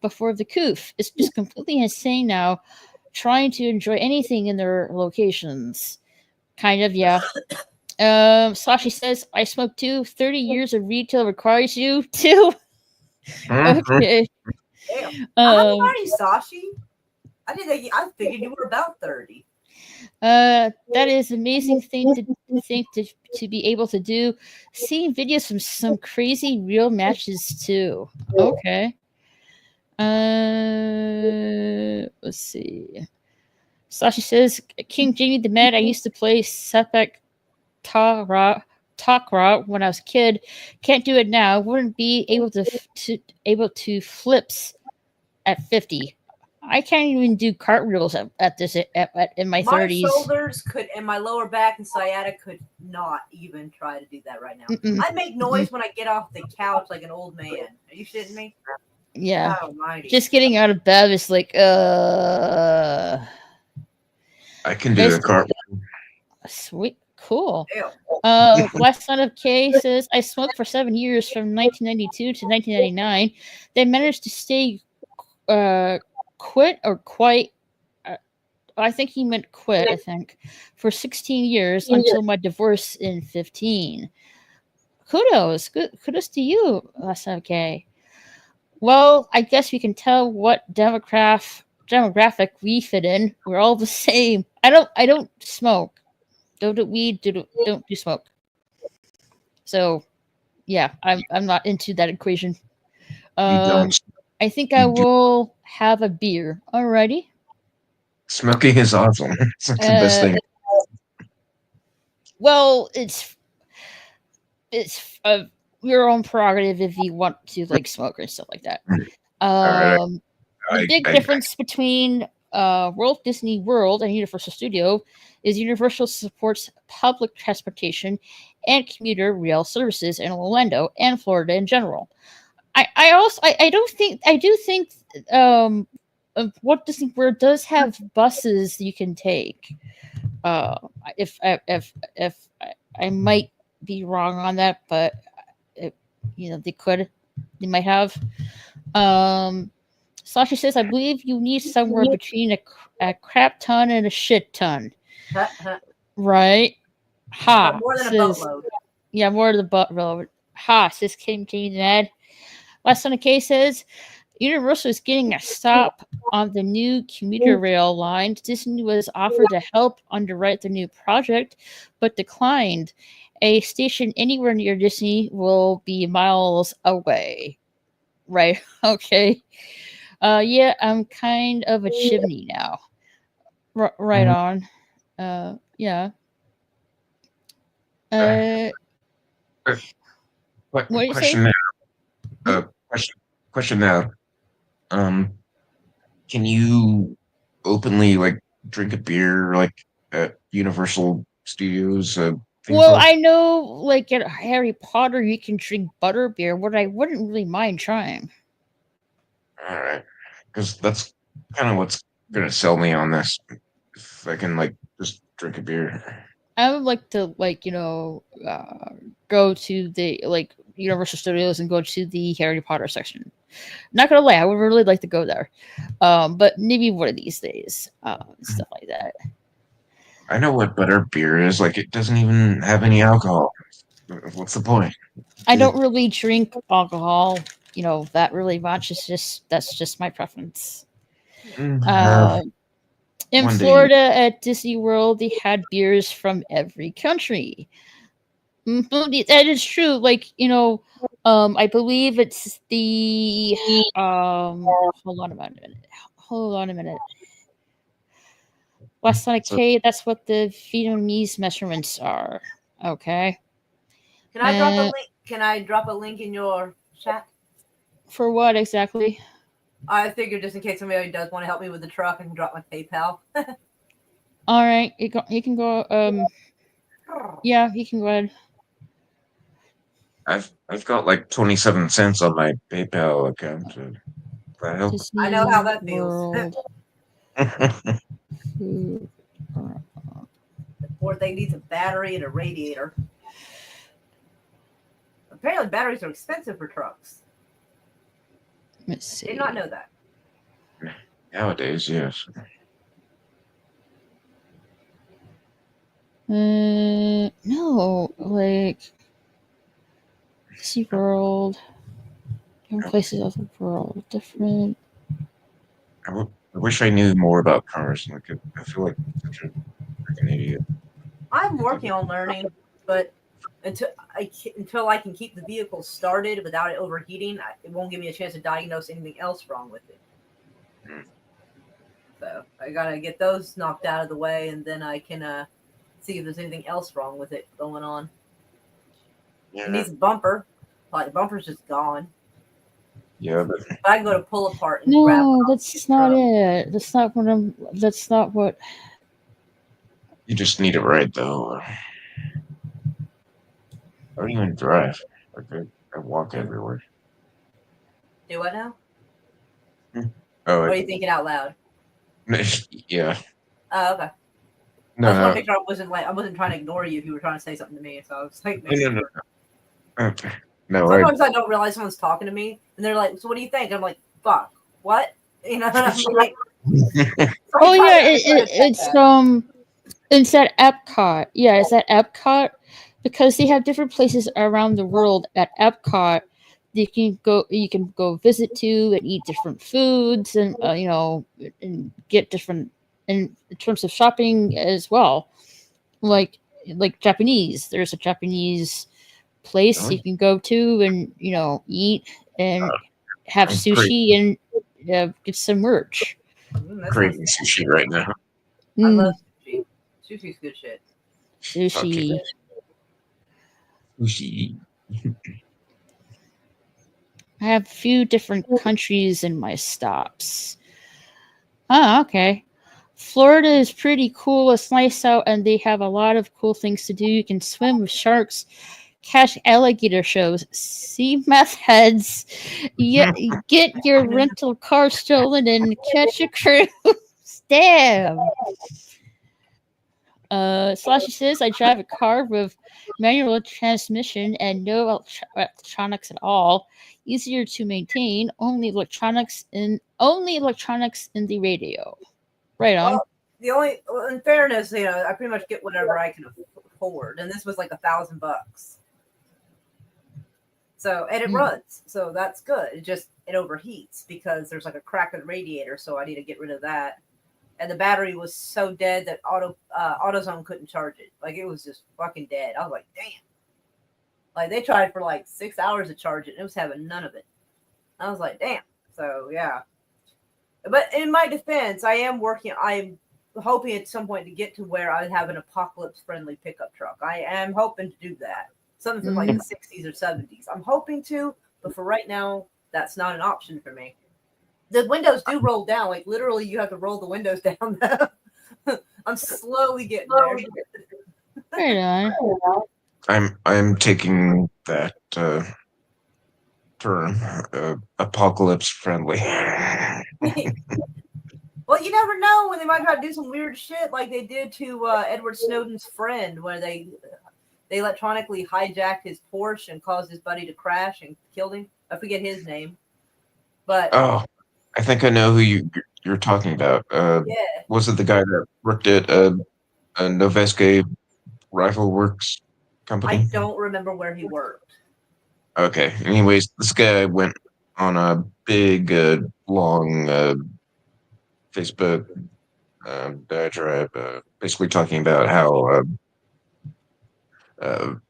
Speaker 1: before the coof. It's just completely insane now, trying to enjoy anything in their locations. Kind of, yeah. Sashi says, I smoke too. 30 years of retail requires you to. Okay.
Speaker 2: How old are you, Sashi? I figured you were about 30.
Speaker 1: That is an amazing thing to be able to do. Seeing videos from some crazy real matches too. Okay. Let's see. Sashi says, King Jamie the Mad, I used to play Sepek Takra when I was a kid. Can't do it now. Wouldn't be able to flips at 50. I can't even do cartwheels in my 30s.
Speaker 2: My shoulders could, and my lower back and sciatica could not even try to do that right now. I make noise when I get off the couch like an old man. Are you shitting me?
Speaker 1: Yeah.
Speaker 2: Almighty.
Speaker 1: Just getting out of bed is like,
Speaker 5: I can do a cartwheel.
Speaker 1: Sweet. Cool. Last Son of K says, I smoked for 7 years from 1992 to 1999. They managed to stay quit or quite I think he meant quit, I think, for 16 years until my divorce in 15. Kudos. Kudos to you, SMK. Well, I guess we can tell what demographic we fit in. We're all the same. I don't smoke. Don't do weed. Don't do smoke. So, yeah, I'm not into that equation.
Speaker 5: You don't.
Speaker 1: I think I will have a beer. Alrighty.
Speaker 5: Smoking is awesome. It's like the best thing.
Speaker 1: Well, it's your own prerogative if you want to like smoke or stuff like that.
Speaker 5: Alright.
Speaker 1: The big difference between Walt Disney World and Universal Studio is Universal supports public transportation and commuter rail services in Orlando and Florida in general. I do think Walt Disney World does have buses you can take. If I might be wrong on that, but they might have. Sasha says, I believe you need somewhere between a crap ton and a shit ton. Right? Ha.
Speaker 2: More than a
Speaker 1: says,
Speaker 2: boatload.
Speaker 1: Yeah, more than a boatload. Ha, says Kim Mad. Last on the case says, Universal is getting a stop on the new commuter rail line. Disney was offered to help underwrite the new project, but declined. A station anywhere near Disney will be miles away. Right. Okay. Yeah, I'm kind of a chimney now. Right on. Yeah. What do you say?
Speaker 5: Question now. Can you openly like drink a beer like at Universal Studios?
Speaker 1: Well, I know like at Harry Potter you can drink butterbeer, what I wouldn't really mind trying.
Speaker 5: All right, because that's kind of what's gonna sell me on this. If I can like just drink a beer.
Speaker 1: I would like to go to the Universal Studios and go to the Harry Potter section. Not gonna lie, I would really like to go there. But maybe one of these days, stuff like that.
Speaker 5: I know what butter beer is. Like, it doesn't even have any alcohol. What's the point?
Speaker 1: I don't really drink alcohol, that really much. That's just my preference. In Florida at Disney World, they had beers from every country. That is true. I believe it's the hold on a minute. West Sonic K, that's what the Vietnamese measurements are. Okay.
Speaker 2: Can I drop a link? Can I drop a link in your chat?
Speaker 1: For what exactly?
Speaker 2: I figured just in case somebody does want to help me with the truck, I can drop my PayPal.
Speaker 1: All right, you can go. Yeah, you can go ahead.
Speaker 5: I've got like 27 cents on my PayPal account. That help?
Speaker 2: I know how that feels. Or they need a battery and a radiator. Apparently, batteries are expensive for trucks.
Speaker 1: Let's see.
Speaker 2: Did not know that.
Speaker 5: Nowadays, yes.
Speaker 1: No, Sea World, different places of the world, different.
Speaker 5: I wish I knew more about cars. Like, I feel like such an idiot.
Speaker 2: I'm working on learning, but until I can keep the vehicle started without it overheating, it won't give me a chance to diagnose anything else wrong with it. So I gotta get those knocked out of the way, and then I can see if there's anything else wrong with it going on.
Speaker 5: Yeah.
Speaker 2: It needs a bumper. Like, the bumper's just gone.
Speaker 5: Yeah, but
Speaker 2: I can go to pull apart and grab.
Speaker 1: No, that's not it. That's not what.
Speaker 5: you just need it right though. I don't even drive. Like, I walk everywhere.
Speaker 2: Do what now?
Speaker 5: Oh,
Speaker 2: Or are you thinking out loud?
Speaker 5: Yeah.
Speaker 2: Oh, okay.
Speaker 5: No,
Speaker 2: I just want to make sure I wasn't trying to ignore you if you were trying to say something to me. So I was like,
Speaker 5: no. Okay. No,
Speaker 2: sometimes I don't realize someone's talking to me, and they're like, "So what do you think?" I'm like, "Fuck, what?" And I'm like,
Speaker 1: Oh yeah, it's at Epcot. Yeah, it's at Epcot because they have different places around the world at Epcot. You can go visit to and eat different foods and and get different in terms of shopping as well. Like Japanese, there's a Japanese place you can go to and eat and have sushi and get some merch.
Speaker 5: Craving sushi right now.
Speaker 2: I love sushi. Sushi's good shit.
Speaker 1: Sushi.
Speaker 5: Okay. Sushi.
Speaker 1: I have a few different countries in my stops. Oh, okay. Florida is pretty cool. It's nice out, and they have a lot of cool things to do. You can swim with sharks, catch alligator shows, see meth heads, get your rental car stolen, and catch a cruise. Damn. Slashy says, I drive a car with manual transmission and no electronics at all. Easier to maintain. Only electronics in the radio. Right on.
Speaker 2: Well, in fairness, I pretty much get whatever I can afford, and this was like $1,000. So, and it runs, so that's good. It overheats because there's like a crack in the radiator, so I need to get rid of that. And the battery was so dead that AutoZone couldn't charge it. Like, it was just fucking dead. I was like, damn. Like, they tried for like 6 hours to charge it, and it was having none of it. I was like, damn. So, yeah. But in my defense, I'm hoping at some point to get to where I have an apocalypse-friendly pickup truck. I am hoping to do that. Something from like the 60s or 70s. I'm hoping to, but for right now, that's not an option for me. The windows do roll down. Like, literally, you have to roll the windows down. I'm slowly getting there.
Speaker 1: Right on.
Speaker 5: I'm taking that term, apocalypse friendly.
Speaker 2: Well, you never know when they might try to do some weird shit like they did to Edward Snowden's friend, where they electronically hijacked his Porsche and caused his buddy to crash and killed him. I forget his name, but
Speaker 5: I think I know who you're talking about.
Speaker 2: Yeah.
Speaker 5: Was it the guy that worked at a Noveske Rifle Works company?
Speaker 2: I don't remember where he worked.
Speaker 5: Okay. Anyways, this guy went on a big, long Facebook diatribe, basically talking about how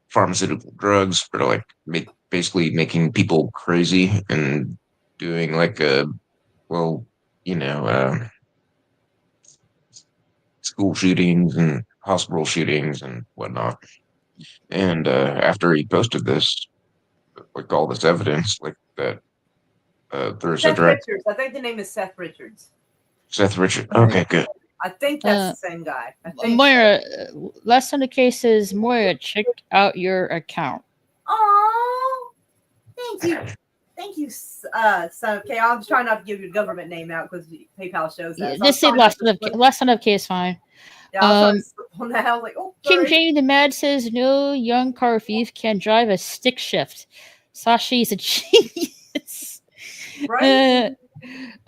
Speaker 5: pharmaceutical drugs are like basically making people crazy and doing like school shootings and hospital shootings and whatnot. And after he posted this, like all this evidence, like that, there's
Speaker 2: Seth Richards. I think the name is Seth Richards.
Speaker 5: Seth Richards. Okay, good.
Speaker 2: I think that's the same guy.
Speaker 1: Moira, last on the case says, Moira, check out your account.
Speaker 2: Oh, thank you. Thank you, son of K. I'm trying not to give your government name out because PayPal shows that.
Speaker 1: Just say last son of K is fine.
Speaker 2: Yeah, I was on that. I was like, oh,
Speaker 1: King Jamie the Mad says, no young car thief can drive a stick shift. Sashi's a genius.
Speaker 2: Right?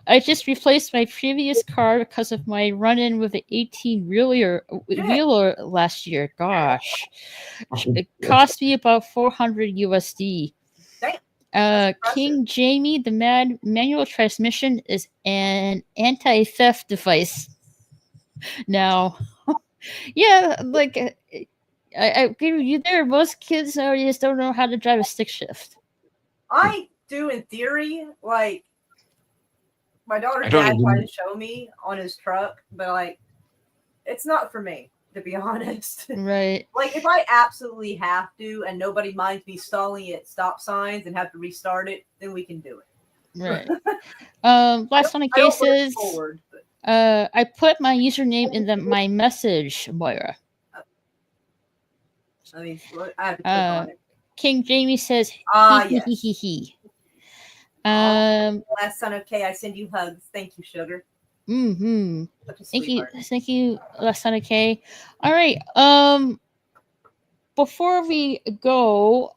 Speaker 1: I just replaced my previous car because of my run-in with the 18-wheeler last year. Gosh. It cost me about $400 USD. King Jamie, the Mad manual transmission is an anti-theft device. Now, yeah, like I agree with you there. Most kids just don't know how to drive a stick shift.
Speaker 2: I do in theory. Like, my daughter's dad tried to show me on his truck, but like, it's not for me, to be honest.
Speaker 1: Right.
Speaker 2: Like, if I absolutely have to and nobody minds me stalling at stop signs and have to restart it, then we can do it.
Speaker 1: Right. Last on the cases, I put my username in my message, Moira.
Speaker 2: I mean, I have to click on it.
Speaker 1: King Jamie says,
Speaker 2: yes. Last son of K, I send you hugs. Thank you, sugar.
Speaker 1: Mm-hmm. Thank you, last son of K. All right. Before we go,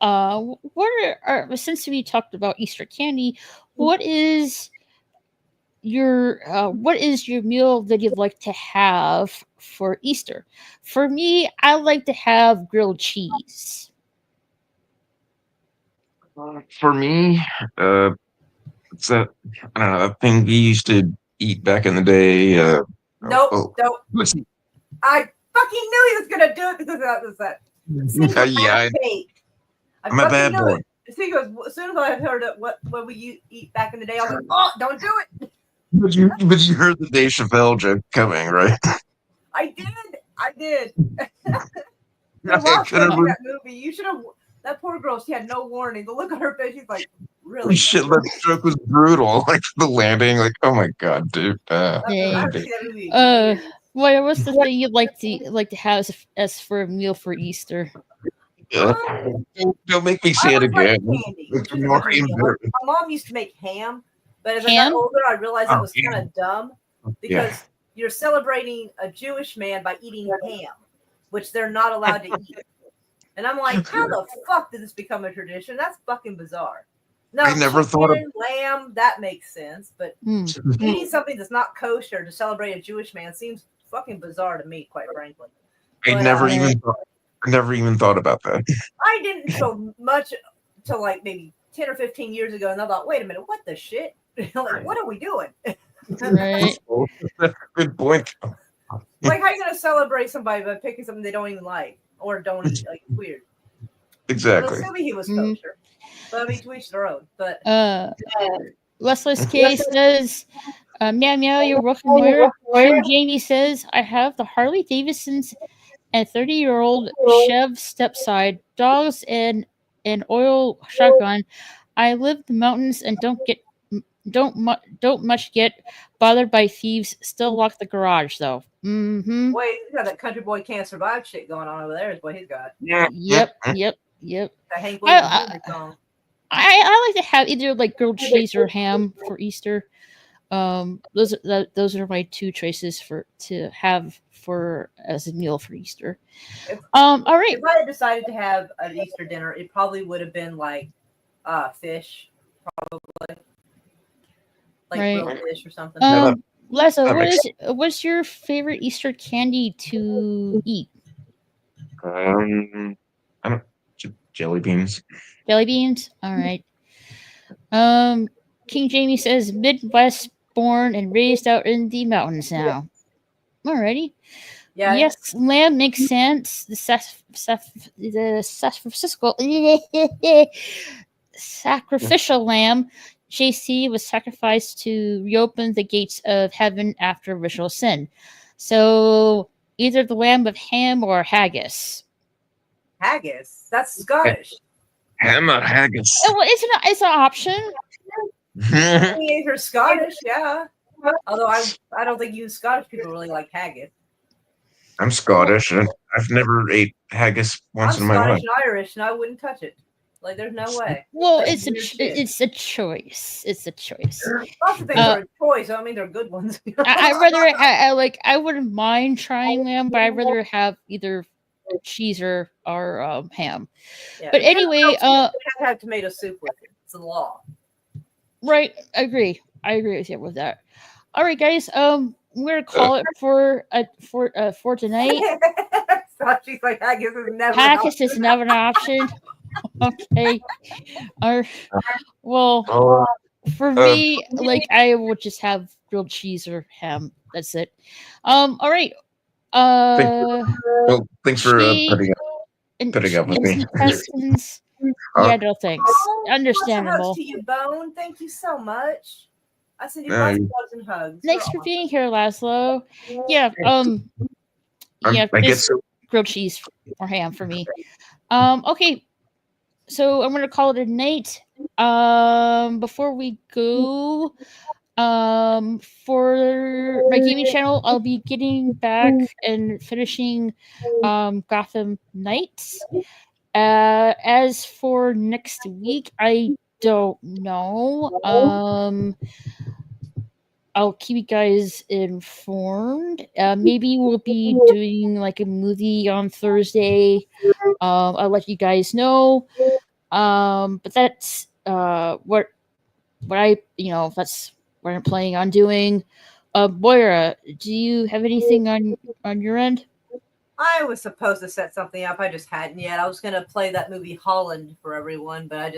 Speaker 1: what are since we talked about Easter candy, what is what is your meal that you'd like to have for Easter? For me, I like to have grilled cheese.
Speaker 5: For me, it's a I don't know a thing we used to eat back in the day.
Speaker 2: Nope. Don't.
Speaker 5: Let's see.
Speaker 2: I fucking knew he was gonna do it because that was that.
Speaker 5: Yeah, I'm a bad boy.
Speaker 2: See, as soon as I heard it, what we eat back in the day, I was like, oh, don't do it.
Speaker 5: But you heard the Dave Chappelle joke coming, right?
Speaker 2: I did.
Speaker 5: I couldn't
Speaker 2: that movie. You should have. That poor girl. She had no warning. The look on her face. She's like, really?
Speaker 5: Shit, that joke was brutal. Like the landing. Like, oh my god, dude.
Speaker 1: What's the thing you'd like to have as for a meal for Easter?
Speaker 5: Don't make me say it again.
Speaker 2: My mom used to make ham, but as I got older, I realized that was kind of dumb because you're celebrating a Jewish man by eating ham, which they're not allowed to eat. And I'm like, how the fuck did this become a tradition? That's fucking bizarre. No,
Speaker 5: I never thought of
Speaker 2: lamb. That makes sense, but eating something that's not kosher to celebrate a Jewish man seems fucking bizarre to me, quite frankly.
Speaker 5: I never even thought about that.
Speaker 2: I didn't so much till like maybe 10 or 15 years ago, and I thought, wait a minute, what the shit? Like, what are we doing?
Speaker 1: Right.
Speaker 5: Good point.
Speaker 2: Like, how are you gonna celebrate somebody by picking something they don't even like or don't eat? Like, weird.
Speaker 5: Exactly.
Speaker 2: Well, assuming he was kosher, but I mean, to each their own. But
Speaker 1: Restless K says, "Meow meow, you're welcome here." And Jamie says, "I have the Harley Davidsons and 30-year-old Chev stepside dogs and an oil shotgun. I live in the mountains and don't much get bothered by thieves. Still lock the garage though." Mm-hmm.
Speaker 2: Wait, he's got that country boy can't survive shit going on over there. Is what he's got.
Speaker 1: Yep.
Speaker 2: The Hank Williams song.
Speaker 1: I like to have either like grilled cheese or ham for Easter. Those are my two choices to have for as a meal for Easter. All right.
Speaker 2: If I had decided to have an Easter dinner, it probably would have been like fish, probably like grilled fish or something.
Speaker 1: Lessa, what's your favorite Easter candy to eat?
Speaker 5: I don't jelly beans.
Speaker 1: Jelly beans. All right. King Jamie says Midwest born and raised out in the mountains now. Alrighty.
Speaker 2: Yeah.
Speaker 1: Yes, lamb makes sense. The sacrificial lamb, JC, was sacrificed to reopen the gates of heaven after original sin. So either the lamb of ham or haggis.
Speaker 2: Haggis? That's Scottish.
Speaker 5: Ham or haggis?
Speaker 1: Well, it's an option.
Speaker 2: You're Scottish, yeah. Although I don't think you Scottish people really like haggis.
Speaker 5: I'm Scottish, and I've never ate haggis once in my life.
Speaker 2: I'm Scottish and Irish, and I wouldn't touch it. Like, there's no way.
Speaker 1: Well, it's a choice. It's a choice.
Speaker 2: Lots of things are a choice. I mean, they're good ones.
Speaker 1: I wouldn't mind trying them, but I'd rather have either cheese or ham.
Speaker 2: Yeah,
Speaker 1: but anyway,
Speaker 2: you have to have tomato soup with it. It's a law.
Speaker 1: Right, I agree with you with that. All right, guys. We're gonna call it for tonight.
Speaker 2: So she's like, haggis
Speaker 1: is never an option. Okay. For me, like I would just have grilled cheese or ham. That's it. All right.
Speaker 5: Thanks for putting up with me.
Speaker 1: Yeah, no thanks. Understandable.
Speaker 2: To you, Bone. Thank you so much. I send you lots of hugs and hugs.
Speaker 1: Thanks for being here, Laszlo. Yeah.
Speaker 5: I guess
Speaker 1: grilled cheese or ham for me. Okay. So I'm gonna call it a night. Before we go, for my gaming channel, I'll be getting back and finishing Gotham Knights. As for next week, I don't know. I'll keep you guys informed. Maybe we'll be doing like a movie on Thursday. I'll let you guys know. But that's what I that's what what I'm planning on doing. Moira, do you have anything on your end?
Speaker 2: I was supposed to set something up. I just hadn't yet. I was going to play that movie Holland for everyone, but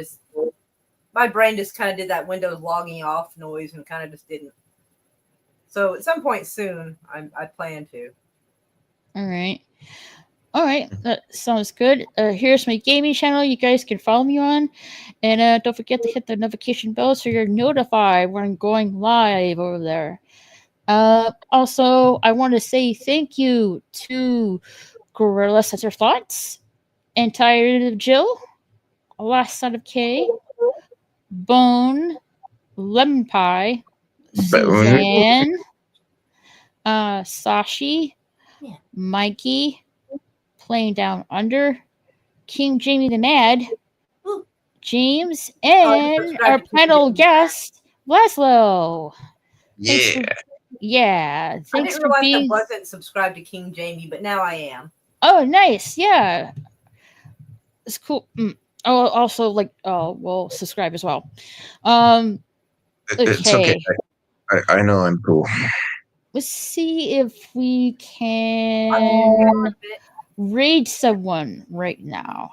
Speaker 2: my brain just kind of did that Windows logging off noise and kind of just didn't. So at some point soon, I plan to.
Speaker 1: All right, that sounds good. Here's my gaming channel you guys can follow me on. And don't forget to hit the notification bell so you're notified when I'm going live over there. Also, I want to say thank you to Gorilla Center Thoughts, and Tired of Jill, Last Son of K, Bone, Lemon Pie, Suzanne, Sashi, Mikey, Playing Down Under, King Jamie the Mad, James, and our panel guest, Laszlo.
Speaker 5: Yeah.
Speaker 2: I didn't realize I wasn't subscribed to King Jamie, but now I am.
Speaker 1: Oh, nice. Yeah. It's cool. Oh, also, well, subscribe as well.
Speaker 5: It's okay. I know I'm cool.
Speaker 1: Let's see if we can raid someone right now.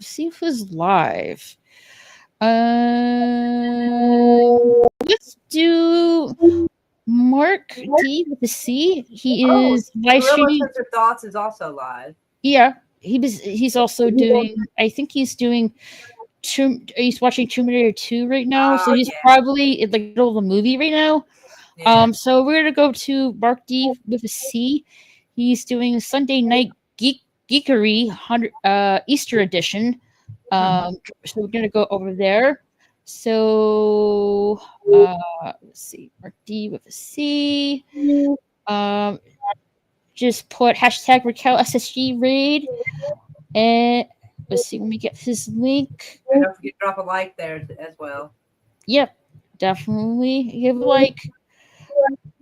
Speaker 1: See if who's live. Let's do Mark D with a C. He is live streaming.
Speaker 2: Gorilla Thoughts is also live.
Speaker 1: Yeah, he's also doing. I think he's doing. He's watching Terminator 2 right now, so he's probably in the middle of the movie right now. Yeah. So we're gonna go to Mark D with a C. He's doing Sunday Night Geekery Easter edition. So we're gonna go over there. So let's see, Mark D with a C. Just put hashtag Raquel SSG raid, and let's see when we get his link.
Speaker 2: And don't forget to drop a like there as well.
Speaker 1: Yep, definitely give a like.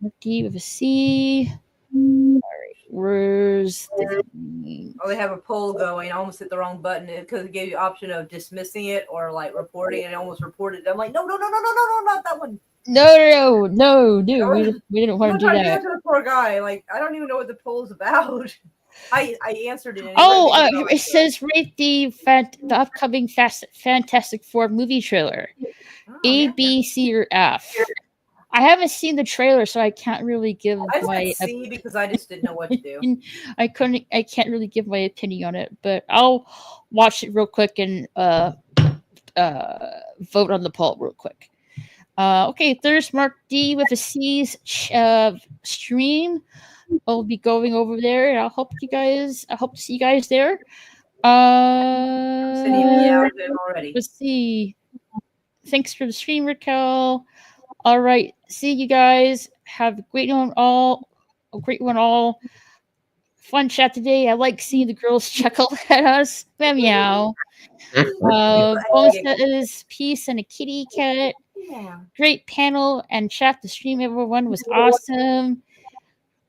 Speaker 1: Mark D with a C. All right, where's the
Speaker 2: Oh, they have a poll going. I almost hit the wrong button because it gave you the option of dismissing it or like reporting, and I almost reported it. I'm like, no, not that one.
Speaker 1: No, dude, we didn't want to do that.
Speaker 2: To the poor guy. Like, I don't even know what the poll is about. I answered it. Anyway.
Speaker 1: It says rate the upcoming Fantastic Four movie trailer. A, B, C, or F. I haven't seen the trailer, so I can't really give
Speaker 2: my C because I just didn't know what to do.
Speaker 1: I can't really give my opinion on it, but I'll watch it real quick and vote on the poll real quick. Okay, there's Mark D with a C's stream. I'll be going over there, and I hope to see you guys there.
Speaker 2: Already.
Speaker 1: Let's see. Thanks for the stream, Raquel. All right, see you guys. Have a great one all. Fun chat today. I like seeing the girls chuckle at us. Meow. Bone says peace and a kitty cat.
Speaker 3: Yeah.
Speaker 1: Great panel and chat. The stream, everyone, was awesome.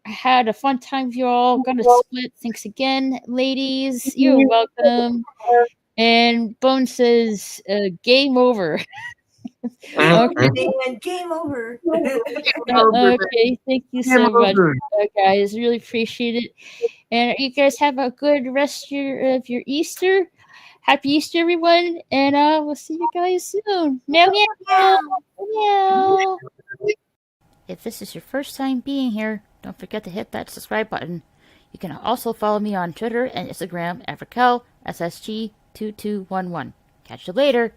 Speaker 1: I had a fun time with you all. Gonna split. Thanks again, ladies. You're welcome. And Bone says, game over.
Speaker 2: Okay, and game over.
Speaker 1: Okay, thank you so much, guys. Really appreciate it. And you guys have a good rest of your Easter. Happy Easter, everyone. And we'll see you guys soon. Meow, meow, meow. If this is your first time being here, don't forget to hit that subscribe button. You can also follow me on Twitter and Instagram at RaquelSSG2211. Catch you later.